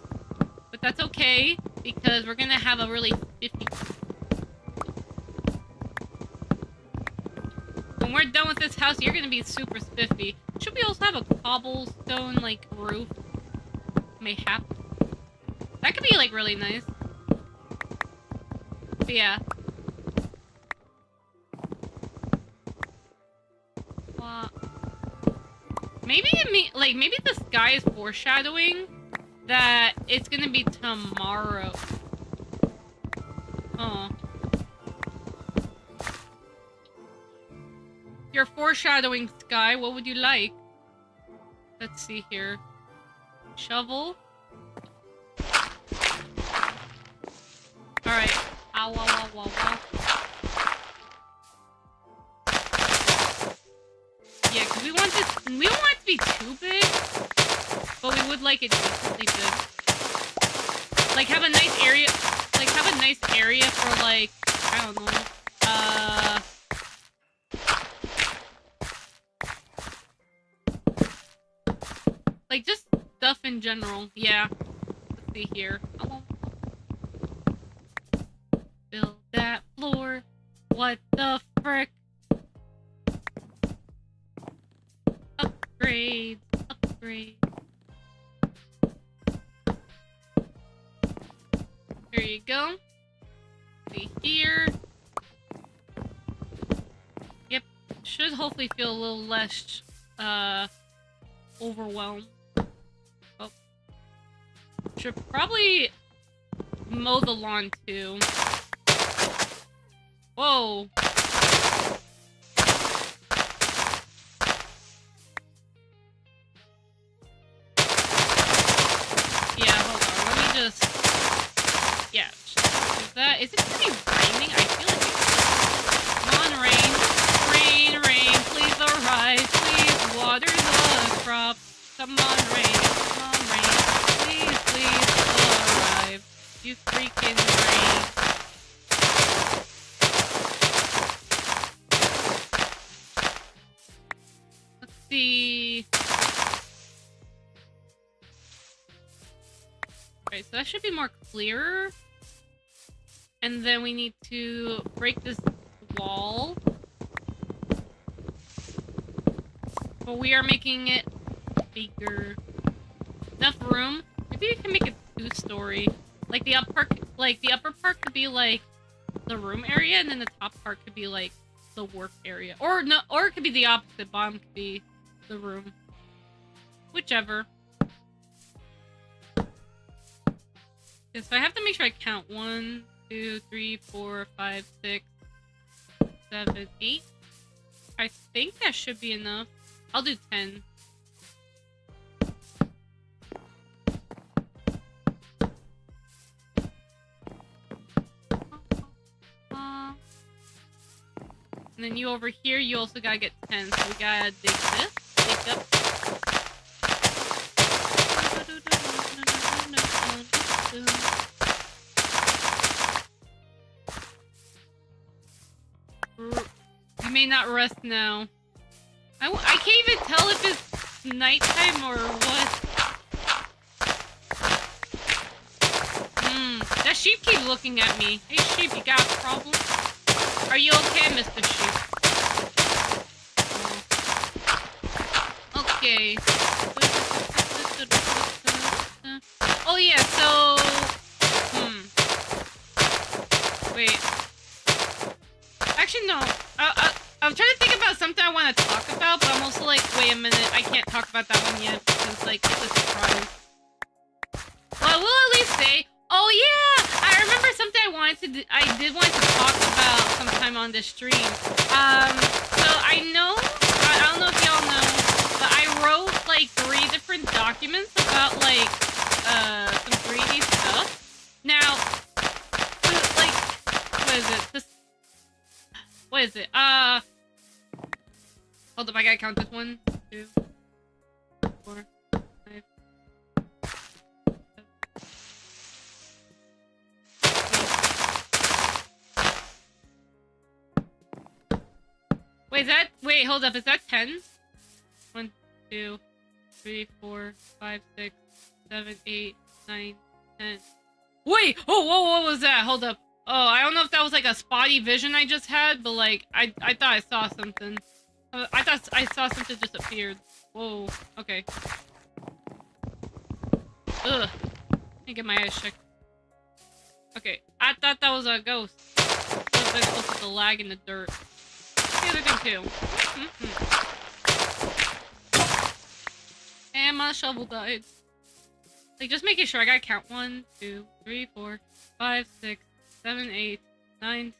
But that's okay, because we're gonna have a really 50... When we're done with this house, you're gonna be super spiffy. Should we also have a cobblestone, like, roof? Mayhap. That could be, like, really nice. But yeah. Maybe the sky is foreshadowing that it's gonna be tomorrow. Oh. You're foreshadowing, Sky. What would you like? Let's see here. Shovel. Alright. Ow, ow, ow, ow, ow. Yeah, because we want this. We don't want it to be too big, but we would like it decently big. Like, have a nice area. Like, have a nice area for, like, I don't know. Like, just stuff in general. Yeah. Let's see here. Build that floor. What the frick? Upgrade. Upgrade. There you go. See here. Yep. Should hopefully feel a little less, overwhelmed. Oh. Should probably mow the lawn too. Whoa. Yeah, hold on. Let me just... Yeah. Is it gonna be raining? I feel like it... Come on, rain. Rain, rain, please arise. Please water the crop. Come on, rain. Come on, rain. Please, please arrive. You freaking rain. Let's see. Alright, so that should be more clearer. And then we need to break this wall. But we are making it bigger. Enough room. Maybe we can make it 2-story. Like the upper part could be like the room area, and then the top part could be like the work area. Or no, or it could be the opposite. Bottom could be the room. Whichever. Yeah, so I have to make sure I count 1, 2, 3, 4, 5, 6, 7, 8. I think that should be enough. I'll do 10. And then you over here, you also gotta get 10. So we gotta dig this, dig up. You may not rest now. I can't even tell if it's nighttime or what. That sheep keeps looking at me. Hey sheep, you got a problem? Are you okay, Mr. Sheep? Okay. Oh yeah, so... Wait. Actually, no. I'm trying to think about something I want to talk about, but I'm also like, wait a minute, I can't talk about that one yet, because, like, it's a surprise. Well, I will at least say, oh yeah! I remember something I did want to talk about sometime on this stream. So I know, I don't know if y'all know, but I wrote, like, 3 different documents about, like, some 3D stuff. Now, like, what is it? What is it? Hold up, I gotta count this. 1, 2, 4, 5. Wait, hold up, is that 10? 1, 2, 3, 4, 5, 6, 7, 8, 9, 10. Wait! Oh, whoa, what was that? Hold up. Oh, I don't know if that was like a spotty vision I just had, but like, I thought I saw something. I thought I saw something just appeared. Whoa, okay. Ugh. Let me get my eyes checked. Okay, I thought that was a ghost. That was like also the lag in the dirt. The other thing too. And my shovel died. Like, just making sure I gotta count 1, 2, 3, 4, 5, 6, 7, 8, 9,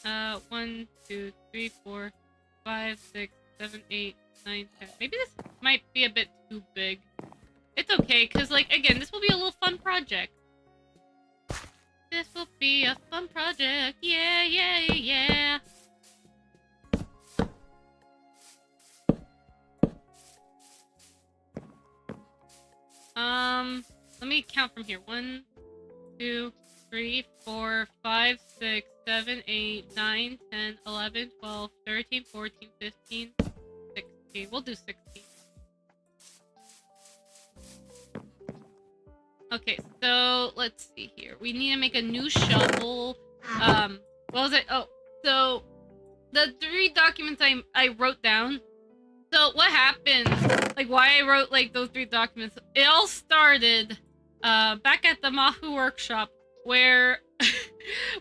10. 1, 2, 3, 4, 5, 6, 7, 8, 9, 10. Maybe this might be a bit too big. It's okay, because, like, again, this will be a little fun project. This will be a fun project. Yeah, yeah, yeah. Let me count from here. 1, 2, 3, 4, 5, 6, 7, 8, 9, 10, 11, 12, 13, 14, 15, 16. We'll do 16. Okay, so let's see here. We need to make a new shovel. What was it? Oh, so the 3 documents I wrote down. So what happened? Like why I wrote like those 3 documents? It all started back at the Mahu workshop where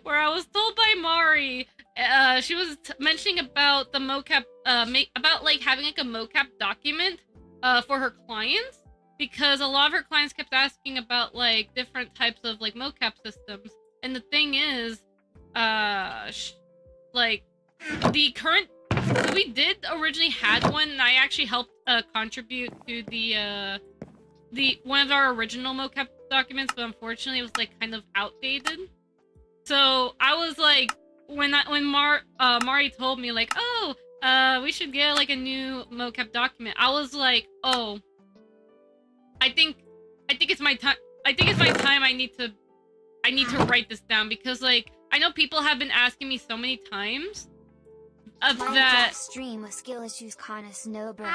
where I was told by Mari. She was mentioning about the mocap, about like having like a mocap document for her clients. Because a lot of her clients kept asking about like different types of like mocap systems, and the thing is, like the current, we did originally had one, and I actually helped contribute to the one of our original mocap documents, but unfortunately it was like kind of outdated. So I was like, when Mari told me like, oh, we should get like a new mocap document, I was like, oh. I think it's my time. I think it's my time. I need to write this down because like I know people have been asking me so many times of that stream with skill issues. Kana Snowbird.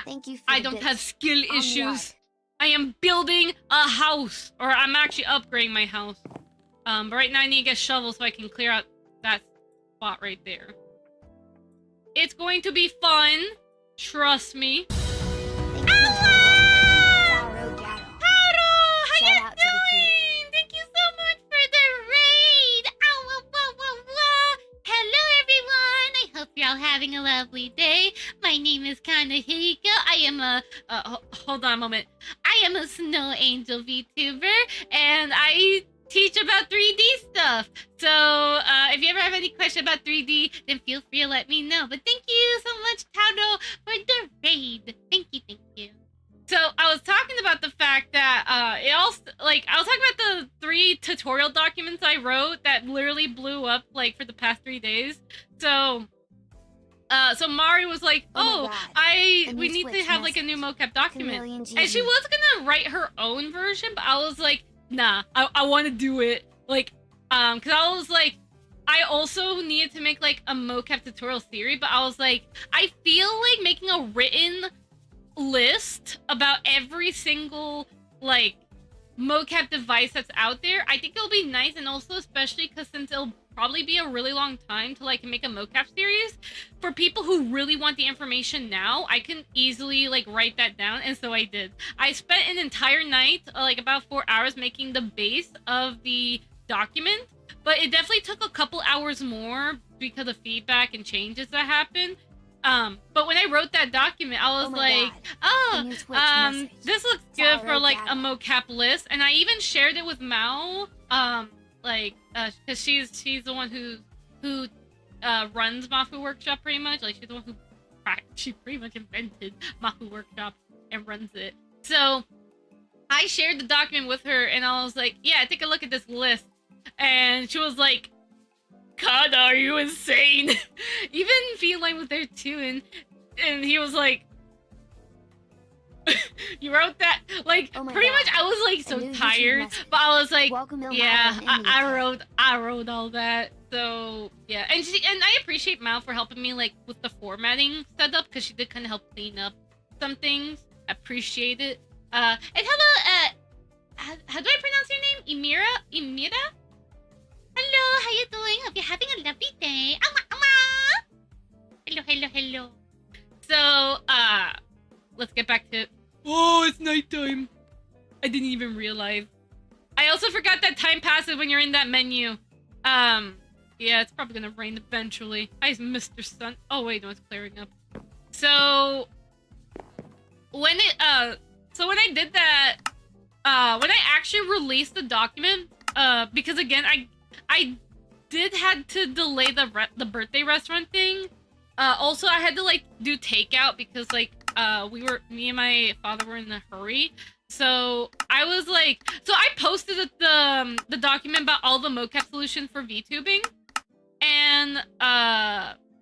Thank you. For I don't have skill issues. I am building a house, or I'm actually upgrading my house. But right now I need to get shovels so I can clear out that spot right there. It's going to be fun. Trust me. Having a lovely day. My name is Kana. I am a hold on a moment. I am a snow angel VTuber, and I teach about 3D stuff. So if you ever have any question about 3D, then feel free to let me know. But thank you so much, Taudo, for the raid. Thank you. So I was talking about the fact that it also like I was talking about the 3 tutorial documents I wrote that literally blew up like for the past 3 days. So Mari was like, we need to have like a new mocap document. And she was gonna write her own version, but I was like, nah, I want to do it. Like, cause I was like, I also needed to make like a mocap tutorial series, but I was like, I feel like making a written list about every single like mocap device that's out there. I think it'll be nice, and also especially because since it'll probably be a really long time to like make a mocap series for people who really want the information now, I can easily like write that down, and so I did. I spent an entire night, like about 4 hours, making the base of the document, but it definitely took a couple hours more because of feedback and changes that happened. But when I wrote that document, I was this looks good for like a mocap list, and I even shared it with Mao, because she's the one who runs Mafu Workshop pretty much. Like she's the one who she pretty much invented Mafu Workshop and runs it. So I shared the document with her, and I was like, yeah, take a look at this list, and she was like, Kana, are you insane? Even Feline was there too, and he was like, you wrote that? Like, pretty much I was like so tired, but I was like, yeah, I wrote all that. So yeah, and I appreciate Mal for helping me like with the formatting setup, because she did kind of help clean up some things. Appreciate it. And how do I pronounce your name? Emira? Hello, how you doing? Hope you're having a lovely day. Hello. So, let's get back to... Oh, it's nighttime. I didn't even realize. I also forgot that time passes when you're in that menu. Yeah, it's probably gonna rain eventually. Hi, Mr. Sun. Oh, wait, no, it's clearing up. So, when I did that, when I actually released the document, because again, I did had to delay the birthday restaurant thing, Also, I had to like do takeout because like me and my father were in a hurry. So I was like, so I posted the document about all the mocap solutions for VTubing, and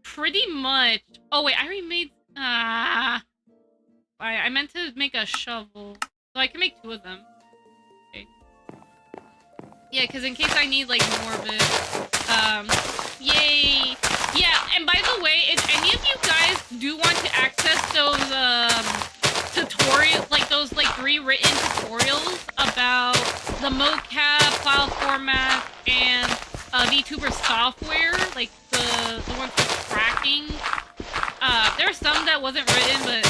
pretty much. Oh wait, I already made. I meant to make a shovel, so I can make 2 of them. Okay. Yeah, because in case I need like more of it. Yay! Yeah, and by the way, if any of you guys do want to access those tutorials, like those like rewritten tutorials about the mocap file format and Vtuber software, like the ones for tracking. There are some that wasn't written, but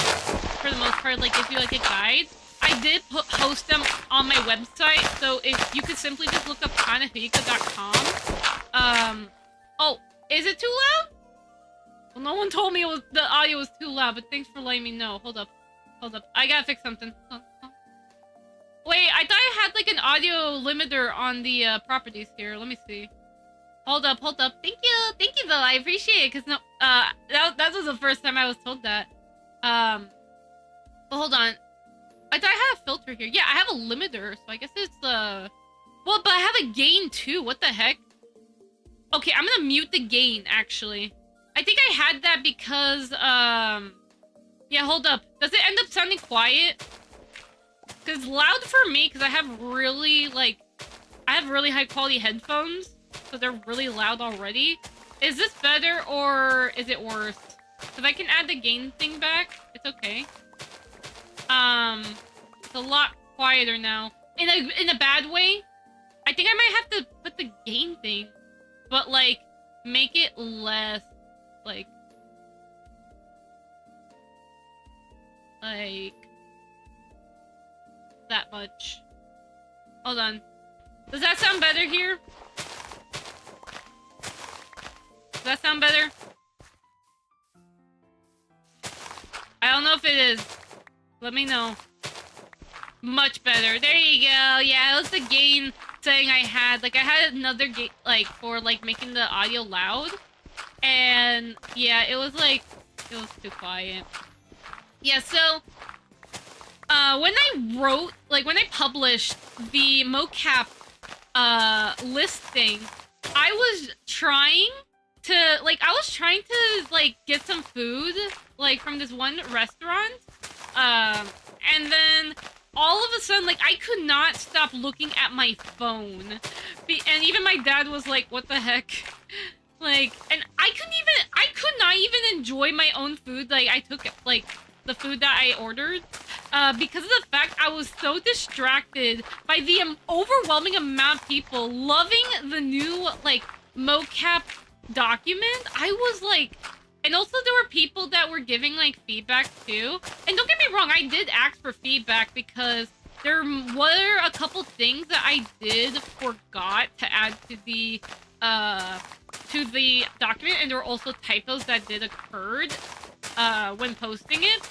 for the most part, like if you like a guide, I did host them on my website. So if you could simply just look up kanafuyuko.com. Oh, is it too loud? Well, no one told me the audio was too loud, but thanks for letting me know. Hold up. I gotta fix something. Wait, I thought I had like an audio limiter on the properties here. Let me see. Hold up. Thank you though. I appreciate it, cause no, that was the first time I was told that. But hold on. I thought I had a filter here. Yeah, I have a limiter, so I guess it's well, but I have a gain too. What the heck? Okay, I'm gonna mute the gain actually. I think I had that because yeah, hold up. Does it end up sounding quiet? Cause loud for me, cause I have really high quality headphones. So they're really loud already. Is this better or is it worse? Because I can add the gain thing back. It's okay. It's a lot quieter now. In a bad way. I think I might have to put the gain thing, but like make it less like that much. Hold on. Does that sound better here? Does that sound better? I don't know if it is. Let me know. Much better. There you go. Yeah, it was the gain setting I had. Like, I had another gain, like, for, like, making the audio loud. And, yeah, it was too quiet. Yeah, so, when I published the mocap, listing, I was trying to get some food, like, from this one restaurant, and then all of a sudden, like, I could not stop looking at my phone, and even my dad was like, what the heck? Like, and I could not even enjoy my own food. Like, I took, like, the food that I ordered, because of the fact I was so distracted by the overwhelming amount of people loving the new, like, mocap document. I was like, and also there were people that were giving, like, feedback too. And don't get me wrong, I did ask for feedback because there were a couple things that I forgot to add to the document, and there were also typos that did occurred when posting it.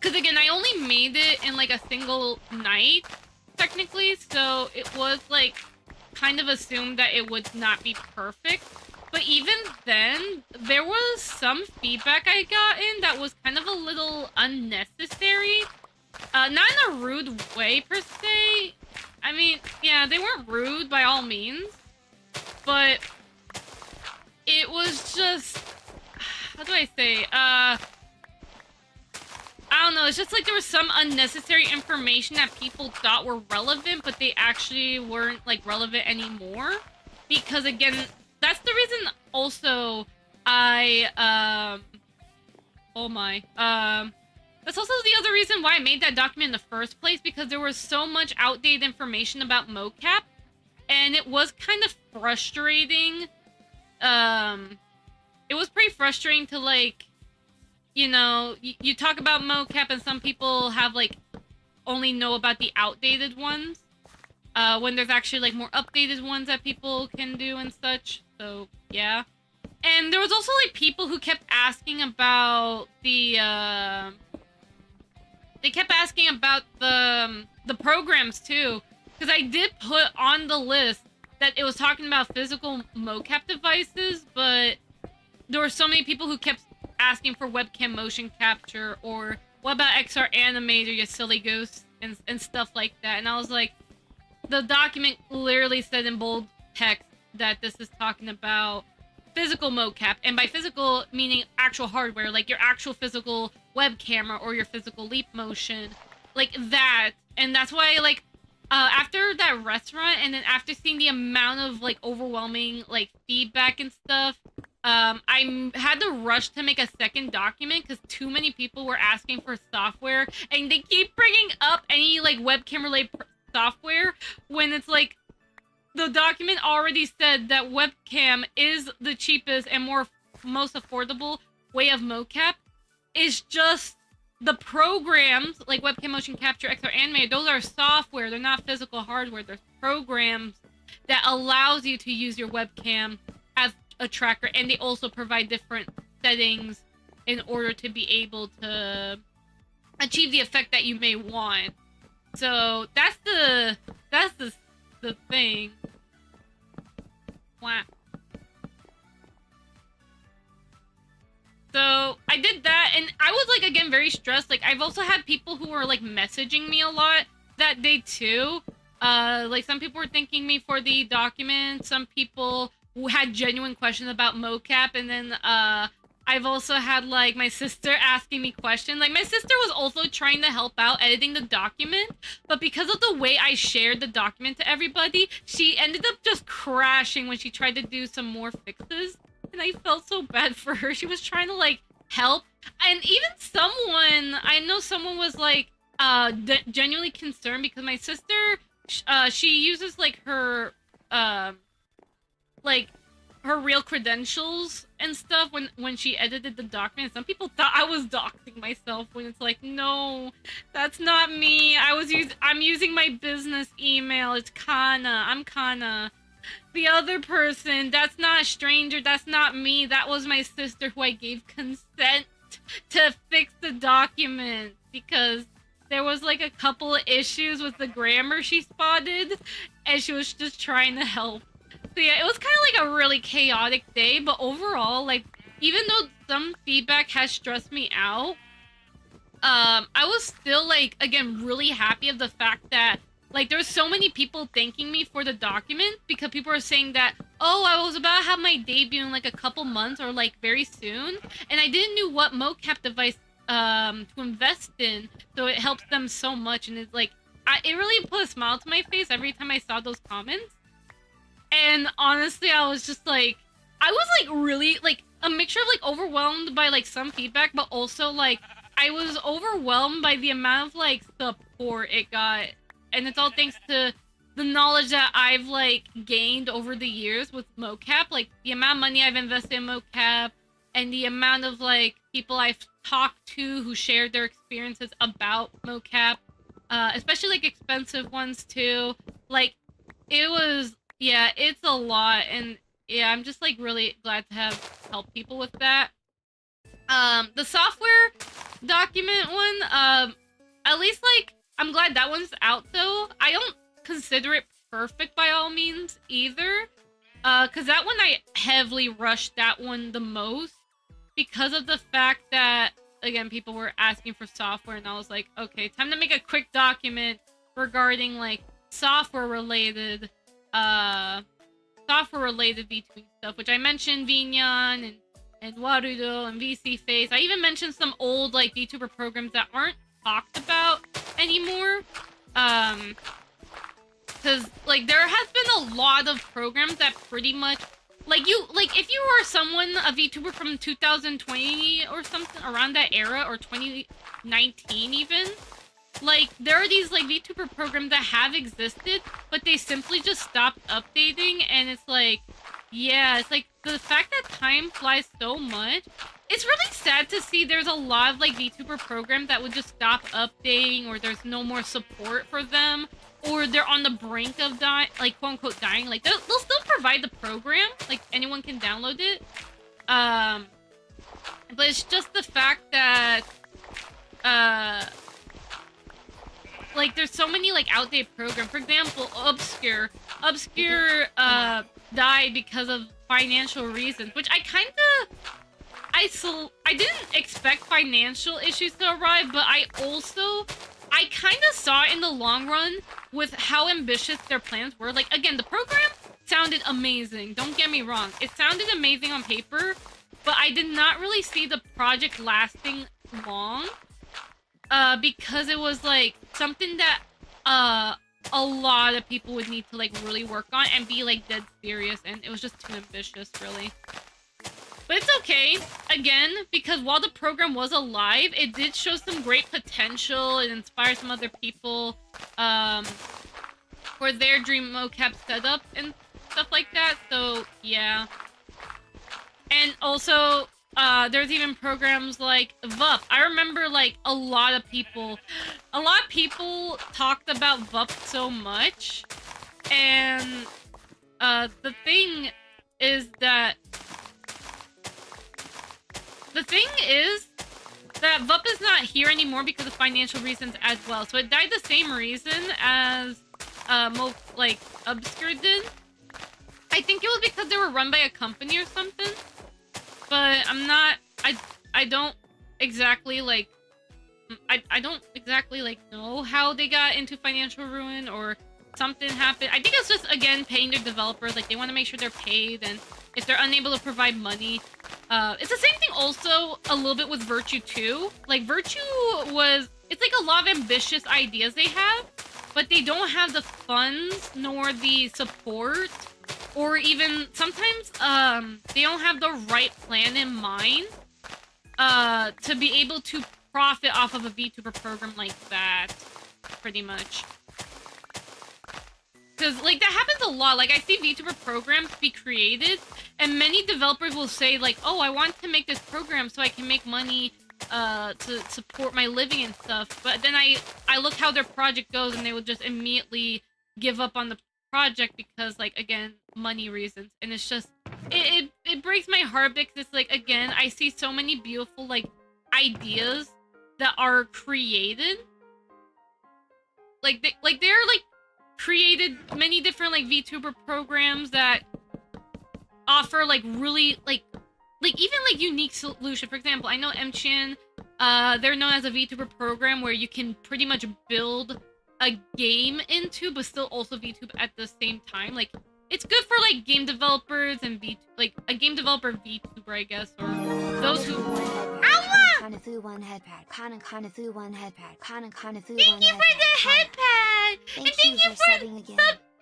Because again, I only made it in like a single night, technically, so it was like kind of assumed that it would not be perfect. But even then, there was some feedback I got in that was kind of a little unnecessary. Not in a rude way, per se. I mean, yeah, they weren't rude by all means. But it was just... How do I say? I don't know, it's just like there was some unnecessary information that people thought were relevant, but they actually weren't, like, relevant anymore. Because, again... That's the reason also that's also the other reason why I made that document in the first place, because there was so much outdated information about mocap, and it was kind of frustrating. It was pretty frustrating to, like, you know, you talk about mocap and some people have, like, only know about the outdated ones, when there's actually, like, more updated ones that people can do and such. So, yeah. And there was also, like, people who kept asking about the, they kept asking about the programs, too. Because I did put on the list that it was talking about physical mocap devices, but there were so many people who kept asking for webcam motion capture, or what about XR Animator, you silly goose, and stuff like that. And I was like, the document clearly said in bold text that this is talking about physical mocap, and by physical meaning actual hardware, like your actual physical web camera or your physical leap motion, like that. And that's why, like, after that restaurant, and then after seeing the amount of like overwhelming like feedback and stuff, I had to rush to make a second document because too many people were asking for software, and they keep bringing up any like webcam related software when it's like the document already said that webcam is the cheapest and most affordable way of mocap. Is just the programs like webcam motion capture, XR Animator, those are software, they're not physical hardware. They're programs that allows you to use your webcam as a tracker, and they also provide different settings in order to be able to achieve the effect that you may want. So that's the thing. Wow. So I did that, and I was like, again, very stressed. Like, I've also had people who were like messaging me a lot that day too. Like, some people were thanking me for the document. Some people who had genuine questions about mocap, and then I've also had like my sister asking me questions. Like, my sister was also trying to help out editing the document, but because of the way I shared the document to everybody, she ended up just crashing when she tried to do some more fixes. And I felt so bad for her. She was trying to like help, and even I know someone was like genuinely concerned because my sister, she uses like her real credentials and stuff when she edited the document. Some people thought I was doxing myself, when it's like, no, that's not me. I'm using my business email. It's Kana. I'm Kana. The other person, that's not a stranger, that's not me, that was my sister who I gave consent to fix the document because there was like a couple of issues with the grammar she spotted, and she was just trying to help. So yeah, it was kind of like a really chaotic day, but overall, like, even though some feedback has stressed me out, I was still like, again, really happy of the fact that like, there were so many people thanking me for the document, because people were saying that, oh, I was about to have my debut in like a couple months or like very soon, and I didn't know what mocap device to invest in, so it helps them so much. And it's like, it really put a smile to my face every time I saw those comments. And honestly, I was just like, I was like really like a mixture of like overwhelmed by like some feedback, but also like I was overwhelmed by the amount of like support it got. And it's all thanks to the knowledge that I've like gained over the years with mocap, like the amount of money I've invested in mocap, and the amount of like people I've talked to who shared their experiences about mocap, especially like expensive ones too. Like, it was, yeah, it's a lot, and yeah, I'm just like really glad to have helped people with that. The software document one, at least like, I'm glad that one's out though. I don't consider it perfect by all means either, because that one I heavily rushed that one the most because of the fact that, again, people were asking for software, and I was like, okay, time to make a quick document regarding like software related VTubing stuff, which I mentioned Vinyan and Warudo and VC Face. I even mentioned some old like VTuber programs that aren't talked about anymore, because like there has been a lot of programs that pretty much like if you are a VTuber from 2020 or something around that era, or 2019 even, like there are these like VTuber programs that have existed, but they simply just stopped updating. And it's like, yeah, it's like the fact that time flies so much. It's really sad to see there's a lot of like VTuber programs that would just stop updating, or there's no more support for them, or they're on the brink of dying, like quote unquote dying. Like they'll still provide the program, like anyone can download it. But it's just the fact that like there's so many like outdated programs. For example, Obscure died because of financial reasons, which I I didn't expect financial issues to arrive, but I kind of saw in the long run with how ambitious their plans were. Like, again, the program sounded amazing. Don't get me wrong. It sounded amazing on paper, but I did not really see the project lasting long. Because it was, like, something that, a lot of people would need to, like, really work on and be, like, dead serious, and it was just too ambitious, really. But it's okay, again, because while the program was alive, it did show some great potential and inspire some other people, for their dream mocap setup and stuff like that, so, yeah. And also, there's even programs like Vup. I remember, like, a lot of people talked about Vup so much, and, the thing is that Vup is not here anymore because of financial reasons as well. So it died the same reason as, Obscure did. I think it was because they were run by a company or something. But I don't exactly, like, I don't exactly, like, know how they got into financial ruin or something happened. I think it's just, again, paying their developers. Like, they want to make sure they're paid, and if they're unable to provide money. It's the same thing also a little bit with Virtue too. Like, Virtue it's like a lot of ambitious ideas they have, but they don't have the funds nor the support, or even sometimes they don't have the right plan in mind to be able to profit off of a VTuber program like that, pretty much. Because, like, that happens a lot. Like, I see VTuber programs be created, and many developers will say, like, oh, I want to make this program so I can make money to support my living and stuff. But then I look how their project goes, and they will just immediately give up on the project because, like, again, money reasons. And it's just, it breaks my heart because it's, like, again, I see so many beautiful, like, ideas that are created. They're, like, created many different, like, VTuber programs that offer, like, really, like even, like, unique solution. For example, I know MChin, they're known as a VTuber program where you can pretty much build a game into, but still also VTube at the same time. Like, it's good for, like, game developers and like, a game developer VTuber, I guess, or those who... Kana through one headpad. Kana through one headpad. Kana through one headpad. Thank you for the headpad! And thank you for subbing again.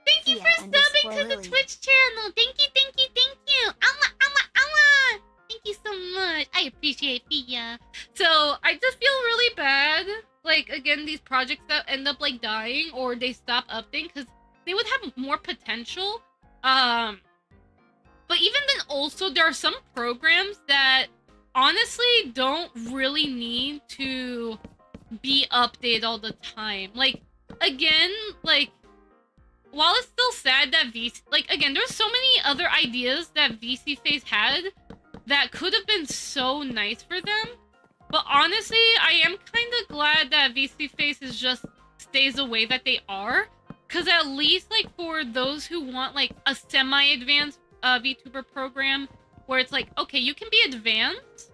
Thank you for subbing to the Twitch channel. Thank you. Thank you so much. I appreciate Fia. So, I just feel really bad. Like, again, these projects that end up, like, dying or they stop updating because they would have more potential. But even then also, there are some programs that honestly don't really need to be updated all the time. Like, again, like, while it's still sad that again, there's so many other ideas that VC Face had that could have been so nice for them. But honestly, I am kind of glad that VC Faces just stays the way that they are. Because at least, like, for those who want, like, a semi-advanced VTuber program, where it's like, okay, you can be advanced,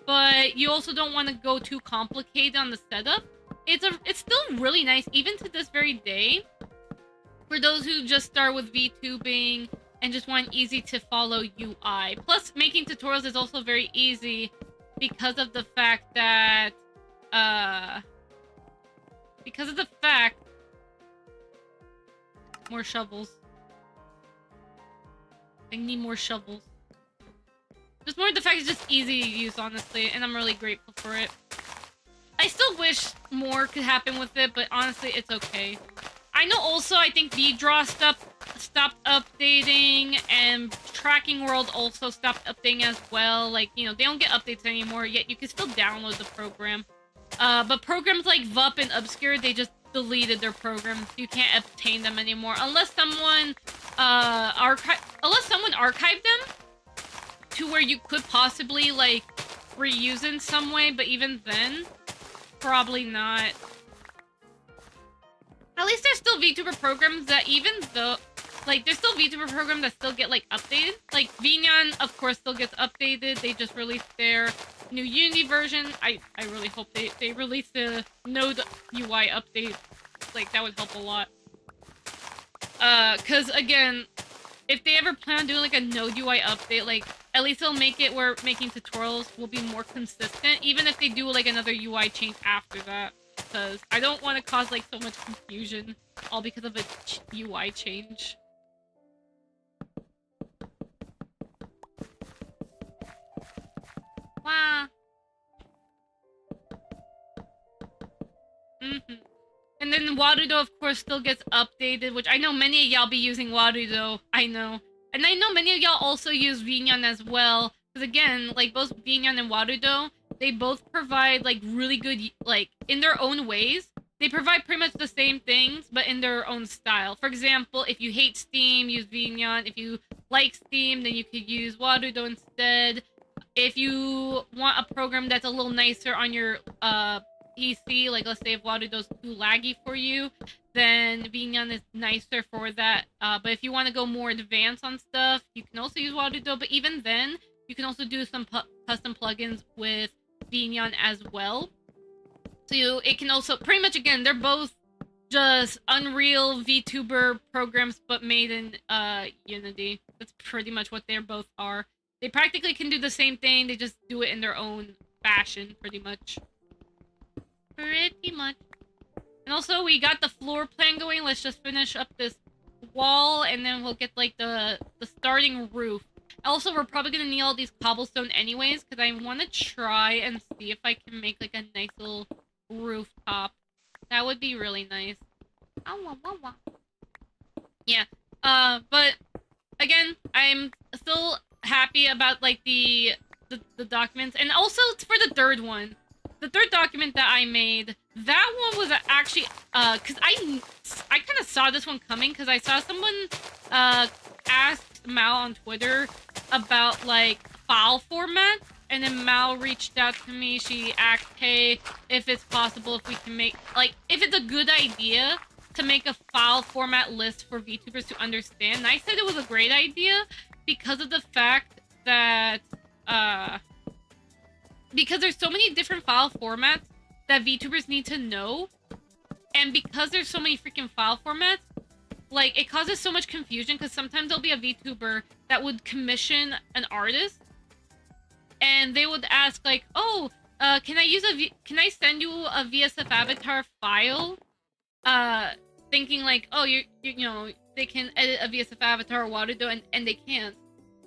but you also don't want to go too complicated on the setup. It's still really nice, even to this very day, for those who just start with VTubing and just want easy to follow UI. Plus, making tutorials is also very easy because of the fact that, more shovels. I need more shovels. Just more the fact it's just easy to use, honestly, and I'm really grateful for it. I still wish more could happen with it, but honestly, it's okay. I know also, I think VDraw stopped updating, and Tracking World also stopped updating as well. Like, you know, they don't get updates anymore, yet you can still download the program. But programs like Vup and Obscure, they just deleted their programs. You can't obtain them anymore unless someone archived them to where you could possibly, like, reuse in some way, but even then, probably not. At least there's still VTuber programs that even though... like, there's still VTuber programs that still get, like, updated. Like, Vinyan, of course, still gets updated. They just released their new Unity version. I really hope they release the Node UI update. Like, that would help a lot. Because, again, if they ever plan on doing, like, a Node UI update, like, at least they'll make it where making tutorials will be more consistent, even if they do, like, another UI change after that. Because I don't want to cause, like, so much confusion, all because of a UI change. Wow. And then Warudo, of course, still gets updated, which I know many of y'all be using Warudo. I know. And I know many of y'all also use Vinyan as well. Because again, like, both Vinyan and Warudo, they both provide, like, really good, like, in their own ways. They provide pretty much the same things, but in their own style. For example, if you hate Steam, use Vinyan. If you like Steam, then you could use Warudo instead. If you want a program that's a little nicer on your PC, like, let's say if Warudo's too laggy for you, then Vinyan is nicer for that. But if you want to go more advanced on stuff, you can also use Warudo. But even then, you can also do some custom plugins with Vinyan as well. So it can also, pretty much, again, they're both just Unreal VTuber programs, but made in Unity. That's pretty much what they both are. They practically can do the same thing, they just do it in their own fashion, pretty much. Pretty much. And also, we got the floor plan going. Let's just finish up this wall, and then we'll get, like, the starting roof. Also, we're probably gonna need all these cobblestone anyways, because I want to try and see if I can make, like, a nice little rooftop. That would be really nice. Yeah. But, again, I'm still happy about, like, the documents. And also, for the third one. The third document that I made, that one was actually, because I kind of saw this one coming, because I saw someone, asked Mal on Twitter about, like, file format, and then Mal reached out to me. She asked, hey, if it's possible, if we can make, like, if it's a good idea to make a file format list for VTubers to understand. And I said it was a great idea, because of the fact that, because there's so many different file formats that VTubers need to know, and because there's so many freaking file formats, like, it causes so much confusion, because sometimes there'll be a VTuber that would commission an artist, and they would ask, like, oh, can I send you a VSF avatar file? Thinking, like, oh, you know, they can edit a VSF avatar or Warudo, and they can't.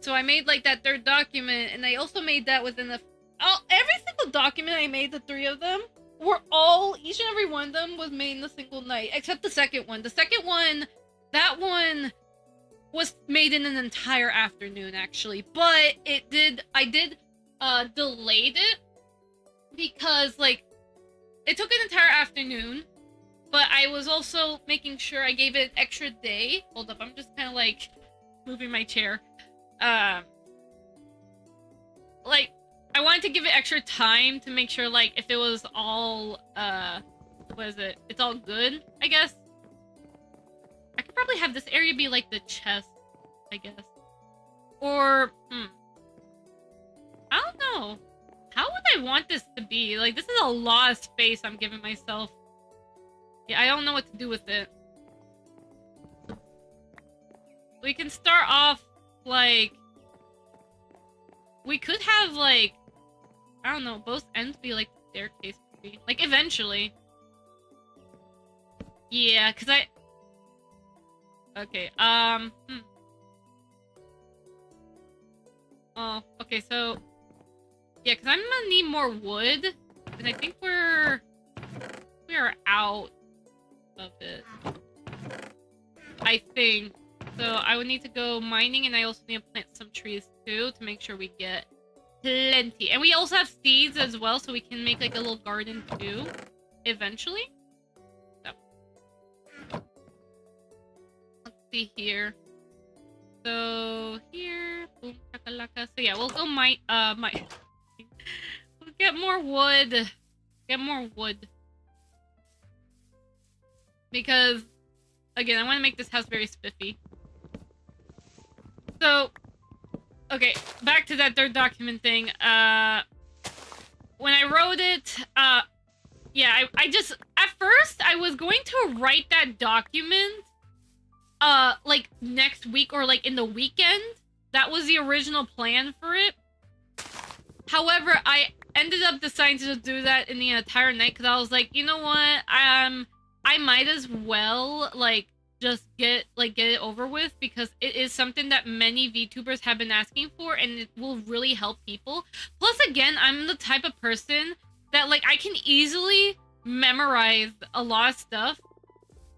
So I made, like, that third document, and I also made that within the... every single document I made, the three of them, were all, each and every one of them was made in a single night, except the second one. The second one, that one was made in an entire afternoon, actually. But I did delayed it, because, like, it took an entire afternoon, but I was also making sure I gave it an extra day. Hold up, I'm just kind of, like, moving my chair. Like, I wanted to give it extra time to make sure, like, if it was all, what is it? It's all good, I guess. I could probably have this area be, like, the chest, I guess. Or, I don't know. How would I want this to be? Like, this is a lot of space I'm giving myself. Yeah, I don't know what to do with it. We can start off, like... We could have, like... I don't know, both ends be, like, the staircase would be. Like, eventually. Yeah, because I... Okay, Oh, okay, so... Yeah, because I'm gonna need more wood. And I think we are out of it. I think. So I would need to go mining, and I also need to plant some trees, too, to make sure we get plenty. And we also have seeds as well, so we can make, like, a little garden, too. Eventually. So. Let's see here. So, here. Boom, chakalaka. So, yeah, we'll go we'll get more wood. Get more wood. Because, again, I want to make this house very spiffy. So, okay, back to that third document thing. When I wrote it, yeah, I just, at first, I was going to write that document, like, next week or, like, in the weekend. That was the original plan for it. However, I ended up deciding to do that in the entire night, because I was like, you know what, I might as well, like, just get it over with, because it is something that many VTubers have been asking for, and it will really help people. Plus, again, I'm the type of person that, like, I can easily memorize a lot of stuff.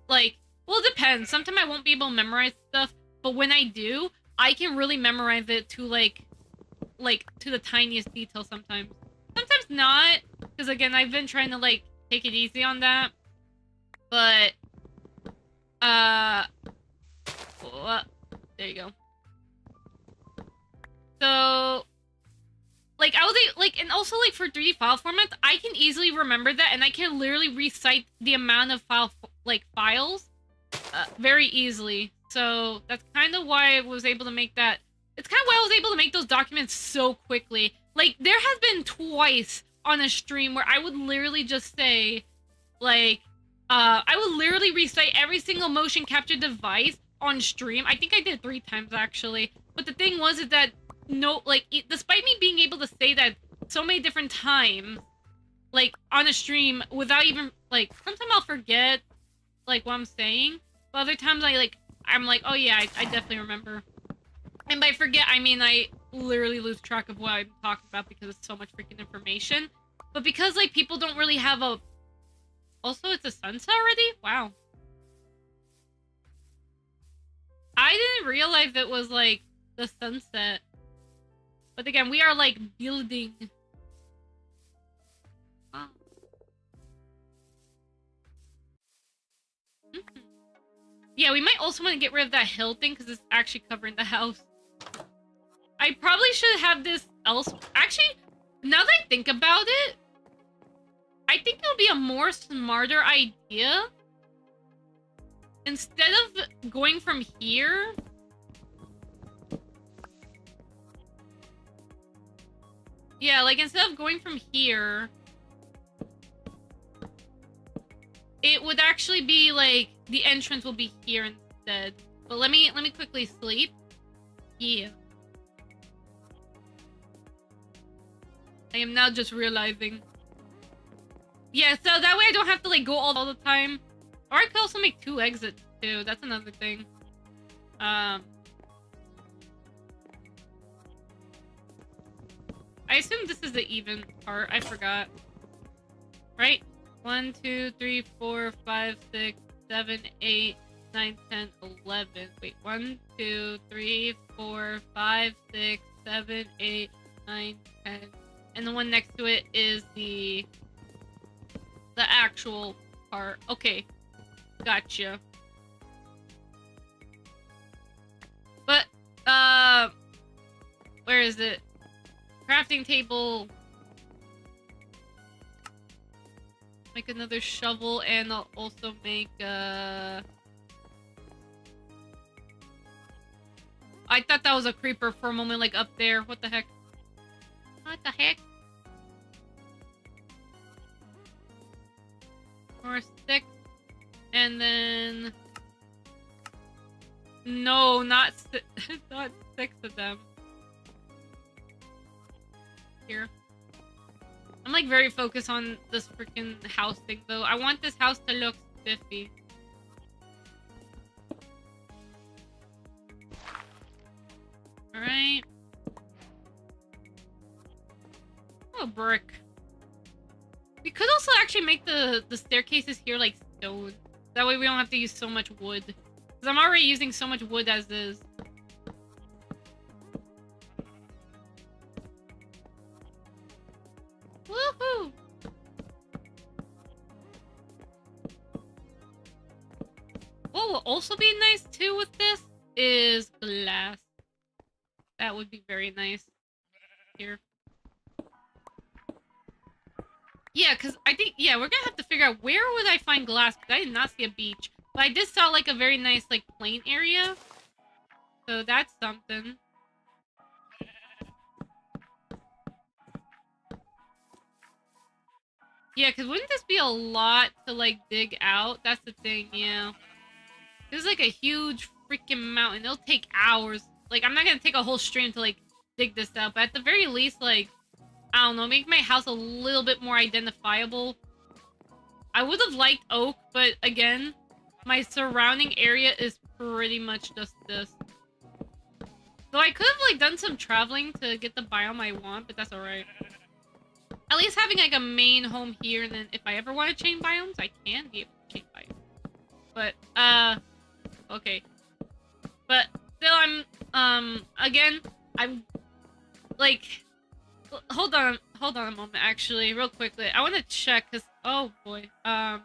Like, well, it depends. Sometimes I won't be able to memorize stuff, but when I do, I can really memorize it to, like, to the tiniest detail sometimes. Sometimes not, because, again, I've been trying to, like, take it easy on that. But, there you go. So, like, I was, like, and also, like, for 3D file formats, I can easily remember that, and I can literally recite the amount of files, very easily. So, that's kind of why I was able to make that. It's kind of why I was able to make those documents so quickly. Like, there has been twice on a stream where I would literally just say, like, I would literally recite every single motion capture device on stream. I think I did 3 times, actually. But the thing was is that, no, like, despite me being able to say that so many different times, like, on a stream, without even, like, sometimes I'll forget, like, what I'm saying. But other times I'm like, oh yeah, I definitely remember. And by forget, I mean I literally lose track of what I'm talking about because it's so much freaking information. But because, like, people don't really have a... Also, it's a sunset already? Wow. I didn't realize it was, like, the sunset. But again, we are, like, building. Wow. Yeah, we might also want to get rid of that hill thing because it's actually covering the house. I probably should have this else. Actually, now that I think about it, I think it would be a more smarter idea. Instead of going from here... Yeah, like, instead of going from here... It would actually be, like, the entrance will be here instead. But let me quickly sleep. Yeah. I am now just realizing. Yeah, so that way I don't have to, like, go all the time. Or I could also make 2 exits, too. That's another thing. I assume this is the even part. I forgot. Right? 1, 2, 3, 4, 5, 6, 7, 8, 9, 10, 11. Wait, 1, 2, 3, 4, 5, 6, 7, 8, 9, 10. And the one next to it is the actual part. Okay. Gotcha. But, where is it? Crafting table. Make another shovel, and I'll also make, I thought that was a creeper for a moment, like, up there. What the heck? What the heck? More sticks. And then... No, not 6 of them. Here. I'm, like, very focused on this freaking house thing, though. I want this house to look spiffy. Alright. Oh, brick. We could also actually make the staircases here, like, stone. That way we don't have to use so much wood. Because I'm already using so much wood as is. Woohoo! What will also be nice, too, with this is glass. That would be very nice. Here. Yeah, because I think, yeah, we're gonna have to figure out where would I find glass, because I did not see a beach. But I did saw, like, a very nice, like, plain area. So that's something. Yeah, because wouldn't this be a lot to, like, dig out? That's the thing, yeah. This is, like, a huge freaking mountain. It'll take hours. Like, I'm not gonna take a whole stream to, like, dig this out. But at the very least, like, I don't know, make my house a little bit more identifiable. I would have liked oak, but again, my surrounding area is pretty much just this. Though I could have, like, done some traveling to get the biome I want, but that's alright. At least having, like, a main home here, and then if I ever want to change biomes, I can be able to change biomes. But, okay. But, still, again, I'm, like, hold on a moment, actually, real quickly. I want to check, because, oh, boy, because,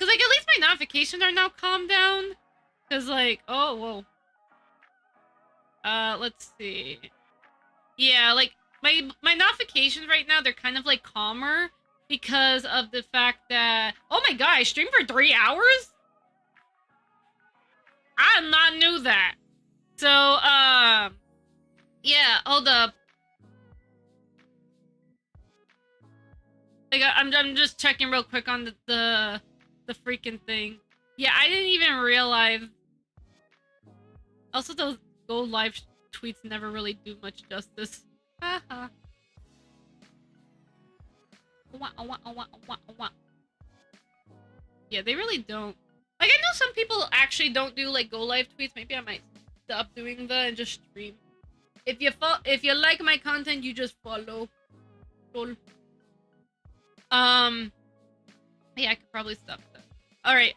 like, at least my notifications are now calmed down. Because, like, oh, whoa. Let's see. Yeah, like, my notifications right now, they're kind of, like, calmer because of the fact that... Oh my god, I streamed for 3 hours? I did not knew that. So, yeah, hold up. Like, I'm just checking real quick on the freaking thing. Yeah, I didn't even realize. Also, those go live tweets never really do much justice. Haha. Yeah, they really don't. Like, I know some people actually don't do, like, go live tweets. Maybe I might stop doing that and just stream. If you like my content, you just follow. Lol. Yeah, I could probably stop that. Alright,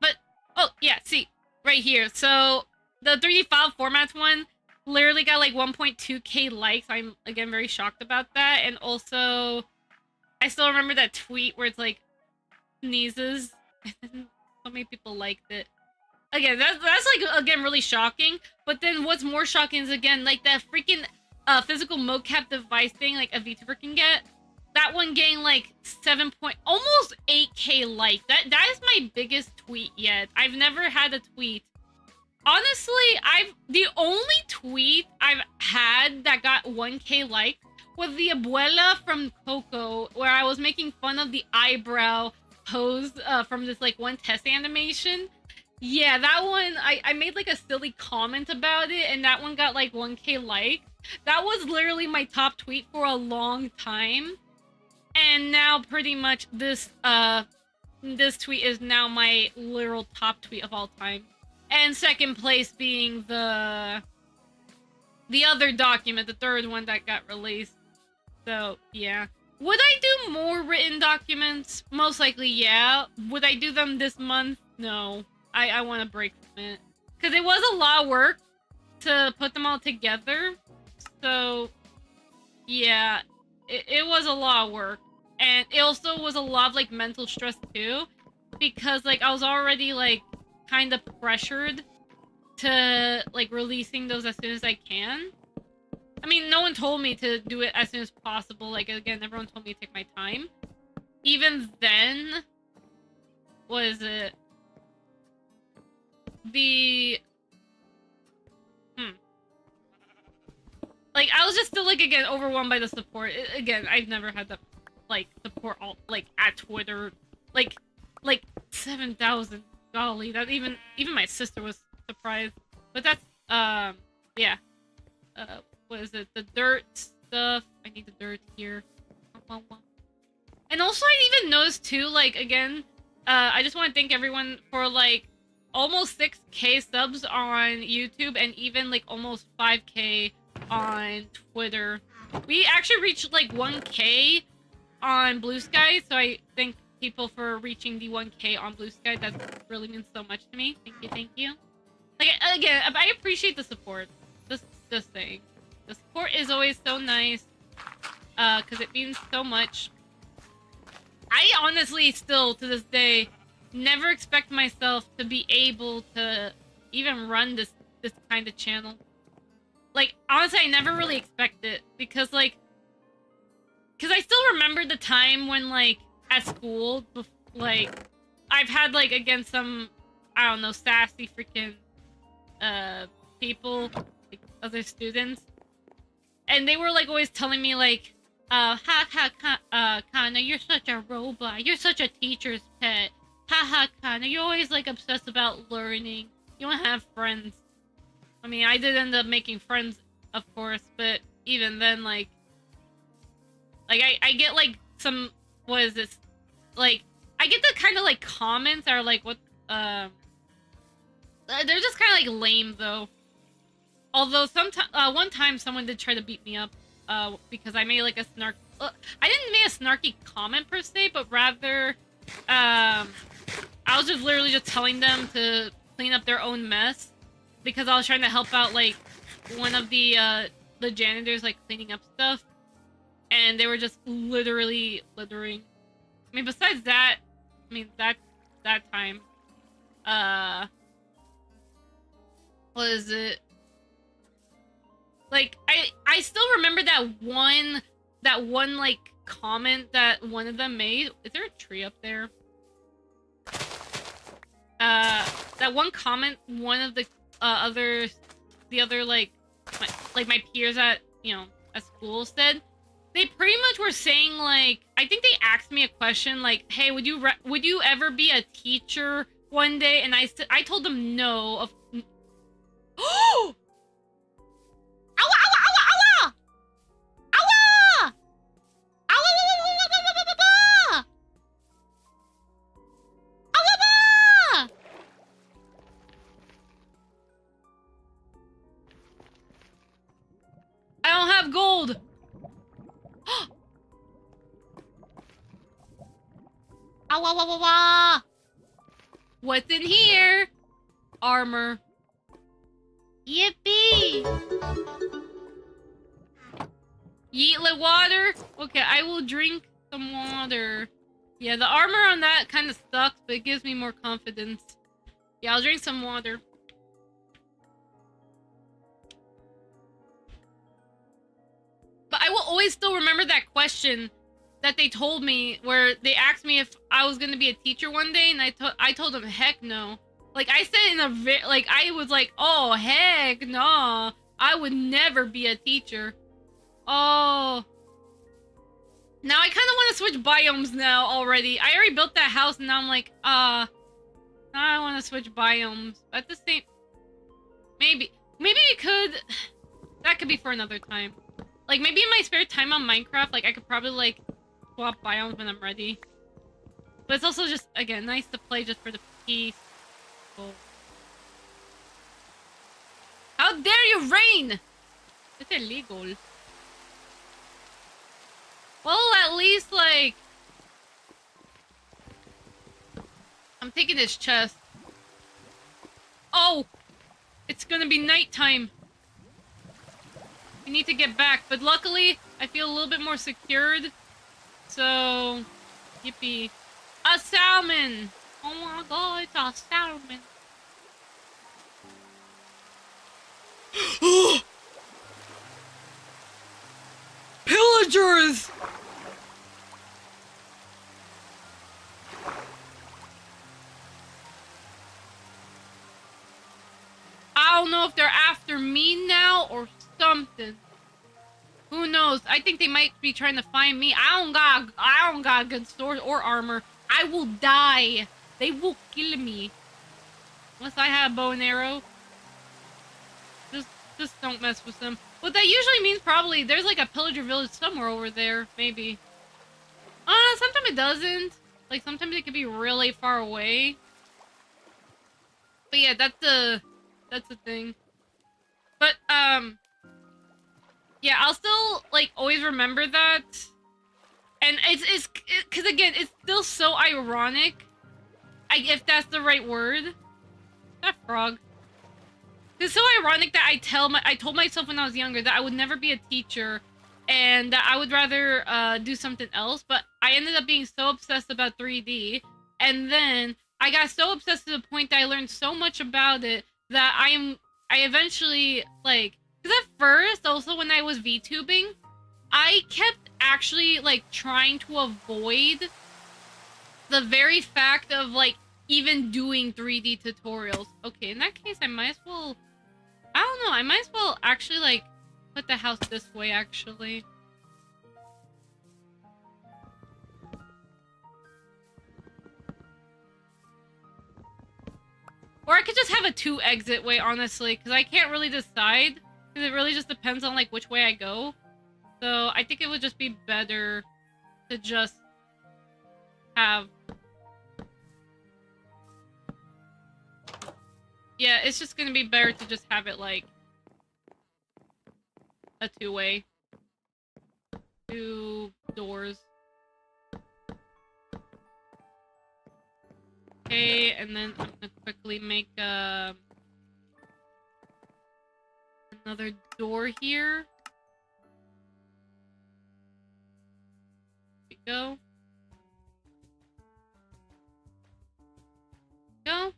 but, oh, yeah, see, right here. So, the 3D file formats one literally got, like, 1.2k likes. I'm, again, very shocked about that. And also, I still remember that tweet where it's, like, sneezes. So many people liked it. Again, that's, like, again, really shocking. But then what's more shocking is, again, like, that freaking, physical mocap device thing, like, a VTuber can get. That one getting, like, almost 8k likes. That is my biggest tweet yet. I've never had a tweet. Honestly, the only tweet I've had that got 1k likes was the abuela from Coco, where I was making fun of the eyebrow pose from this, like, one test animation. Yeah, that one, I made, like, a silly comment about it, and that one got, like, 1k likes. That was literally my top tweet for a long time. And now, pretty much, this tweet is now my literal top tweet of all time. And second place being the other document, the third one that got released. So, yeah. Would I do more written documents? Most likely, yeah. Would I do them this month? No. I want to break from it. Because it was a lot of work to put them all together. So, yeah. It was a lot of work. And it also was a lot of, like, mental stress, too. Because, like, I was already, like, kind of pressured to, like, releasing those as soon as I can. I mean, no one told me to do it as soon as possible. Like, again, everyone told me to take my time. Even then, what is it? Like, I was just still, like, again, overwhelmed by the support. Again, I've never had that, like, support all, like, at Twitter. Like 7,000. Golly, that even my sister was surprised. But that's, yeah. What is it? The dirt stuff. I need the dirt here. And also, I even noticed, too, like, again, I just want to thank everyone for, like, almost 6k subs on YouTube and even, like, almost 5k on Twitter. We actually reached, like, 1k on Blue Sky, so I thank people for reaching the 1k on Blue Sky. That really means so much to me. Thank you. Like, again, I appreciate the support. Just saying. The support is always so nice, because it means so much. I honestly still, to this day, never expect myself to be able to even run this kind of channel. Like, honestly, I never really expected it, because, like, because I still remember the time when, like, at school, like, I've had, like, again, some, I don't know, sassy freaking, people, like other students, and they were like always telling me like, Kana, you're such a robot. You're such a teacher's pet. Kana, you're always like obsessed about learning. You don't have friends. I mean, I did end up making friends, of course, but even then, like I get like some, what is this? Like, I get the kind of like comments are like, what, they're just kind of like lame though. Although one time someone did try to beat me up, because I made like a I didn't make a snarky comment per se, but rather, I was just literally just telling them to clean up their own mess, because I was trying to help out like one of the janitors like cleaning up stuff, and they were just literally littering. I mean, besides that, I mean that time, what is it? Like I still remember that one like comment that one of them made. Is there a tree up there? That one comment one of the other like my peers at, you know, at school said, they pretty much were saying like, I think they asked me a question like, hey, would you ever be a teacher one day? And I told them no. Of oh. Ow, ow, ow, ow, ow! Ow! Ow, ow, ow, ow, ow, ow! I don't have gold. Ow, ow, ow, ow, ow! What's in here? Armor. Yippee! Yeet the water? Okay, I will drink some water. Yeah, the armor on that kind of sucks, but it gives me more confidence. Yeah, I'll drink some water. But I will always still remember that question that they told me, where they asked me if I was gonna be a teacher one day, and I told them heck no. Like, I said in a I was like, oh, heck no. I would never be a teacher. Oh. Now I kind of want to switch biomes now already. I already built that house, and now I'm like, now I want to switch biomes. But at the same... Maybe we could... That could be for another time. Like, maybe in my spare time on Minecraft, like, I could probably, like, swap biomes when I'm ready. But it's also just, again, nice to play just for the peace. How dare you rain? It's illegal. Well, at least, like... I'm taking this chest. Oh! It's gonna be nighttime. We need to get back, but luckily, I feel a little bit more secured. So... Yippee. A salmon! Oh my god, it's a salmon. Pillagers! I don't know if they're after me now or something. Who knows? I think they might be trying to find me. I don't got a good sword or armor. I will die. They will kill me. Unless I have a bow and arrow. Just don't mess with them. What that usually means probably there's like a pillager village somewhere over there. Maybe. Sometimes it doesn't. Like sometimes it can be really far away. But yeah, that's the thing. But yeah, I'll still like always remember that. And it's because again, it's still so ironic. If that's the right word. That frog. It's so ironic that I told myself when I was younger that I would never be a teacher and that I would rather do something else, but I ended up being so obsessed about 3D, and then I got so obsessed to the point that I learned so much about it that I eventually, like, because at first, also when I was VTubing, I kept actually, like, trying to avoid the very fact of, like, even doing 3D tutorials. Okay, in that case, I might as well I don't know. I might as well actually, like, put the house this way, actually. Or I could just have a 2-exit way, honestly, because I can't really decide. Because it really just depends on, like, which way I go. So I think it would just be better to just have... Yeah, it's just gonna be better to just have it, like, a 2-way. 2 doors. Okay, and then I'm gonna quickly make another door here. There we go. Go.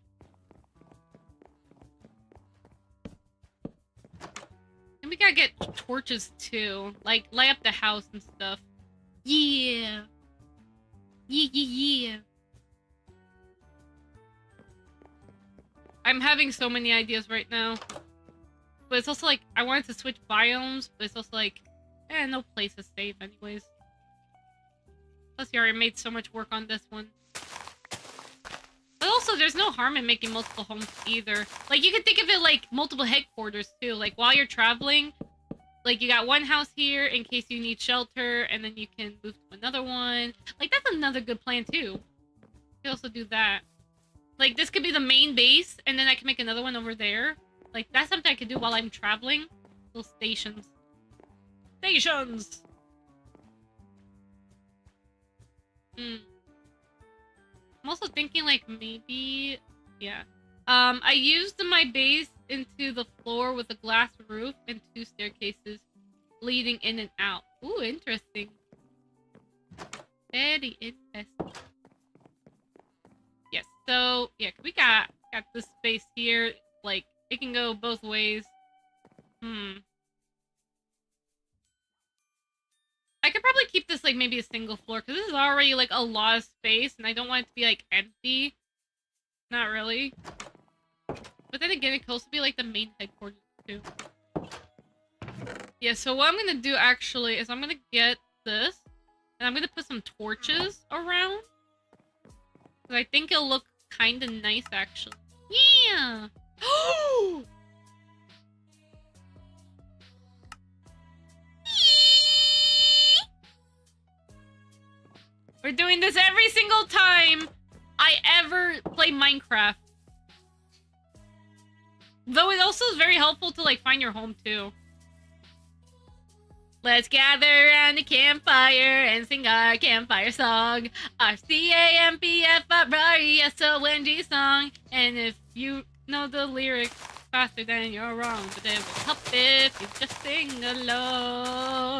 And we gotta get torches too. Like, light up the house and stuff. Yeah. Yeah. I'm having so many ideas right now. But it's also like, I wanted to switch biomes, but it's also like, no place is safe anyways. Plus, you already made so much work on this one. But also, there's no harm in making multiple homes either. Like, you can think of it like multiple headquarters too. Like, while you're traveling, like, you got one house here in case you need shelter, and then you can move to another one. Like, that's another good plan too. You can also do that. Like, this could be the main base, and then I can make another one over there. Like, that's something I could do while I'm traveling. Little stations. Stations! I'm also thinking, like, maybe... Yeah. I used my base into the floor with a glass roof and 2 staircases leading in and out. Ooh, interesting. Very interesting. Yes, so, yeah, we got this space here. Like, it can go both ways. I could probably keep this, like, maybe a single floor, because this is already, like, a lot of space, and I don't want it to be, like, empty. Not really. But then again, it could also be, like, the main headquarters, too. Yeah, so what I'm gonna do, actually, is I'm gonna get this, and I'm gonna put some torches around. Because I think it'll look kind of nice, actually. Yeah! We're doing this every single time I ever play Minecraft. Though it also is very helpful to, like, find your home, too. Let's gather around the campfire and sing our campfire song. Our CAMPFRESONG song. And if you know the lyrics faster, then you're wrong. But it will help if you just sing along.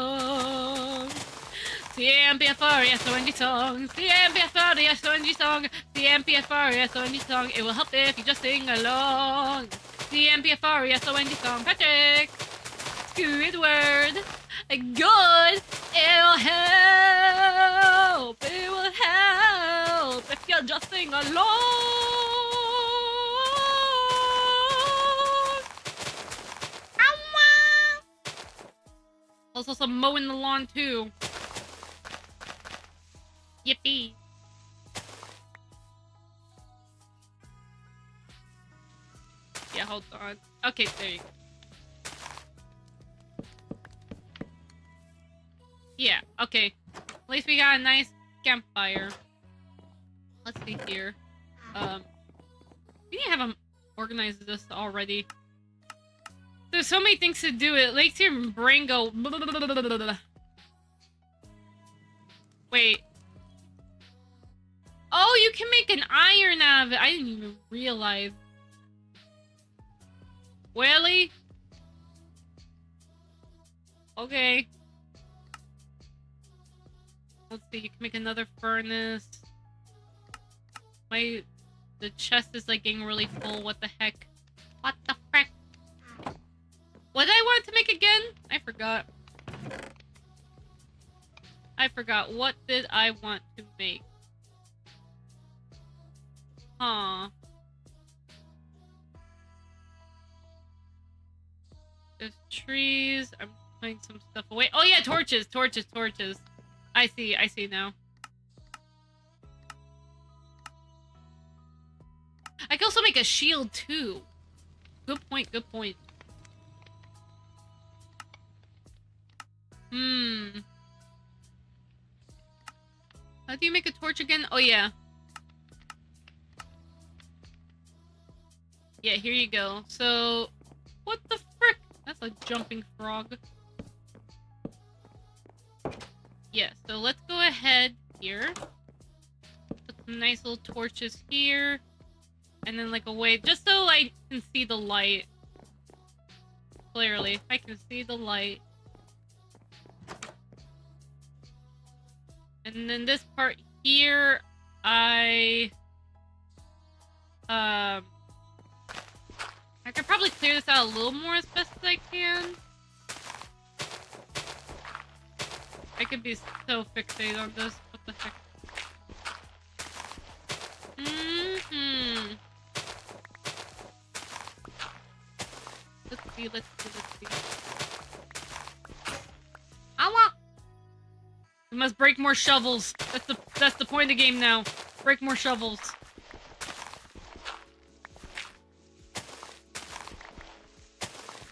CAMPFRESONG song. CAMPFRESONG song. CAMPFRESONG song. It will help if you just sing along. CAMPFRESONG song. Patrick. Squidward. Good. It will help. It will help if you just sing along. Also some mowing the lawn too. Yippee. Yeah, hold on. Okay, there you go. Yeah, okay. At least we got a nice campfire. Let's see here. We didn't have them organize this already. There's so many things to do. It makes your brain go... Wait. Oh, you can make an iron out of it. I didn't even realize. Really? Okay. Let's see, you can make another furnace. The chest is like getting really full. What the heck? What the frick? What did I want to make again? I forgot. What did I want to make? Huh. There's trees. I'm putting some stuff away. Oh yeah, torches, torches, torches. I see now. I can also make a shield too. Good point, good point. How do you make a torch again? Oh yeah. Yeah, here you go. So, what the frick? That's a jumping frog. Yeah, so let's go ahead here. Put some nice little torches here. And then like away, just so I can see the light. Clearly, I can see the light. And then this part here, I could probably clear this out a little more as best as I can. I could be so fixated on this. What the heck? Let's see, let's see. We must break more shovels. That's the point of the game now. Break more shovels.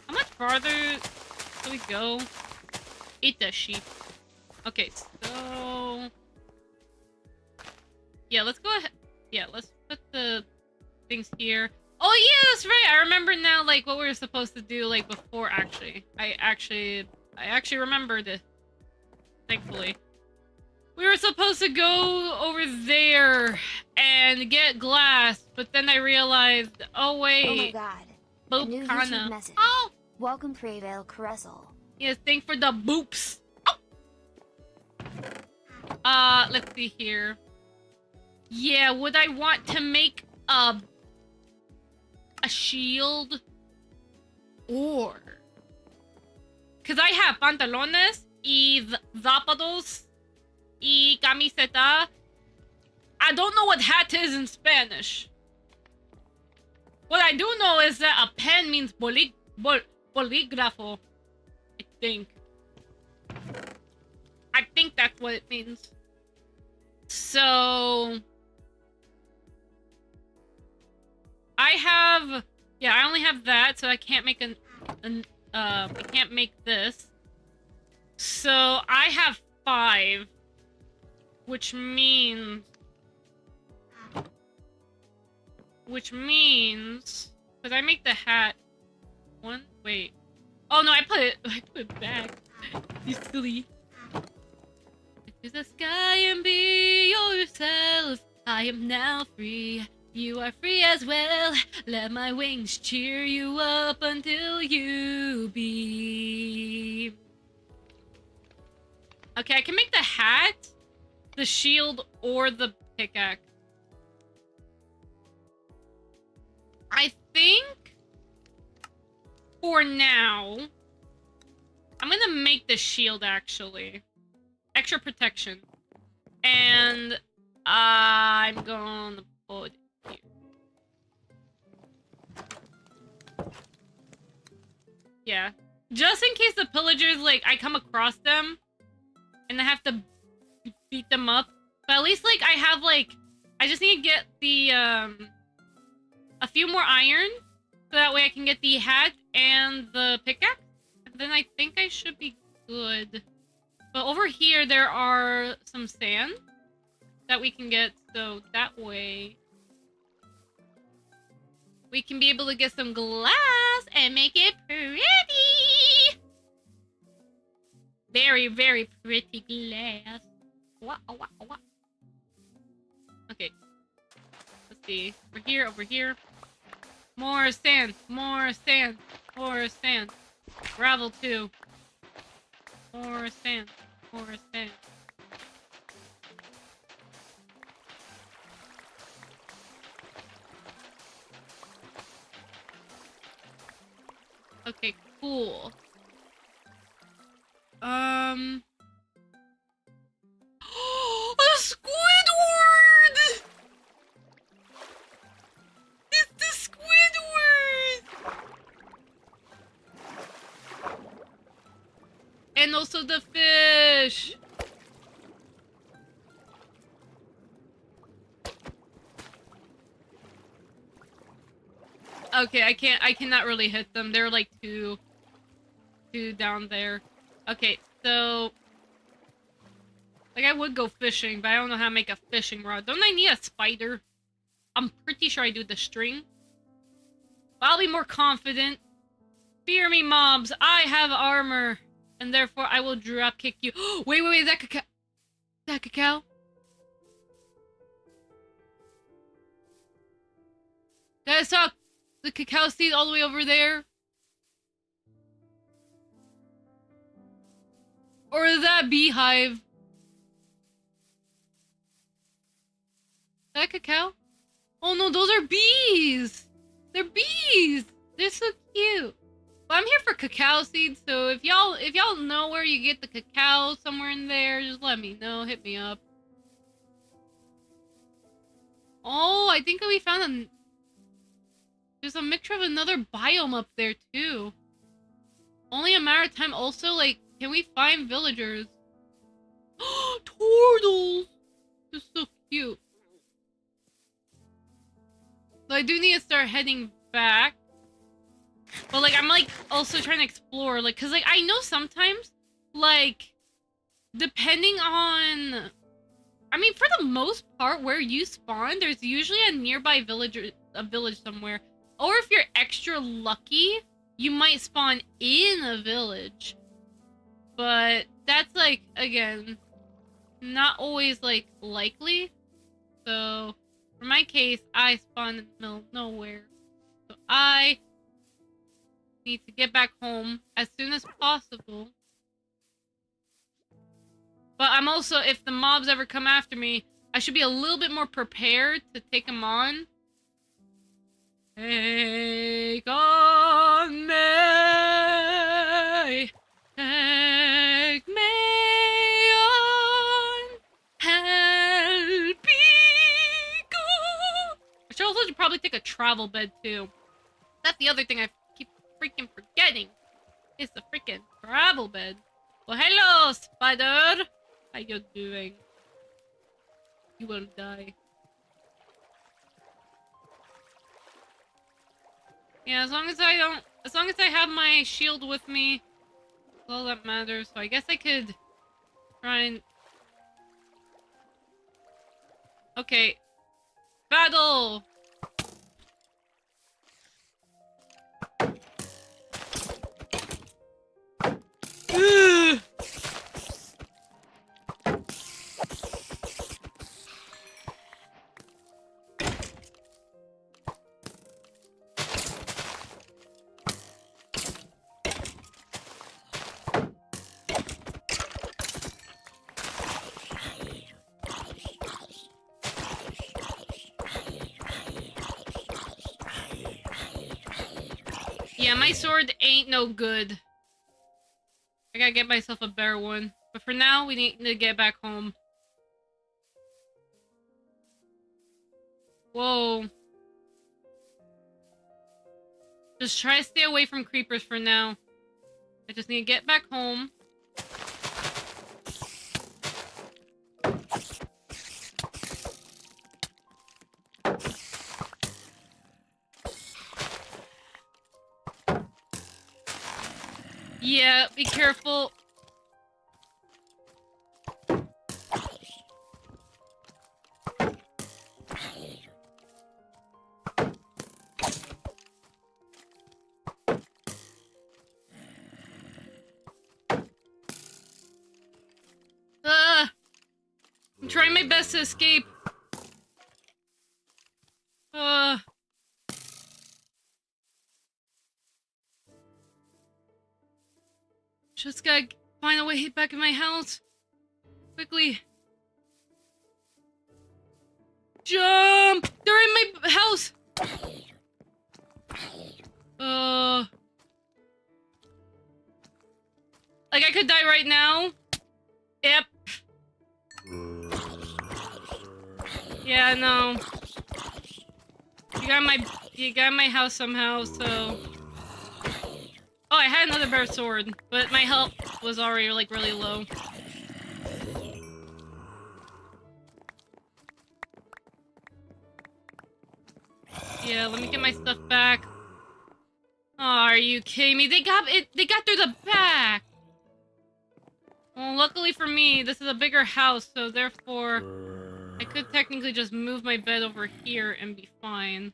How much farther do we go? Eat the sheep. Okay, so yeah, let's go ahead. Yeah, let's put the things here. Oh yeah, that's right. I remember now, like what we were supposed to do, like before. I actually remembered it. Thankfully, we were supposed to go over there and get glass, but then I realized, oh wait. Oh my god. Boop A new Kana. YouTube message. Oh. Welcome Prevail Caressel. Yes, thanks for the boops. Let's see here. Yeah, would I want to make a shield? Or... Because I have pantalones y zapatos y camiseta. I don't know what hat is in Spanish. What I do know is that a pen means bolígrafo. I think that's what it means. So I only have that, so I can't make I can't make this. So I have 5, which means because I make the hat one. Wait. Oh no, I put it back. You silly. To the sky and be yourself. I am now free. You are free as well. Let my wings cheer you up until you be. Okay, I can make the hat, the shield, or the pickaxe. I think for now, I'm gonna make the shield actually. Extra protection. And I'm gonna put it here. Yeah. Just in case the pillagers, like, I come across them and I have to beat them up. But at least, like, I have, like, I just need to get the, a few more iron. So that way I can get the hat and the pickaxe. And then I think I should be good. But over here, there are some sand that we can get, so that way we can be able to get some glass and make it pretty! Very, very pretty glass. Okay. Let's see. Over here. More sand, more sand, more sand. Gravel too. More sand. More sand. Okay, cool. A Squidward! It's the Squidward! and also the fish. Okay, I cannot really hit them. They're like two down there. Okay, so like I would go fishing, but I don't know how to make a fishing rod. Don't I need a spider? I'm pretty sure I do the string. But I'll be more confident. Fear me, mobs. I have armor, and therefore I will drop kick you. Wait, is that cacao? Is that cacao? Did I saw the cacao seed all the way over there? Or is that beehive? Is that cacao? Oh no, those are bees! They're bees! They're so cute. Well, I'm here for cacao seeds, so if y'all know where you get the cacao somewhere in there, just let me know. Hit me up. Oh, I think we found there's a mixture of another biome up there too. Only a matter of time. Also, like, can we find villagers? Turtles! They're so cute. So I do need to start heading back. But, like, I'm, like, also trying to explore. Like, because, like, I know sometimes, like, depending on... I mean, for the most part, where you spawn, there's usually a nearby village somewhere. Or if you're extra lucky, you might spawn in a village. But that's, like, again, not always, like, likely. So, for my case, I spawned in the middle of nowhere. So I need to get back home as soon as possible. But I'm also, if the mobs ever come after me, I should be a little bit more prepared to take them on. Take on me! Take me on! Help me go! I should also probably take a travel bed too. That's the other thing I keep freaking forgetting. It's the freaking travel bed. Well, hello, spider! How you doing? You will die. Yeah, as long as I have my shield with me, that's all that matters. So I guess I could try and... Okay. Battle! Ugh! Yeah, my sword ain't no good. I gotta get myself a better one. But for now, we need to get back home. Whoa. Just try to stay away from creepers for now. I just need to get back home. Yeah, be careful. I'm trying my best to escape. Just gotta find a way back in my house. Quickly. Jump! They're in my house! Like, I could die right now. Yep. Yeah, no. You got my house somehow, so... Oh, I had another bear sword, but my health was already like really low. Yeah, let me get my stuff back. Oh, are you kidding me? They got it. They got through the back. Well, luckily for me, this is a bigger house, so therefore, I could technically just move my bed over here and be fine.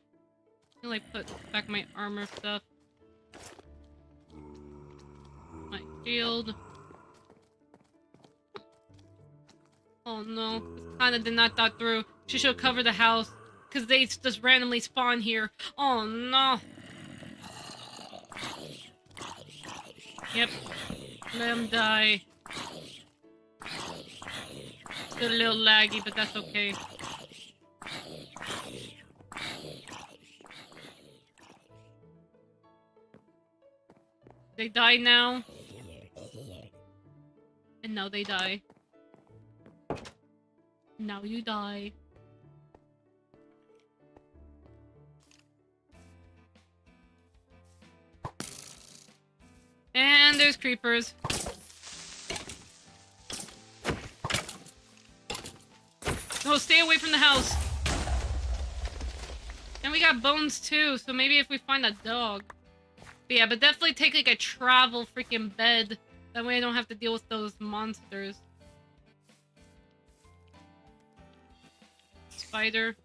I'll like put back my armor stuff. My shield. Oh no, this kinda did not thought through. She should cover the house, because they just randomly spawn here. Oh no. Yep. Let him die. Still a little laggy, but that's okay. They die now. And now they die. Now you die. And there's creepers. No, stay away from the house. And we got bones too, so maybe if we find a dog. But yeah, but definitely take like a travel freaking bed. That way I don't have to deal with those monsters. Spider.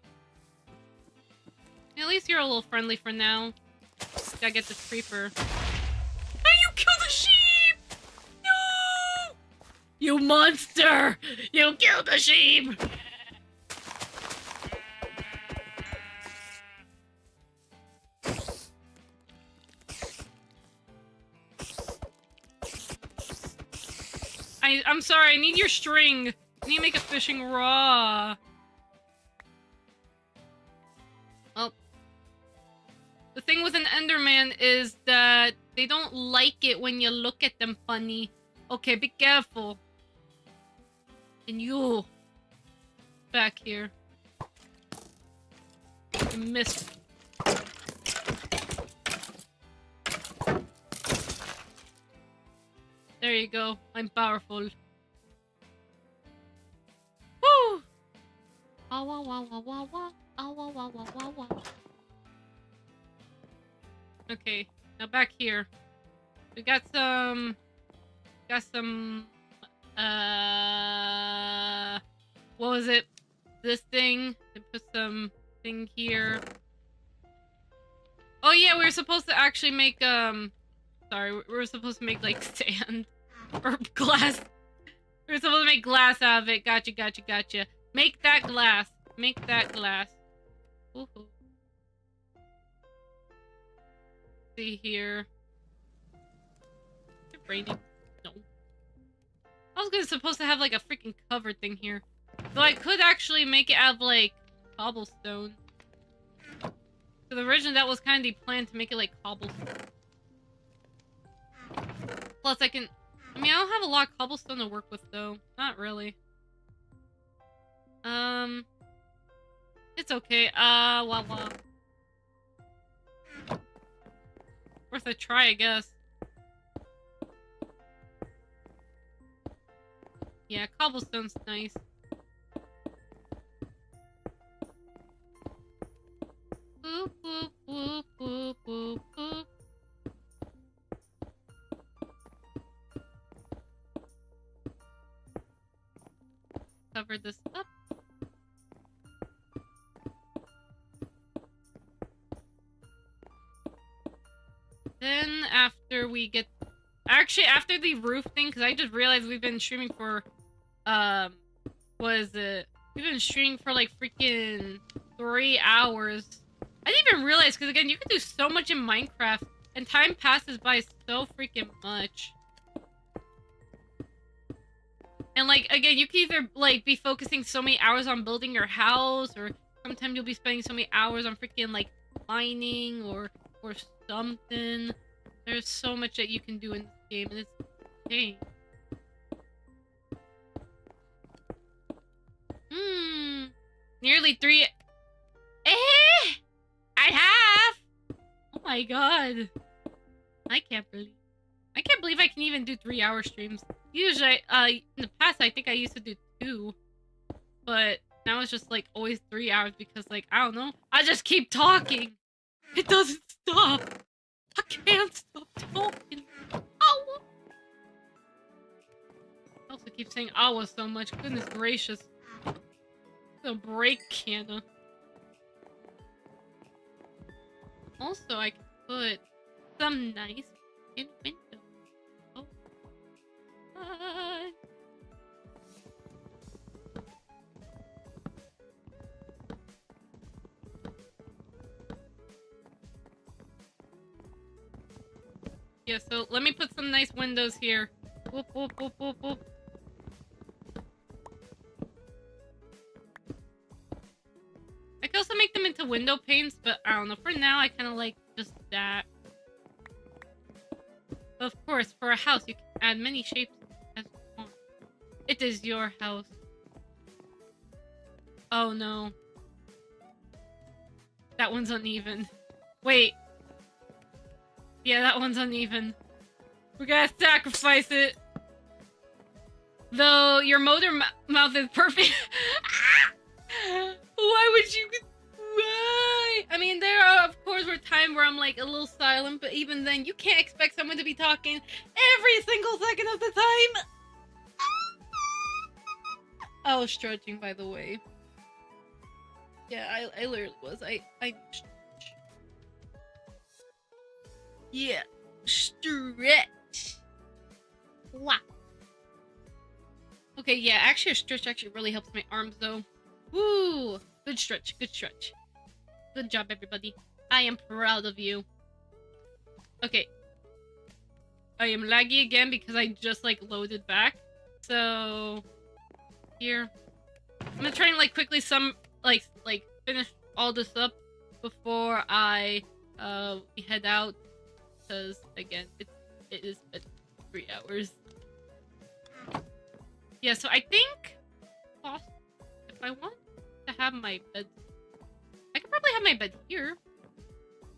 At least you're a little friendly for now. Gotta get this creeper. Oh, you killed the sheep! No! You monster! You killed the sheep! I'm sorry, I need your string. I need to make a fishing rod. Well, the thing with an Enderman is that they don't like it when you look at them funny. Okay, be careful. And you. Back here. You missed. There you go. I'm powerful. Woo! Ah, wah, wah, wah, wah, wah. Ah, wah, wah, wah, wah, wah. Okay, now back here. We got some... what was it? This thing. I put some thing here. Oh yeah, we were supposed to actually make, sorry, we were supposed to make, like, sand. Or glass. We were supposed to make glass out of it. Gotcha, gotcha, gotcha. Make that glass. Make that glass. Ooh. See here. Is it raining? No. I was supposed to have, like, a freaking covered thing here. So I could actually make it out of, like, cobblestone. Because originally that was kind of the plan, to make it, like, cobblestone. Plus I can... I mean, I don't have a lot of cobblestone to work with, though. Not really. It's okay. Wah wah. Worth a try, I guess. Yeah, cobblestone's nice. Boop, boop, boop, boop, boop, boop. Cover this up. Then after we get... Actually, after the roof thing, because I just realized we've been streaming for... What is it? We've been streaming for like freaking 3 hours. I didn't even realize, because again, you can do so much in Minecraft, and time passes by so freaking much. And, like, again, you can either, like, be focusing so many hours on building your house, or sometimes you'll be spending so many hours on freaking, like, mining, or something. There's so much that you can do in this game, and it's insane. Nearly 3... I have! Oh my god. I can't believe... I can't believe I can even do 3-hour streams. Usually, in the past, I think I used to do 2. But now it's just, like, always 3 hours because, like, I don't know. I just keep talking. It doesn't stop. I can't stop talking. Ow! I also keep saying "awa" so much. Goodness gracious. The break, Kana. Also, I can put some nice in window. Oh. Yeah, so let me put some nice windows here. Whoop, whoop, whoop, whoop, whoop. I could also make them into window panes, but I don't know. For now, I kind of like just that. But of course, for a house, you can add many shapes as you want. It is your house. Oh no. That one's uneven. Wait. Yeah, that one's uneven. We gotta sacrifice it. Though your motor mouth is perfect. Why would you? Why? I mean, there are, of course, were times where I'm like a little silent, but even then, you can't expect someone to be talking every single second of the time. I was stretching, by the way. Yeah, I literally was. I yeah, stretch. Wow. Okay, yeah, actually a stretch actually really helps my arms though. Woo! Good stretch, good stretch. Good job, everybody. I am proud of you. Okay. I am laggy again because I just like loaded back. So here. I'm gonna try and like quickly finish all this up before I head out. Because again, it is been 3 hours. Yeah, so I think if I want to have my bed, I could probably have my bed here.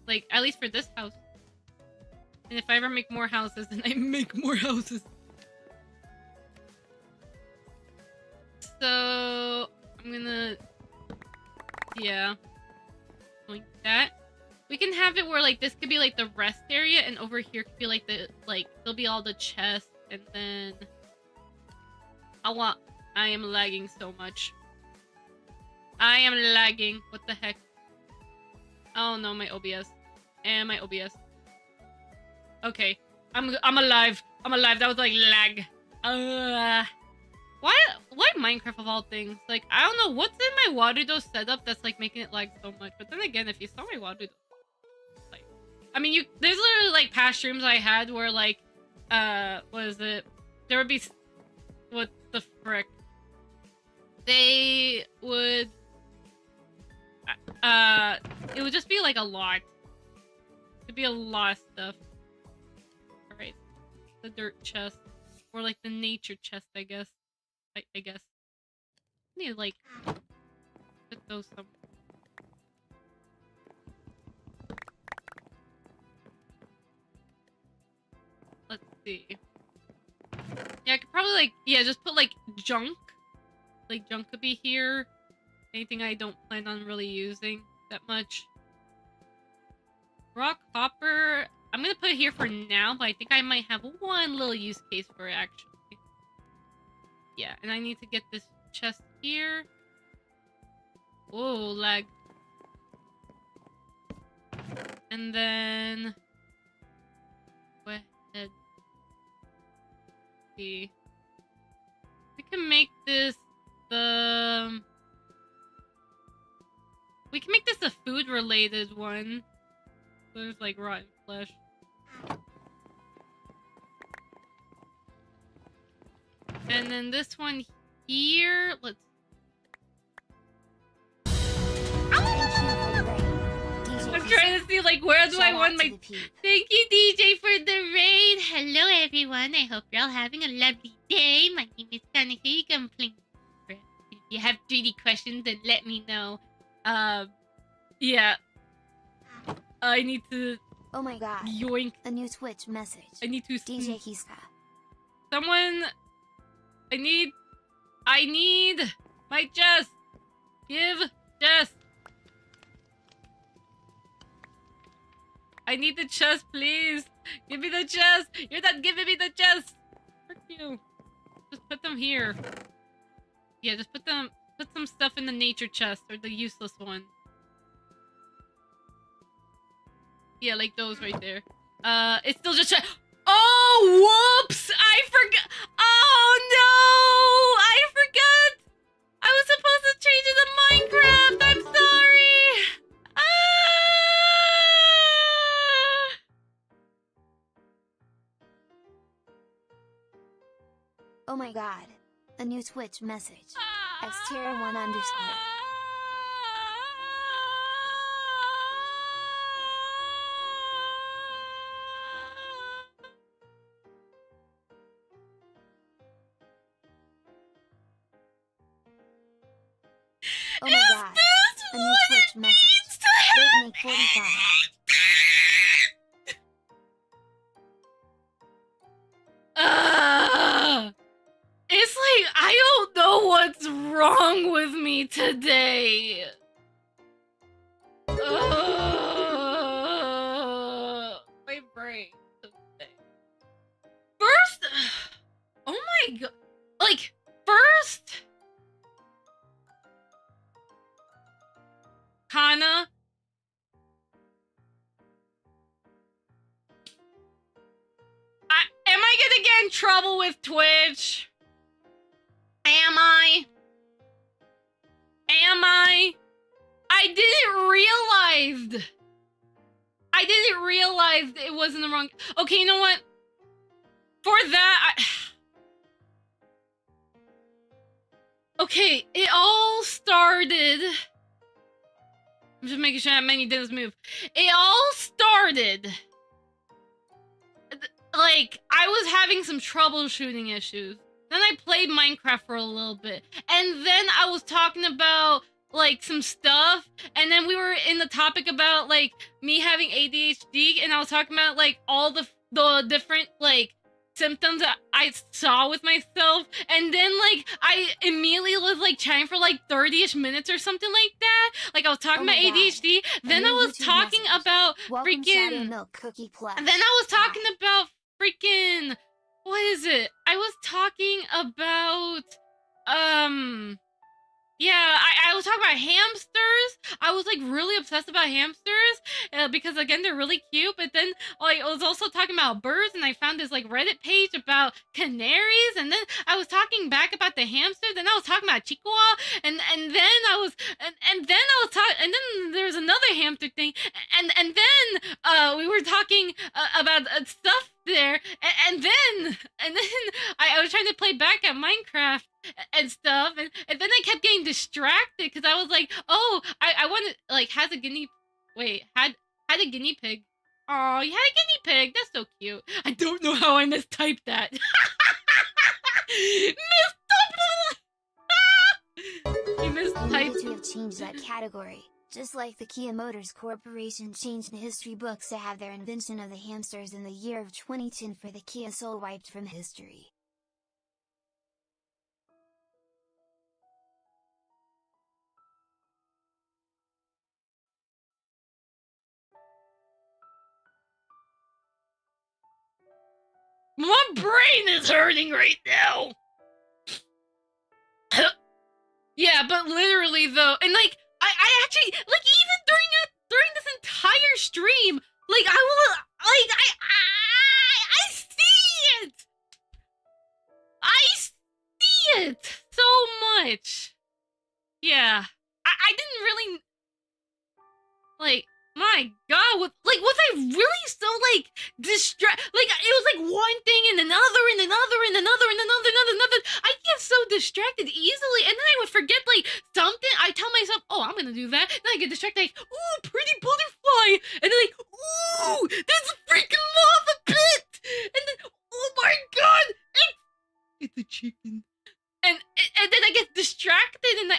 Like, at least for this house. And if I ever make more houses, then I make more houses. So I'm gonna, yeah, like that. We can have it where like this could be like the rest area, and over here could be like the there'll be all the chests, and then I am lagging so much. I am lagging. What the heck? Oh no, my OBS. And my OBS. Okay. I'm alive. I'm alive. That was like lag. Why Minecraft of all things? Like, I don't know what's in my Warudo setup that's like making it lag so much. But then again, if you saw my Warudo, like, I mean, there's literally like past streams I had where like, what is it? There would be, what the frick? They would, it would just be like a lot. It'd be a lot of stuff. Alright. The dirt chest. Or like the nature chest, I guess. I guess. I need to like put those somewhere. Let's see. Yeah, I could probably like, yeah, just put like junk. Like junk could be here. Anything I don't plan on really using that much. Rock hopper, I'm gonna put it here for now, but I think I might have one little use case for it actually. Yeah, and I need to get this chest here. Whoa, lag. And then go ahead. See. We can make this we can make this a food related one. There's like rotten flesh. And then this one here, let's... I'm trying to see like where do I want my... Thank you DJ for the raid! Hello everyone, I hope you're all having a lovely day. My name is Kana. You can play. If you have 3D questions, then let me know. Yeah. I need to Oh my god. Yoink. A new Twitch message. I need to DJ Hiska. Someone... I need my chest. Give chest. I need the chest, please. Give me the chest. You're not giving me the chest. Frick you. Just put them here. Yeah, just put some stuff in the nature chest or the useless one. Yeah, like those right there. It's still just oh, whoops! I forgot. Oh no! I forgot. I was supposed to change it to Minecraft. I'm sorry. Ah! Oh my god. A new Twitch message. Xterra1_. Oh my god. A new Twitch message. Brittany 45. It's like, I don't know what's wrong with me today. My brain today. First, oh my god. Like, first, Kana. Am I gonna get in trouble with Twitch? Am I? I didn't realize it wasn't the wrong. Okay, you know what? For that, okay, it all started. I'm just making sure that many didn't move. It all started. Like, I was having some troubleshooting issues. Then I played Minecraft for a little bit. And then I was talking about, like, some stuff. And then we were in the topic about, like, me having ADHD. And I was talking about, like, all the different, like, symptoms that I saw with myself. And then, like, I immediately was, like, chatting for, like, 30-ish minutes or something like that. Like, I was talking about ADHD. Then I was talking about freaking... Milk Cookie Plus. And then I was talking about freaking... What is it? I was talking about... Yeah, I was talking about hamsters. I was, like, really obsessed about hamsters because, again, they're really cute. But then, like, I was also talking about birds, and I found this, like, Reddit page about canaries. And then I was talking back about the hamster. Then I was talking about Chihuahua. And then I was... And then I was talking... And then there was another hamster thing. And then we were talking about stuff there. And then I was trying to play back at Minecraft and stuff, and then I kept getting distracted because I was like, oh, I wanted, like, had a guinea pig. Oh, you had a guinea pig. That's so cute. I don't know how I mistyped that. You mistyped. To have changed that category, just like the Kia Motors Corporation changed the history books to have their invention of the hamsters in the year of 2010 for the Kia Soul wiped from history. My brain is hurting right now. Yeah, but literally though, and like I actually, like, even during this entire stream, like I will, like I see it. I see it so much. Yeah, I didn't really, like. My god, was I really so, like, like, it was, like, one thing and another and another and another and another. I get so distracted easily, and then I would forget, like, something. I tell myself, oh, I'm gonna do that. Then I get distracted, like, ooh, pretty butterfly. And then, like, ooh, there's a freaking lava pit. And then, oh my god, it's a chicken. And then I get distracted, and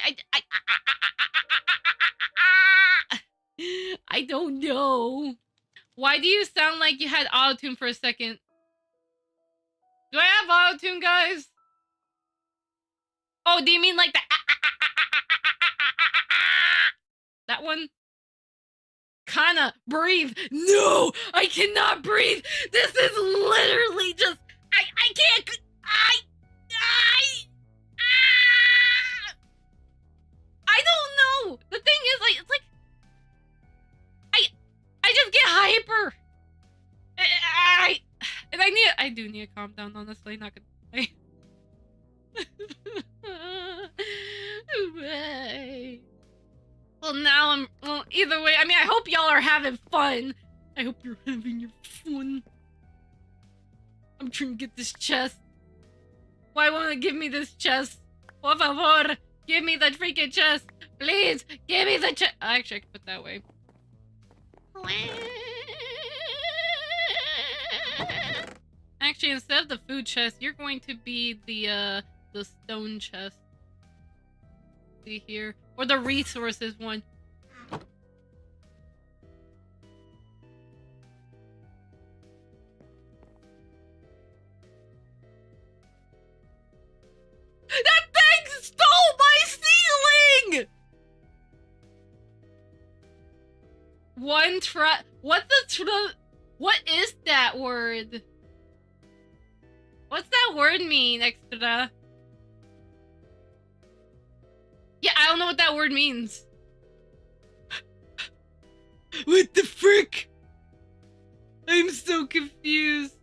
I don't know. Why do you sound like you had autotune for a second? Do I have autotune, guys? Oh, do you mean like the that one? Kana, breathe. No, I cannot breathe. This is literally just I can't I don't know. The thing is, like, it's like I just get hyper. I do need to calm down, honestly, not gonna lie. Well, now either way, I mean, I hope y'all are having fun. I hope you're having your fun. I'm trying to get this chest. Why won't it give me this chest? Por favor, give me the freaking chest. Please, give me the chest. Actually, I can put it that way. Actually, instead of the food chest, you're going to be the stone chest. See here. Or the resources one. That thing stole my ceiling! What is that word? What's that word mean, extra? Yeah, I don't know what that word means. What the frick? I'm so confused.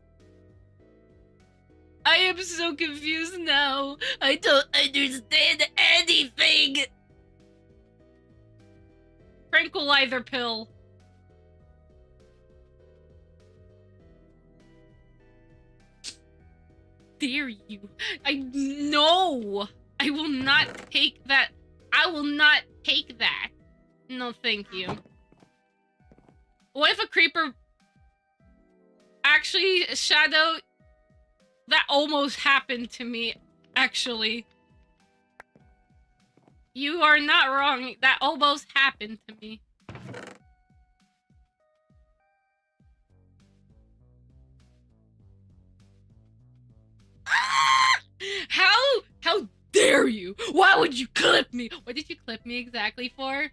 I am so confused now. I don't understand anything. Tranquilizer pill. Dare you? No! I will not take that. I will not take that. No, thank you. What if a creeper... Actually, Shadow... That almost happened to me, actually. You are not wrong. That almost happened to me. How dare you? Why would you clip me? What did you clip me exactly for?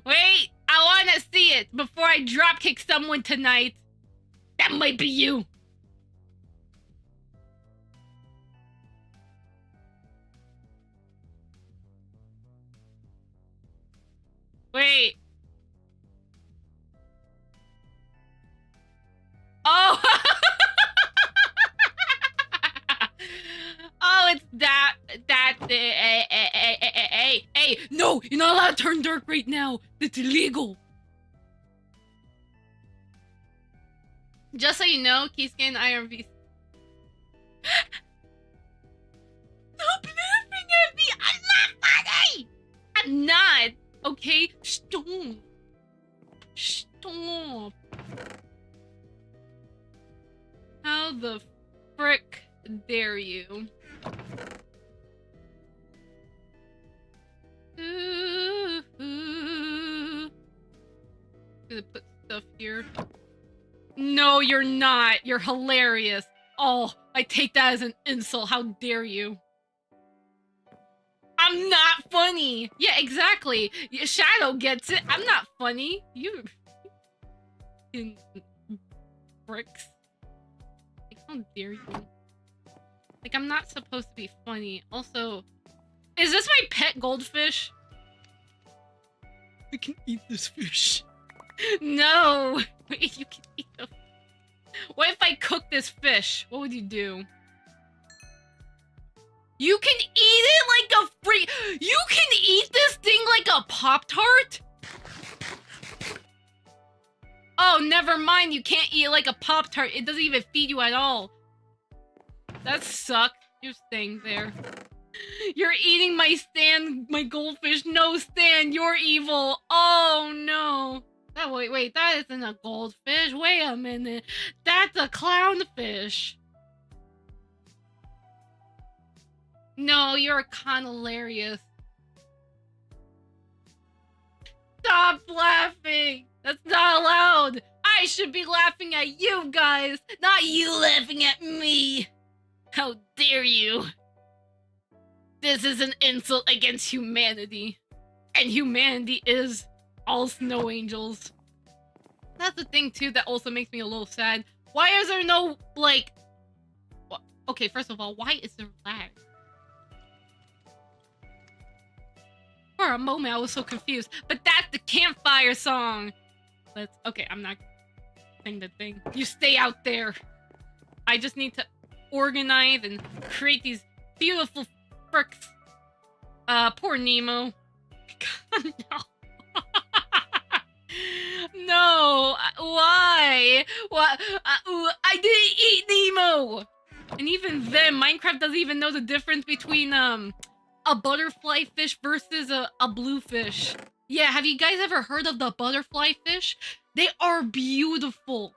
Wait, I want to see it before I dropkick someone tonight. That might be you. Wait. Oh! Oh, it's that, hey, no, you're not allowed to turn dark right now. It's illegal. Just so you know, Keyskin Iron V. Stop laughing at me! I'm not funny! I'm not! Okay? Stop. Stop. How the frick dare you? Gonna put stuff here. No, you're not. You're hilarious. Oh, I take that as an insult. How dare you? I'm not funny. Yeah, exactly. Shadow gets it. I'm not funny. You bricks. Like, how dare you? Like, I'm not supposed to be funny. Also, is this my pet goldfish? I can eat this fish. No! Wait, you can eat the... What if I cook this fish? What would you do? You can eat it like a free... You can eat this thing like a Pop-Tart? Oh, never mind. You can't eat it like a Pop-Tart. It doesn't even feed you at all. That sucked. You're staying there. You're eating my Stan, my goldfish. No, Stan, you're evil. Oh, no. Wait, that isn't a goldfish. Wait a minute. That's a clownfish. No, you're kind of hilarious. Stop laughing. That's not allowed. I should be laughing at you guys, not you laughing at me. How dare you? This is an insult against humanity. And humanity is all snow angels. That's the thing, too, that also makes me a little sad. Why is there no, like... Okay, first of all, why is there lag? For a moment, I was so confused. But that's the campfire song! Okay, I'm not saying the thing. You stay out there! I just need to organize and create these beautiful fricks. Poor Nemo. God, no. No! Why? What? I didn't eat Nemo! And even then, Minecraft doesn't even know the difference between, a butterfly fish versus a bluefish. Yeah, have you guys ever heard of the butterfly fish? They are beautiful.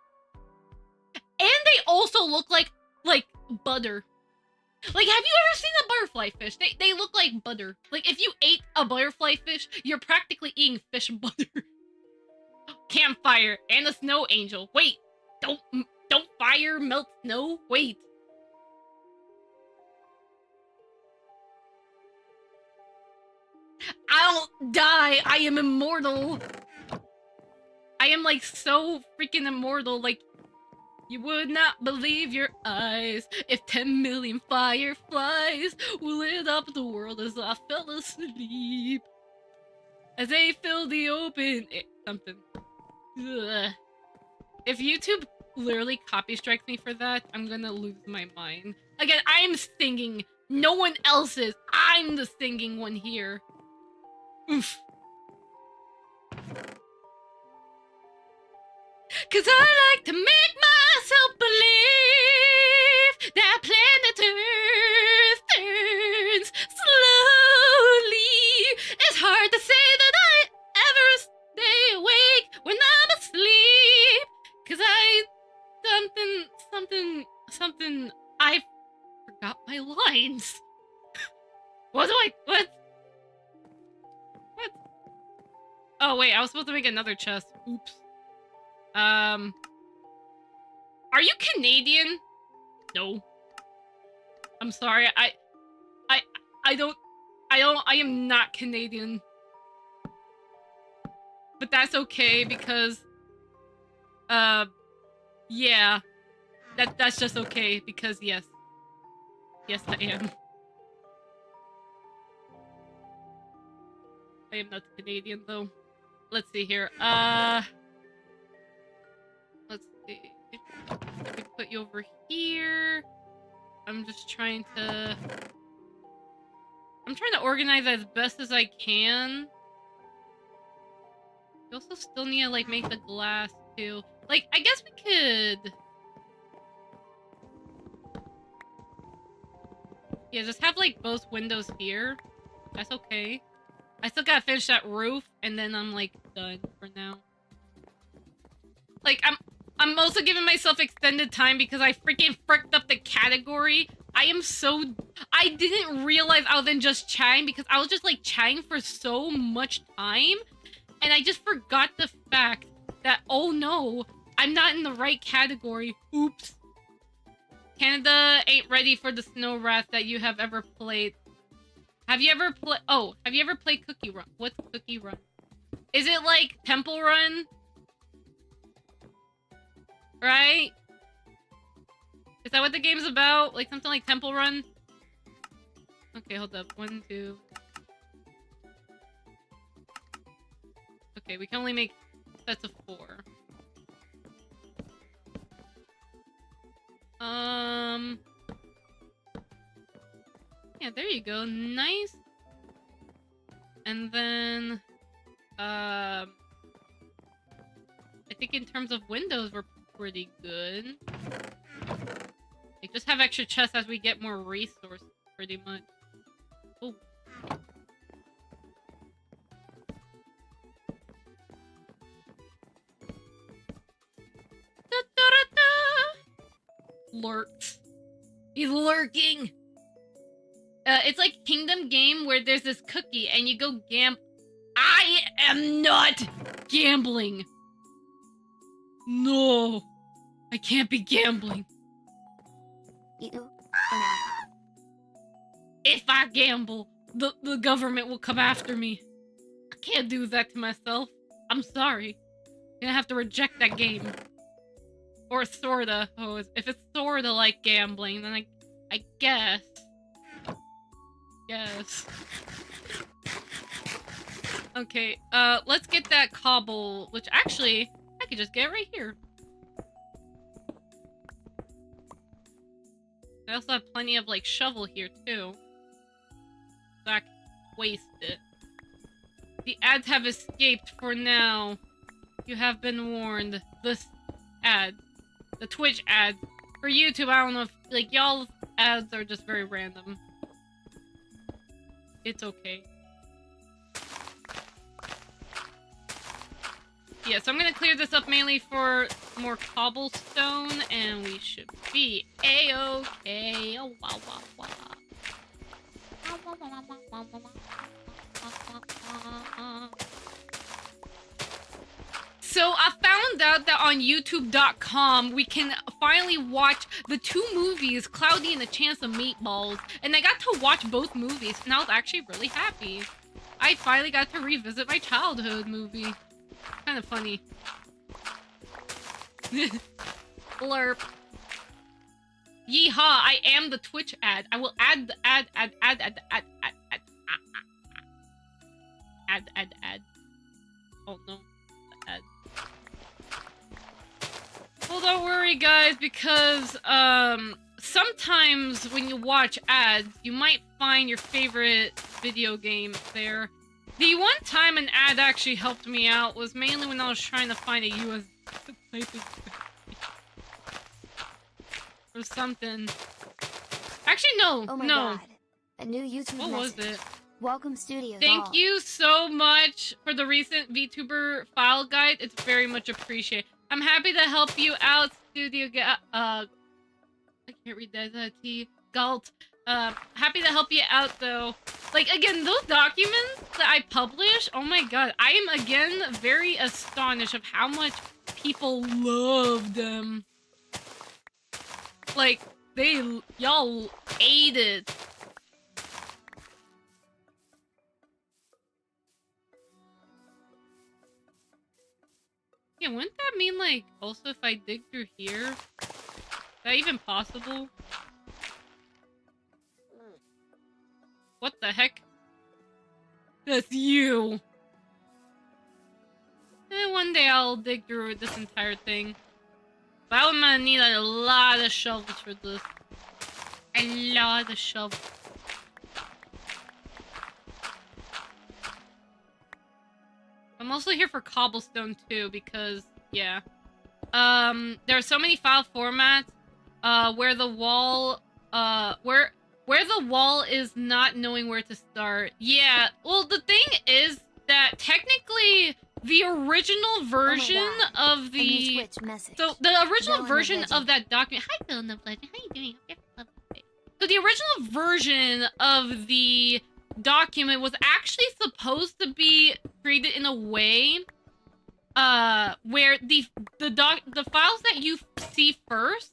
And they also look like butter. Like, have you ever seen a butterfly fish? They look like butter. Like, if you ate a butterfly fish, you're practically eating fish butter. Campfire and a snow angel. Wait, don't fire melt snow? Wait. I don't die. I am immortal. I am like so freaking immortal. Like, you would not believe your eyes if 10 million fireflies lit up the world as I fell asleep. As they fill the open... something. Ugh. If YouTube literally copy strikes me for that, I'm gonna lose my mind. Again, I am singing. No one else is. I'm the singing one here. Oof. Cause I like to make myself believe that planet Earth turns slowly. It's hard to say that I ever stay awake when I'm asleep. Cause I forgot my lines. What? Oh wait, I was supposed to make another chest. Oops. Are you Canadian? No. I'm sorry. I am not Canadian. But that's okay because yeah. That's just okay because yes. Yes, I am. I am not Canadian though. Let's see here. Let's see. Let me put you over here. I'm trying to organize as best as I can. We also still need to like make the glass too. Like, I guess we could. Yeah, just have like both windows here. That's okay. I still gotta finish that roof, and then I'm like done for now. Like, I'm also giving myself extended time because I freaking fricked up the category. I didn't realize I was in just chatting because I was just like chatting for so much time, and I just forgot the fact that, oh no, I'm not in the right category. Oops. Canada ain't ready for the snow wrath that you have ever played. Have you ever played Cookie Run? What's Cookie Run? Is it like Temple Run? Right? Is that what the game's about? Like something like Temple Run? Okay, hold up. 1, 2. Okay, we can only make sets of 4. Yeah, there you go. Nice. And then, I think in terms of windows, we're pretty good. Like, just have extra chests as we get more resources, pretty much. Oh. Lurks. He's lurking! It's like Kingdom game where there's this cookie and you go I am not gambling! No, I can't be gambling. You. If I gamble, the government will come after me. I can't do that to myself. I'm sorry. I'm gonna have to reject that game. Or sorta. Oh, if it's sorta like gambling, then I guess. Yes. Okay, let's get that cobble, which actually, I could just get right here. I also have plenty of, like, shovel here, too. So I can waste it. The ads have escaped for now. You have been warned. The ads. The Twitch ads. For YouTube, I don't know if, like, y'all's ads are just very random. It's okay. Yeah, so I'm gonna clear this up mainly for more cobblestone, and we should be a-okay. Oh, wow, wow, wow. So I found out that on YouTube.com we can finally watch the 2 movies, Cloudy and the Chance of Meatballs, and I got to watch both movies, and I was actually really happy. I finally got to revisit my childhood movie. Kind of funny. Blerp. Yeehaw, I am the Twitch ad. I will add the ad. Oh no, the ad. Well, don't worry guys, because sometimes when you watch ads, you might find your favorite video game there. The one time an ad actually helped me out was mainly when I was trying to find a US typing or something. Actually, no, Oh my no. god. A new YouTube What message. was it? Welcome Studios. Thank you so much for the recent VTuber file guide. It's very much appreciated. I'm happy to help you out, Studio I can't read that. T. Galt. Happy to help you out, though. Like, again, those documents that I publish, oh my god, I am, again, very astonished of how much people love them. Like, y'all ate it. Yeah, wouldn't that mean, like, also if I dig through here? Is that even possible? What the heck? That's you! One day I'll dig through this entire thing. But I'm gonna need a lot of shovels for this. A lot of shovels. I'm also here for cobblestone too, because, yeah. There are so many file formats, where the wall, where the wall is not knowing where to start. Yeah, well, the thing is that technically the original version of the... So, the original version of that document... Hi, Bill in the Legend. How you doing? So, the original version of the document was actually supposed to be created in a way where the files that you see first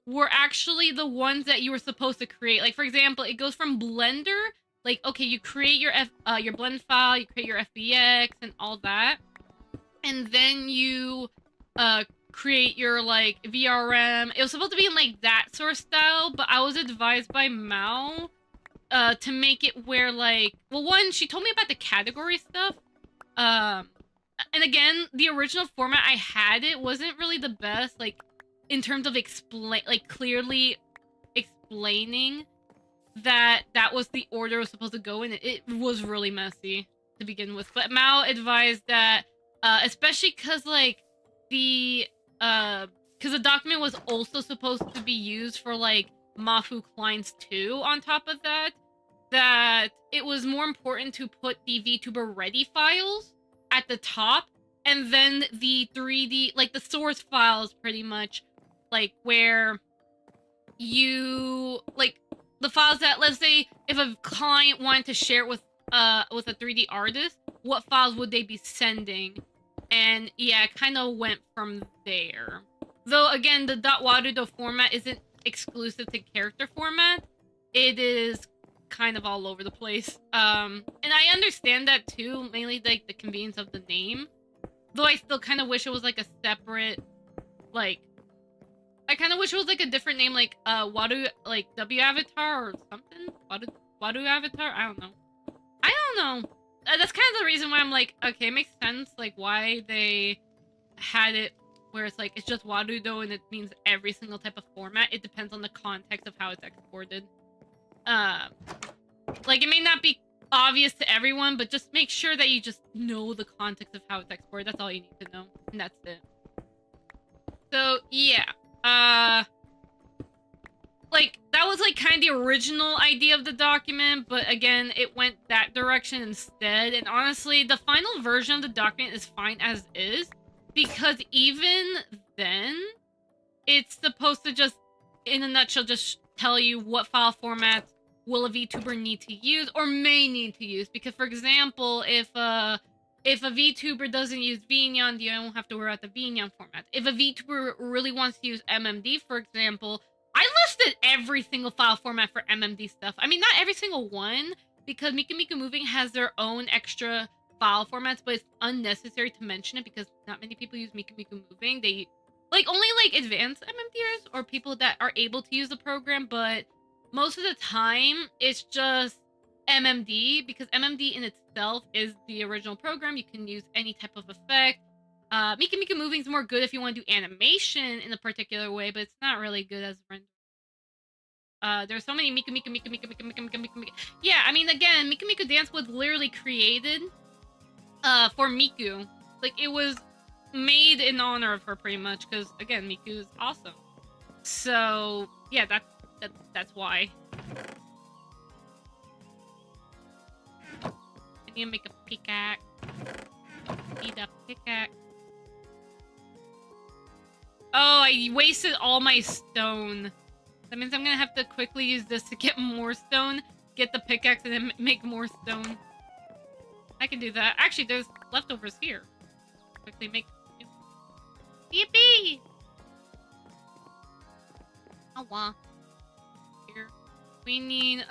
were actually the ones that you were supposed to create. Like, for example, it goes from Blender, like, okay, you create your blend file, you create your FBX and all that, and then you create your, like, VRM. It was supposed to be in, like, that sort of style, but I was advised by Mao to make it where, like, well, one, she told me about the category stuff, and again, the original format I had, it wasn't really the best, like, in terms of clearly explaining that that was the order it was supposed to go in. It was really messy to begin with. But Mao advised that, especially because, like, because the document was also supposed to be used for, like, Mafu clients too, on top of that, that it was more important to put the VTuber ready files at the top, and then the 3D, like, the source files, pretty much, like, where you, like, the files that, let's say, if a client wanted to share it with a 3D artist, what files would they be sending? And yeah, it kind of went from there. Though again, the .warudo format isn't exclusive to character format. It is kind of all over the place. And I understand that too, mainly like the convenience of the name. Though I still kind of wish it was like a separate, like, I kind of wish it was like a different name, like Wadu, like W Avatar or something. Wadu Avatar. I don't know. That's kind of the reason why I'm like, okay, it makes sense, like why they had it where it's like it's just Warudo and it means every single type of format. It depends on the context of how it's exported. Like it may not be obvious to everyone, but just make sure that you just know the context of how it's exported. That's all you need to know, and that's it. So yeah, like that was like kind of the original idea of the document, but again, it went that direction instead. And honestly, the final version of the document is fine as is, because even then, it's supposed to just, in a nutshell, just tell you what file formats will a VTuber need to use or may need to use. Because, for example, if a VTuber doesn't use VNyan, you don't have to worry about the VNyan format. If a VTuber really wants to use MMD, for example, I listed every single file format for MMD stuff. I mean, not every single one, because Miku Miku Moving has their own extra file formats, but it's unnecessary to mention it because not many people use Miku Miku Moving. They, like, only, like, advanced MMDers or people that are able to use the program, but most of the time, it's just MMD, because MMD in itself is the original program. You can use any type of effect. Miku Miku Moving is more good if you want to do animation in a particular way, but it's not really good as render. There's so many Miku Miku Miku Miku Miku Miku Miku Miku Miku. Yeah, I mean, again, Miku Miku Dance was literally created for Miku. Like, it was made in honor of her, pretty much, because, again, Miku is awesome. So, yeah, that's why. I need to make a pickaxe. Need a pickaxe. Oh, I wasted all my stone. That means I'm gonna have to quickly use this to get more stone, get the pickaxe, and then make more stone. I can do that. Actually, there's leftovers here. Quickly make... Yippee! Oh, wow. Here. We need,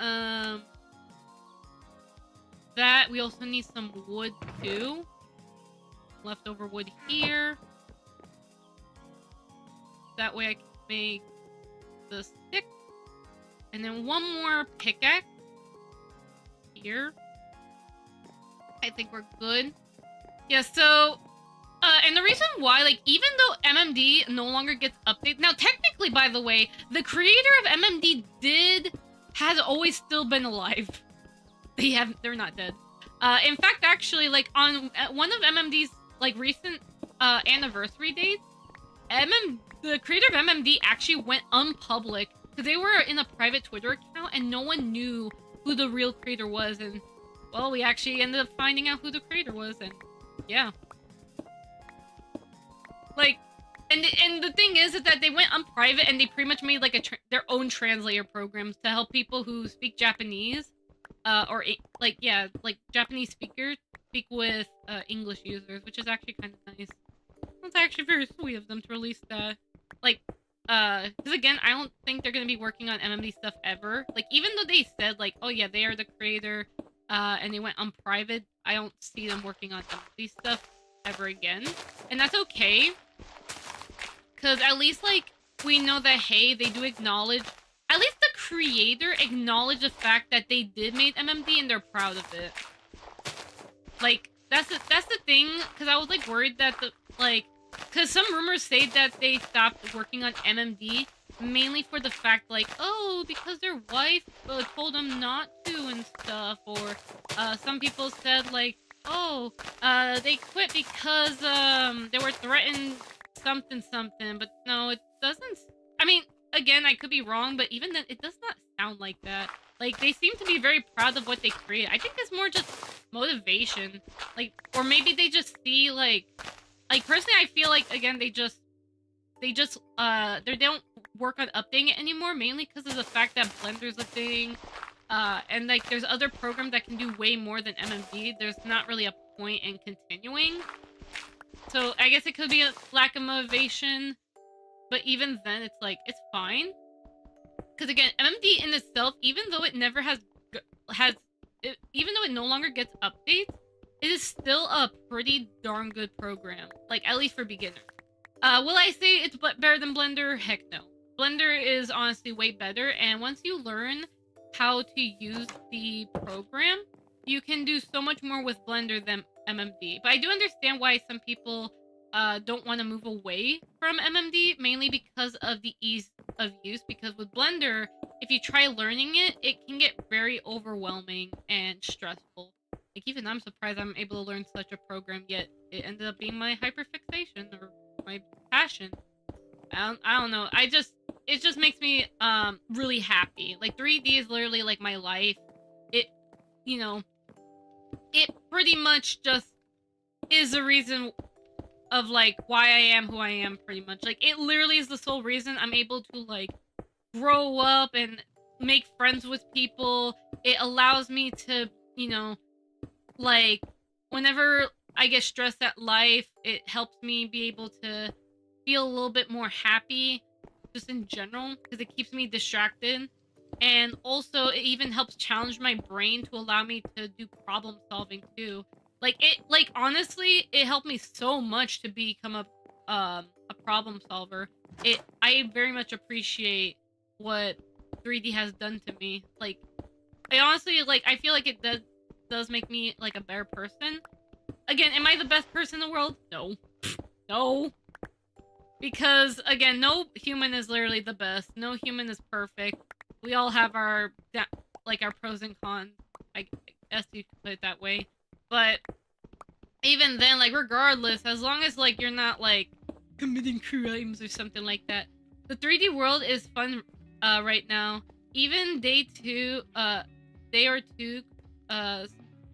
that. We also need some wood, too. Leftover wood here. That way I can make the stick. And then one more pickaxe. Here. I think we're good. Yeah, so... and the reason why, like, even though MMD no longer gets updated... Now, technically, by the way, the creator of MMD has always still been alive. They're not dead. In fact, actually, like, on one of MMD's, like, recent, anniversary dates, the creator of MMD actually went unpublic because they were in a private Twitter account and no one knew who the real creator was. And, well, we actually ended up finding out who the creator was, and yeah. Like, and the thing is that they went unprivate and they pretty much made, like, their own translator programs to help people who speak Japanese, or, like, yeah, like, Japanese speakers speak with, English users, which is actually kind of nice. It's actually very sweet of them to release that. Like, because again, I don't think they're gonna be working on MMD stuff ever. Like, even though they said, like, oh yeah, they are the creator, and they went unprivate, I don't see them working on MMD stuff ever again. And that's okay. Because at least, like, we know that, hey, they do acknowledge, at least the creator acknowledged the fact that they did make MMD and they're proud of it. Like, that's the thing, because I was, like, worried that because some rumors say that they stopped working on MMD mainly for the fact, like, oh, because their wife told them not to and stuff, or some people said, like, oh, they quit because they were threatened something, but no, it doesn't. I mean, again, I could be wrong, but even then, it does not sound like that. Like, they seem to be very proud of what they create. I think it's more just motivation, like, or maybe they just see, like, personally, I feel like, again, they don't work on updating it anymore, mainly because of the fact that Blender's a thing, and, like, there's other programs that can do way more than MMD. There's not really a point in continuing. So I guess it could be a lack of motivation, but even then, it's like, it's fine. Because again, MMD in itself, even though it never even though it no longer gets updates, it is still a pretty darn good program. Like, at least for beginners. Will I say it's better than Blender? Heck no. Blender is honestly way better, and once you learn how to use the program, you can do so much more with Blender than MMD. But I do understand why some people don't want to move away from MMD, mainly because of the ease of use. Because with Blender, if you try learning it, it can get very overwhelming and stressful. Like, even I'm surprised I'm able to learn such a program, yet it ended up being my hyperfixation or my passion. I don't know. It just makes me really happy. Like, 3D is literally like my life. It, you know, it pretty much just is the reason of like why I am who I am, pretty much. Like, it literally is the sole reason I'm able to like grow up and make friends with people. It allows me to, you know, like, whenever I get stressed at life, it helps me be able to feel a little bit more happy just in general, because it keeps me distracted. And also, it even helps challenge my brain to allow me to do problem solving too. Like, honestly, it helped me so much to become a problem solver. I very much appreciate what 3D has done to me. Like, I honestly, like, I feel like it does make me like a better person. Again, am I the best person in the world? No. No. Because, again, no human is literally the best. No human is perfect. We all have our, like, our pros and cons. I guess you could put it that way. But even then, like, regardless, as long as, like, you're not, like, committing crimes or something like that, the 3D world is fun right now. Even day or two,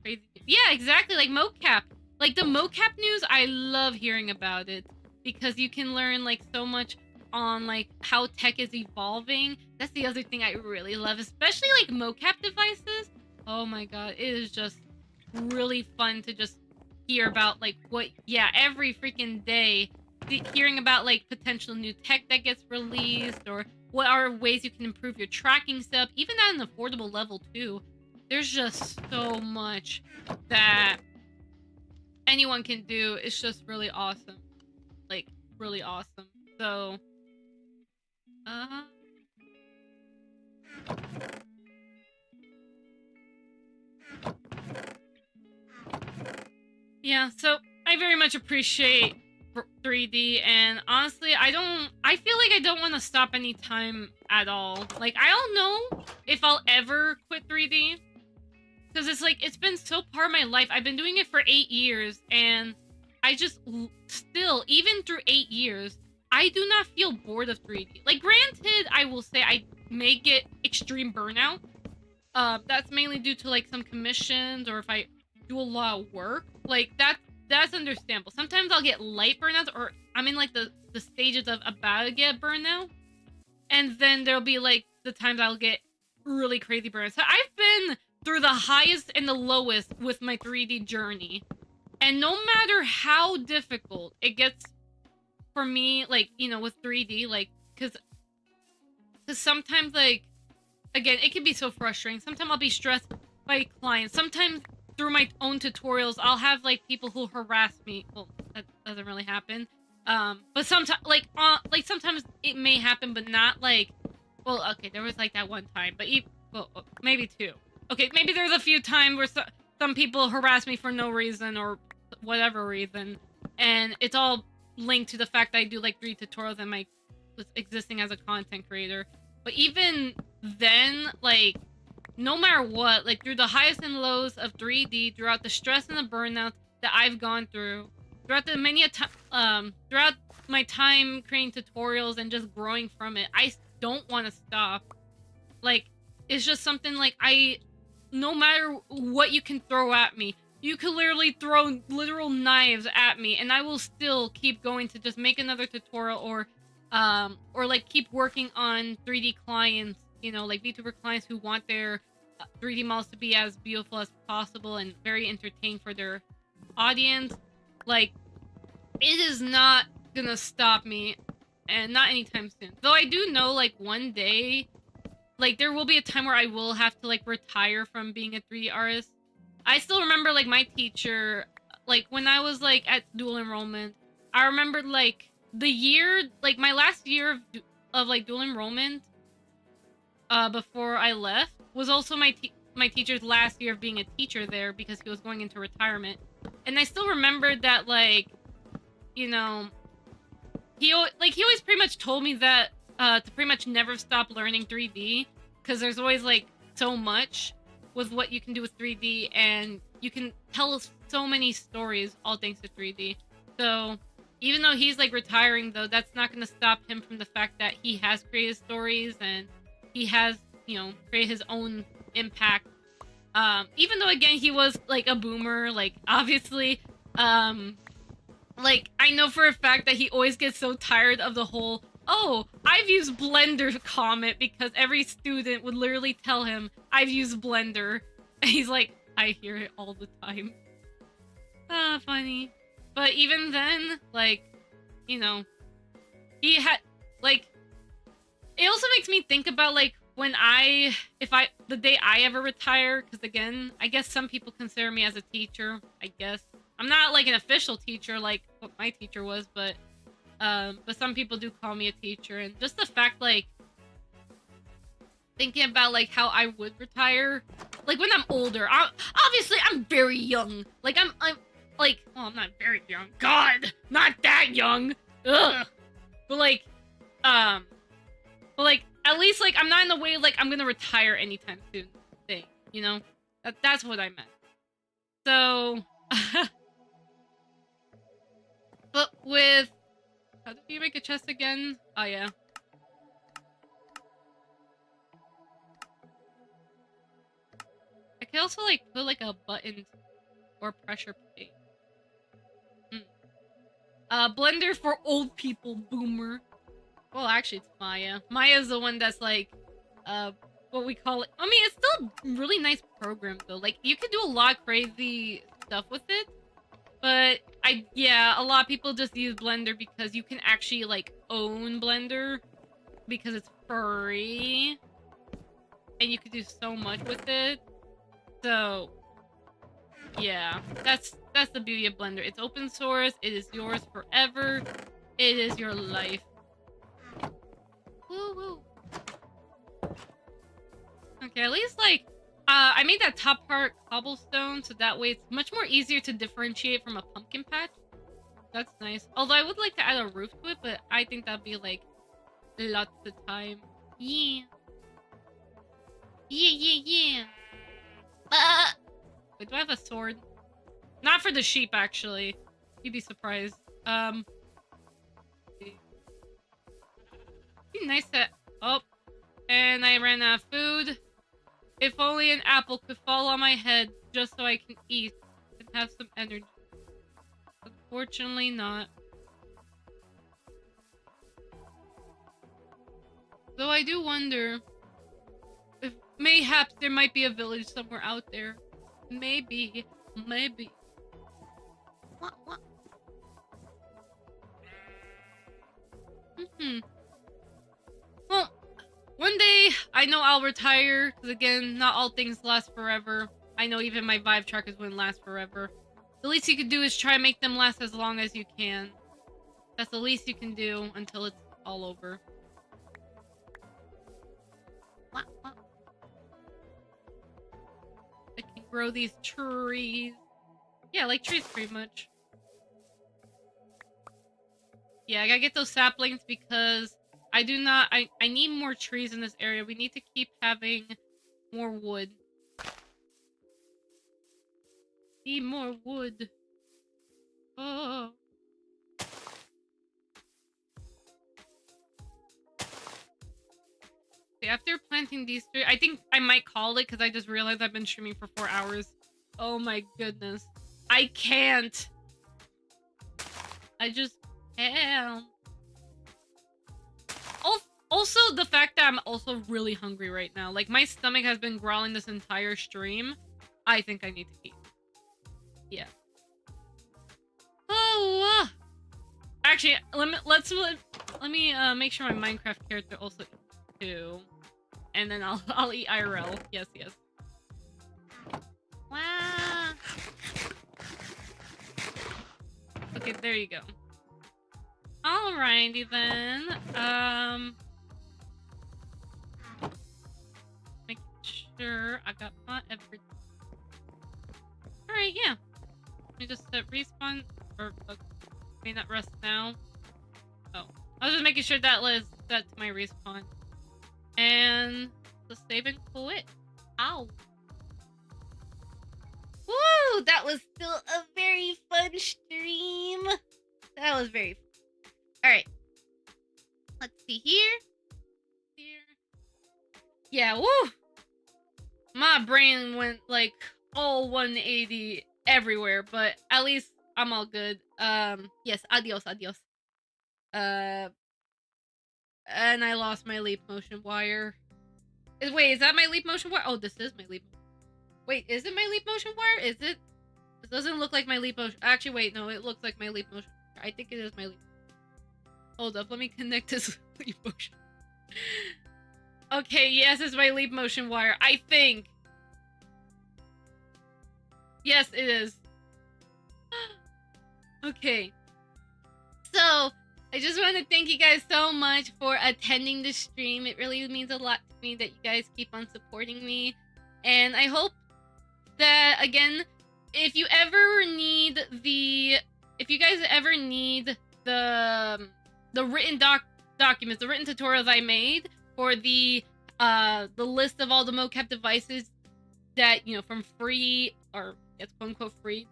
crazy. Yeah, exactly, like mocap. Like, the mocap news, I love hearing about it. Because you can learn, like, so much on, like, how tech is evolving. That's the other thing I really love, especially, like, mocap devices. Oh my god, it is just really fun to just hear about, like, every freaking day, hearing about, like, potential new tech that gets released, or what are ways you can improve your tracking stuff, even at an affordable level, too. There's just so much that anyone can do. It's just really awesome. Like, really awesome. So, yeah, so I very much appreciate 3D, and honestly, I feel like I don't want to stop anytime at all. Like, I don't know if I'll ever quit 3D, because it's like, it's been so part of my life. I've been doing it for 8 years, and I just still, even through 8 years, I do not feel bored of 3D. Like, granted, I will say I may get extreme burnout. That's mainly due to, like, some commissions, or if I do a lot of work. Like, that's understandable. Sometimes I'll get light burnouts, or I'm in, like, the stages of about to get burnout. And then there'll be, like, the times I'll get really crazy burnouts. So I've been through the highest and the lowest with my 3D journey. And no matter how difficult it gets for me, like, you know, with 3D, like, because sometimes, like, again, it can be so frustrating. Sometimes I'll be stressed by clients. Sometimes through my own tutorials, I'll have, like, people who harass me. Well, that doesn't really happen. But sometimes, like, sometimes it may happen, but not, like, well, okay, there was, like, that one time, but well, maybe two. Okay, maybe there's a few times where some people harass me for no reason, or whatever reason, and it's all linked to the fact that I do, like, 3 tutorials and my existing as a content creator. But even then, like, no matter what, like, through the highest and lows of 3D, throughout the stress and the burnout that I've gone through, throughout throughout my time creating tutorials and just growing from it, I don't want to stop. Like, it's just something, like, no matter what you can throw at me, you could literally throw literal knives at me, and I will still keep going to just make another tutorial, or like, keep working on 3D clients, you know, like VTuber clients who want their 3D models to be as beautiful as possible and very entertaining for their audience. Like, it is not gonna stop me, and not anytime soon. Though I do know, like, one day, like, there will be a time where I will have to, like, retire from being a 3D artist. I still remember, like, my teacher, like, when I was, like, at dual enrollment, I remembered, like, the year, like, my last year of like, dual enrollment, before I left, was also my teacher's last year of being a teacher there because he was going into retirement. And I still remembered that, like, you know, he always pretty much told me that to pretty much never stop learning 3D, because there's always, like, so much with what you can do with 3D, and you can tell so many stories all thanks to 3D. So even though he's, like, retiring, though, that's not going to stop him from the fact that he has created stories and he has, you know, created his own impact. Even though, again, he was, like, a boomer, like, obviously, like, I know for a fact that he always gets so tired of the whole, oh, I've used Blender comment, because every student would literally tell him, I've used Blender. And he's like, I hear it all the time. Ah, funny. But even then, like, you know, he had, like, it also makes me think about, like, when the day I ever retire, because again, I guess some people consider me as a teacher, I guess. I'm not, like, an official teacher like what my teacher was, but some people do call me a teacher, and just the fact, like, thinking about, like, how I would retire, like, when I'm older, obviously, I'm very young, like, I'm, like, well, I'm not very young, God, not that young, ugh, but, like, at least, like, I'm not in the way, like, I'm gonna retire anytime soon thing, you know? That's what I meant. So, but with, how do you make a chest again? Oh, yeah. I could also, like, put, like, a button or pressure plate. Blender for old people, boomer. Well, actually, it's Maya. Maya's the one that's, like, what we call it. I mean, it's still a really nice program, though. Like, you can do a lot of crazy stuff with it. But, yeah, a lot of people just use Blender because you can actually, like, own Blender. Because it's free. And you can do so much with it. So, yeah. That's the beauty of Blender. It's open source. It is yours forever. It is your life. Woo-woo. Okay, at least, like, I made that top part cobblestone, so that way it's much more easier to differentiate from a pumpkin patch. That's nice. Although I would like to add a roof to it, but I think that'd be, like, lots of time. Yeah. Yeah. Wait, do I have a sword? Not for the sheep, actually. You'd be surprised. Be nice to... Oh. And I ran out of food. If only an apple could fall on my head just so I can eat and have some energy. Unfortunately not. Though I do wonder if mayhaps there might be a village somewhere out there. Maybe. What? Well, one day, I know I'll retire, because again, not all things last forever. I know even my Vive trackers wouldn't last forever. The least you can do is try and make them last as long as you can. That's the least you can do until it's all over. What? I can grow these trees. Yeah, like trees pretty much. Yeah, I gotta get those saplings because I need more trees in this area. We need to keep having more wood. Need more wood. Oh. Okay, after planting these three, I think I might call it because I just realized I've been streaming for 4 hours. Oh my goodness. I can't. I just can't. Also, the fact that I'm also really hungry right now. Like, my stomach has been growling this entire stream. I think I need to eat. Yeah. Oh, Actually, let me make sure my Minecraft character also eats too, and then I'll eat IRL. Yes. Wow. Okay, there you go. Alrighty then. Make sure I got my everything. Alright, yeah. Let me just set respawn, or may not rest now. Oh, I was just making sure that was set to my respawn. And the save and quit. Ow. Woo! That was still a very fun stream. That was very fun. Alright. Let's see here. Yeah, woo! My brain went like all 180 everywhere, but at least I'm all good. Yes, adios. And I lost my leap motion wire. Wait, is that my leap motion wire? Oh, this is my leap. Wait, is it my leap motion wire? Is it? It doesn't look like my leap motion. Actually, wait, no, it looks like my leap motion wire. I think it is my leap. Hold up, let me connect this leap motion. Okay, yes, it's my leap motion wire. I think. Yes, it is. Okay. So, I just want to thank you guys so much for attending the stream. It really means a lot to me that you guys keep on supporting me. And I hope that, again, if you guys ever need the written documents, the written tutorials I made for the list of all the mocap devices that, from free, or it's quote unquote free.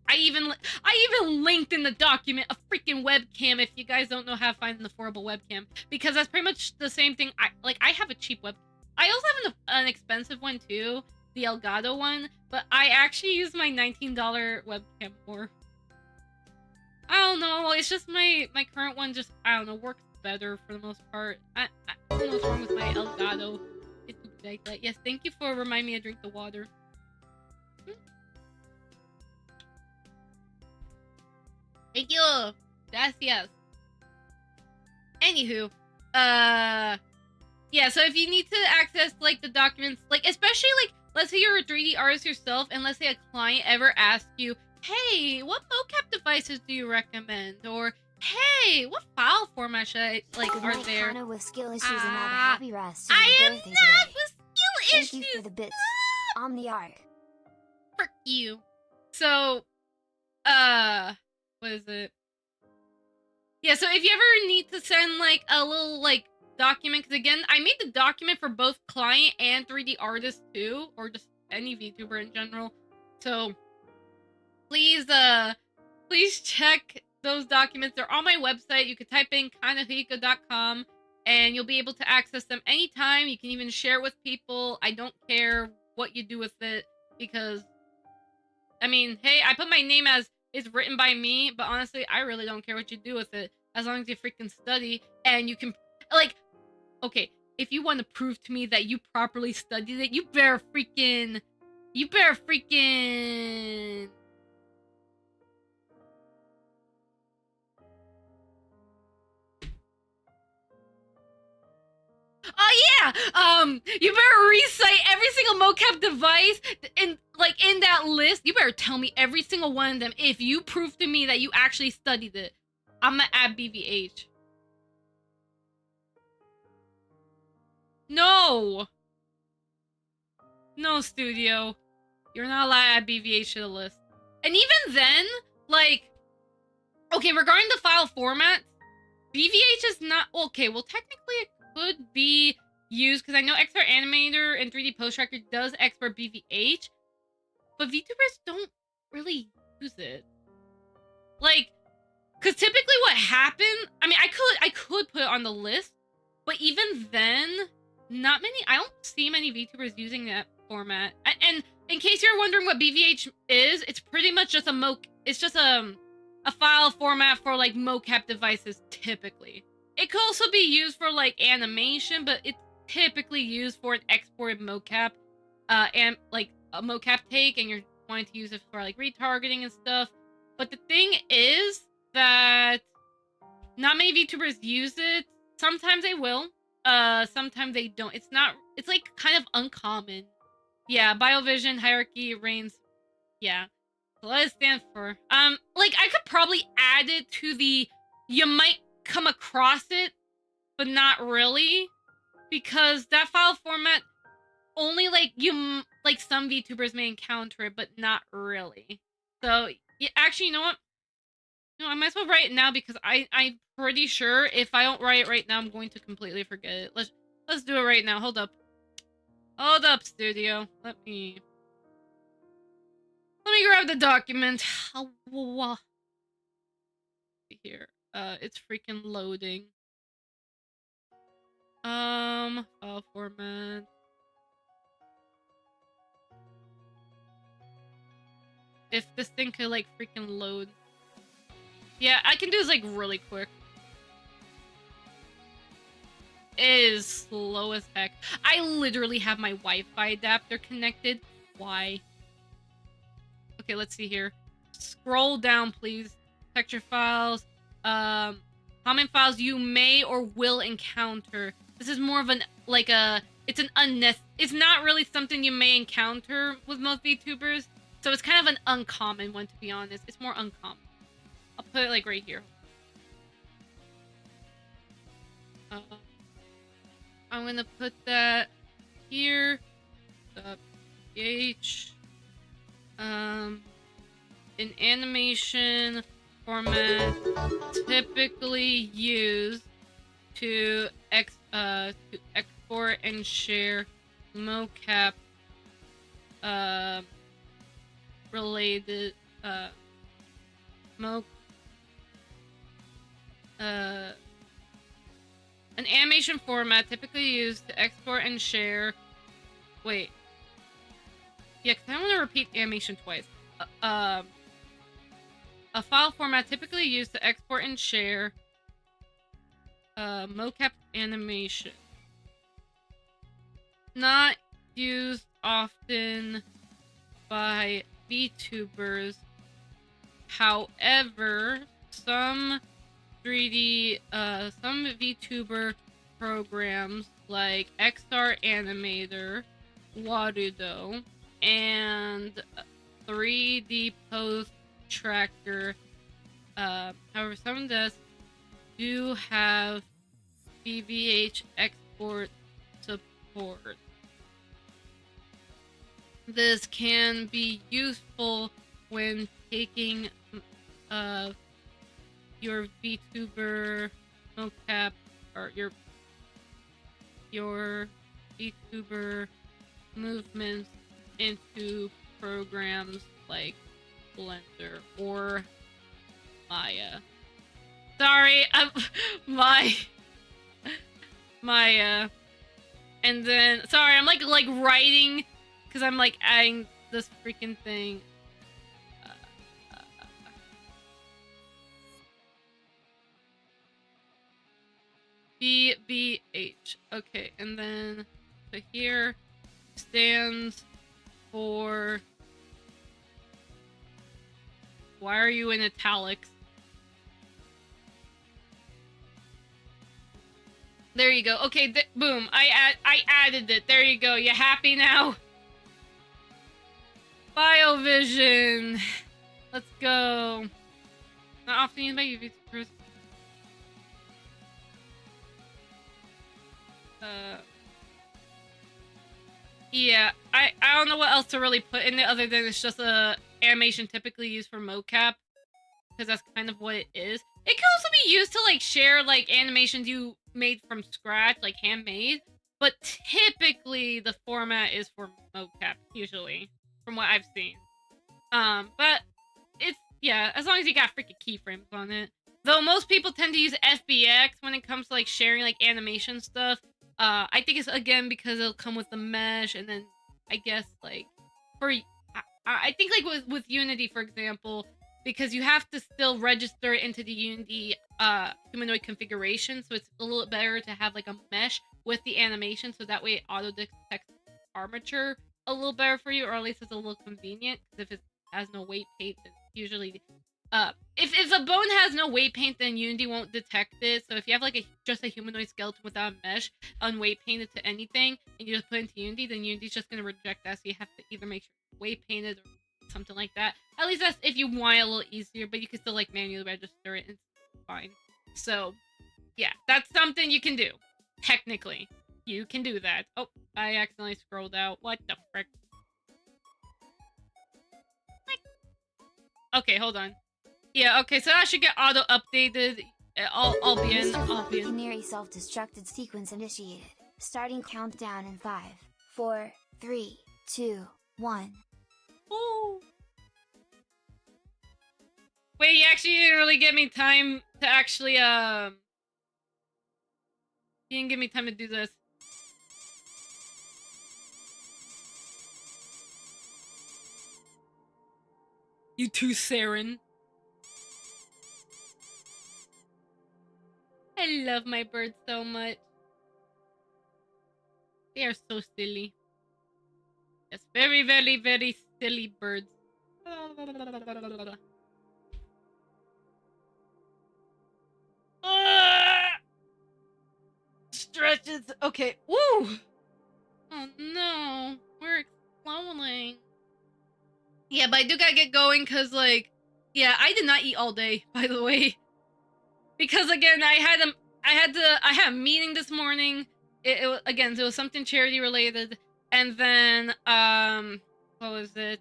I even linked in the document a freaking webcam if you guys don't know how to find an affordable webcam, because that's pretty much the same thing. I have a cheap webcam. I also have an expensive one too, the Elgato one, but I actually use my $19 webcam more. I don't know, it's just my current one just, I don't know, works better for the most part. I don't know what's wrong with my Elgato. It's like that. Yes, thank you for reminding me to drink the water. Thank you. Gracias. Anywho, yeah, so if you need to access, like, the documents, like, especially, like, let's say you're a 3D artist yourself, and let's say a client ever asks you, hey, what mocap devices do you recommend? Or, hey, what file format should I, like, Good are night, there? Kana with skill issues and all the happy rest. I am not with skill issues! Thank you for the bits. Omniarch. Frick you. So, what is it? Yeah, so if you ever need to send, like, a little, like, document, because again, I made the document for both client and 3D artists too, or just any VTuber in general. So, please check those documents. They're on my website. You can type in kanahuyuko.com and you'll be able to access them anytime. You can even share it with people. I don't care what you do with it, because, I mean, hey, I put my name as it's written by me, but honestly, I really don't care what you do with it, as long as you freaking study and you can, like, okay, if you want to prove to me that you properly studied it, you better freaking... Oh yeah! You better recite every single mocap device in that list. You better tell me every single one of them if you prove to me that you actually studied it. I'm gonna add BVH. No! No, studio. You're not allowed to add BVH to the list. And even then, like... Okay, regarding the file format, BVH is not... Okay, well, technically it could be used, because I know Expert Animator and 3D Post Tracker does export BVH, but VTubers don't really use it. Like, because typically what happened... I mean, I could put it on the list, but even then... Not many, I don't see many VTubers using that format. And in case you're wondering what BVH is, it's pretty much just it's just a file format for, like, mocap devices, typically. It could also be used for, like, animation, but it's typically used for an exported mocap, and, like, a mocap take, and you're wanting to use it for, like, retargeting and stuff. But the thing is that not many VTubers use it. Sometimes they will. Sometimes they don't. It's like kind of uncommon. Yeah, Biovision, hierarchy, reigns. Yeah. So what it stands for. Like I could probably add it to the you might come across it, but not really. Because that file format only like some VTubers may encounter it, but not really. So yeah, actually, you know what? No, I might as well write it now because I'm pretty sure if I don't write it right now, I'm going to completely forget it. Let's do it right now. Hold up. Hold up, studio. Let me grab the document. Here. It's freaking loading. File format. If this thing could like freaking load. Yeah, I can do this like really quick. It is slow as heck. I literally have my Wi-Fi adapter connected. Why? Okay, let's see here. Scroll down, please. Texture files. Common files you may or will encounter. This is more of an it's not really something you may encounter with most VTubers. So it's kind of an uncommon one, to be honest. It's more uncommon. I'll put it like right here. I'm gonna put that here. PH. An animation format typically used to export and share mocap related an animation format typically used to export and share. Wait. Yeah, because I want to repeat animation twice. A file format typically used to export and share mocap animation. Not used often by VTubers. However, some VTuber programs like XR Animator, Warudo, and 3D Post Tracker. However, some desks do have BVH export support. This can be useful when taking your VTuber mocap or your VTuber movements into programs like Blender or Maya. Sorry, and then sorry, I'm like writing because I'm like adding this freaking thing. BBH. Okay, and then so here stands for. Why are you in italics? There you go. Okay, boom. I added it. There you go. You happy now? Biovision. Let's go. Not often used by YouTubers. Yeah, I don't know what else to really put in it other than it's just a animation typically used for mocap, because that's kind of what it is. It can also be used to like share like animations you made from scratch, like handmade, but typically the format is for mocap usually, from what I've seen. But it's yeah, as long as you got freaking keyframes on it. Though most people tend to use FBX when it comes to like sharing like animation stuff. I think it's again because it'll come with the mesh, and then I guess like for I think like with Unity, for example, because you have to still register it into the Unity humanoid configuration, so it's a little better to have like a mesh with the animation, so that way it auto detects armature a little better for you, or at least it's a little convenient. Because if it has no weight paint, then usually If a bone has no weight paint, then Unity won't detect it. So if you have like just a humanoid skeleton without mesh, unweight painted to anything, and you just put it into Unity, then Unity's just gonna reject that. So you have to either make sure it's weight painted or something like that. At least that's if you want it a little easier, but you can still like manually register it and it's fine. So yeah, that's something you can do. Technically, you can do that. Oh, I accidentally scrolled out. What the frick? Okay, hold on. Yeah, okay, so that should get auto-updated. I'll be in. Canary self-destructed sequence initiated. Starting countdown in 5, 4, 3, 2, 1. Ooh. Wait, you actually didn't really give me time to actually, You didn't give me time to do this. You too, Saren. I love my birds so much. They are so silly. Yes, very, very, very silly birds. Stretches. Okay. Woo! Oh no. We're exploding. Yeah, but I do gotta get going because, like, yeah, I did not eat all day, by the way. Because again, I had a meeting this morning. It was something charity related, and then what was it?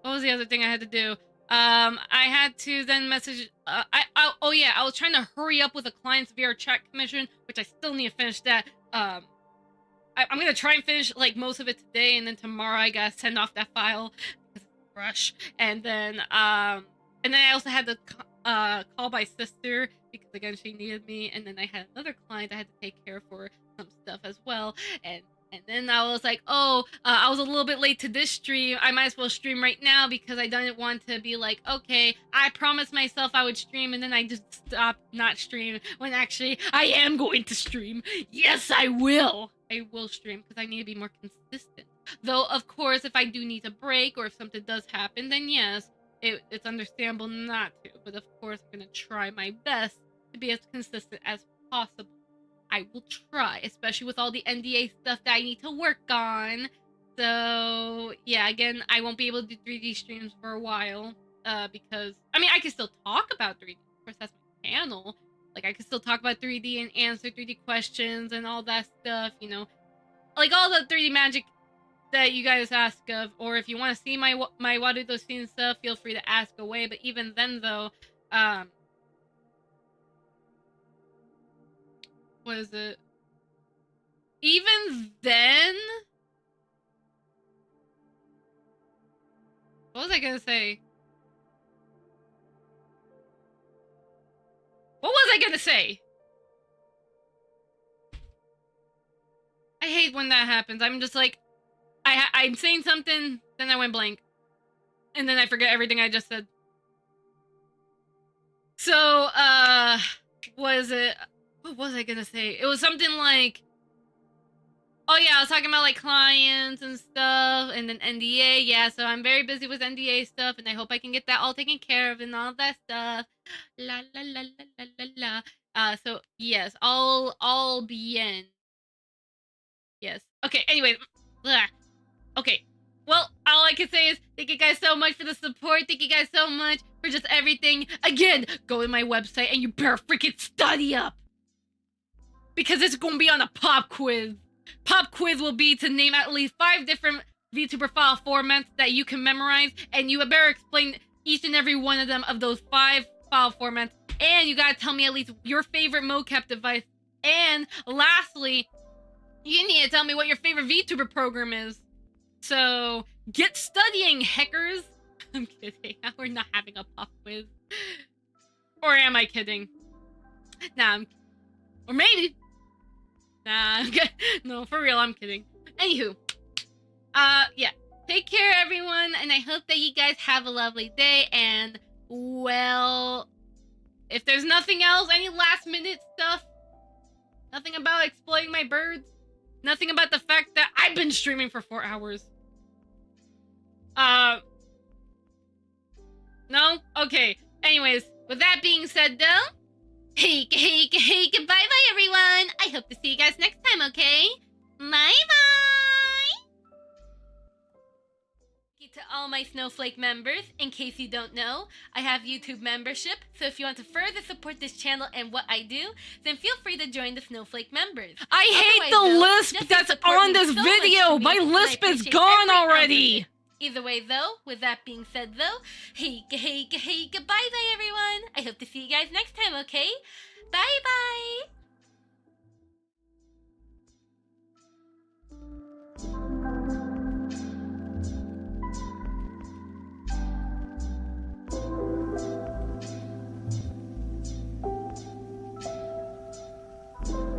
What was the other thing I had to do? I had to then message. Oh yeah, I was trying to hurry up with a client's VR chat commission, which I still need to finish that. I'm gonna try and finish like most of it today, and then tomorrow I gotta send off that file because it's a rush. And then I also had to call my sister because again she needed me, and then I had another client I had to take care for some stuff as well, and then I was like, oh, I was a little bit late to this stream. I might as well stream right now because I didn't want to be like, okay, I promised myself I would stream, and then I just stopped not stream when actually I am going to stream. Yes, I will. I will stream because I need to be more consistent. Though, of course, if I do need a break or if something does happen, then yes, it's understandable not to. But of course, I'm going to try my best to be as consistent as possible. I will try, especially with all the NDA stuff that I need to work on. So, yeah, again, I won't be able to do 3D streams for a while, because, I mean, I can still talk about 3D. Of course, that's my channel. Like, I can still talk about 3D and answer 3D questions and all that stuff, you know. Like, all the 3D magic that you guys ask of, or if you want to see my what do those scenes stuff, feel free to ask away. But even then, though, what is it? Even then, what was I gonna say? What was I gonna say? I hate when that happens. I'm just like, I'm saying something, then I went blank, and then I forget everything I just said. So, what is it? What was I gonna say? It was something like, oh yeah, I was talking about like clients and stuff, and then NDA. Yeah, so I'm very busy with NDA stuff, and I hope I can get that all taken care of and all that stuff. La la la la la la la. So yes, all bien. Yes. Okay. Anyway. Blah. Okay. Well, all I can say is thank you guys so much for the support. Thank you guys so much for just everything. Again, go to my website and you better freaking study up. Because it's gonna be on a pop quiz. Pop quiz will be to name at least 5 different VTuber file formats that you can memorize, and you better explain each and every one of them of those 5 file formats. And you gotta tell me at least your favorite mocap device. And lastly, you need to tell me what your favorite VTuber program is. So, get studying, heckers! I'm kidding. We're not having a pop quiz. Or am I kidding? Nah, or maybe. Nah, no, for real, I'm kidding. Anywho. Yeah. Take care, everyone, and I hope that you guys have a lovely day, and, well, if there's nothing else, any last-minute stuff, nothing about exploiting my birds, nothing about the fact that I've been streaming for 4 hours. No? Okay. Anyways, with that being said, though, hey, goodbye, everyone. I hope to see you guys next time, okay? Bye-bye. To all my Snowflake members, in case you don't know, I have YouTube membership, so if you want to further support this channel and what I do, then feel free to join the Snowflake members. I hate the lisp that's on this video! My lisp is gone already! Either way, though, with that being said, though, hey, goodbye, everyone! I hope to see you guys next time, okay? Bye-bye!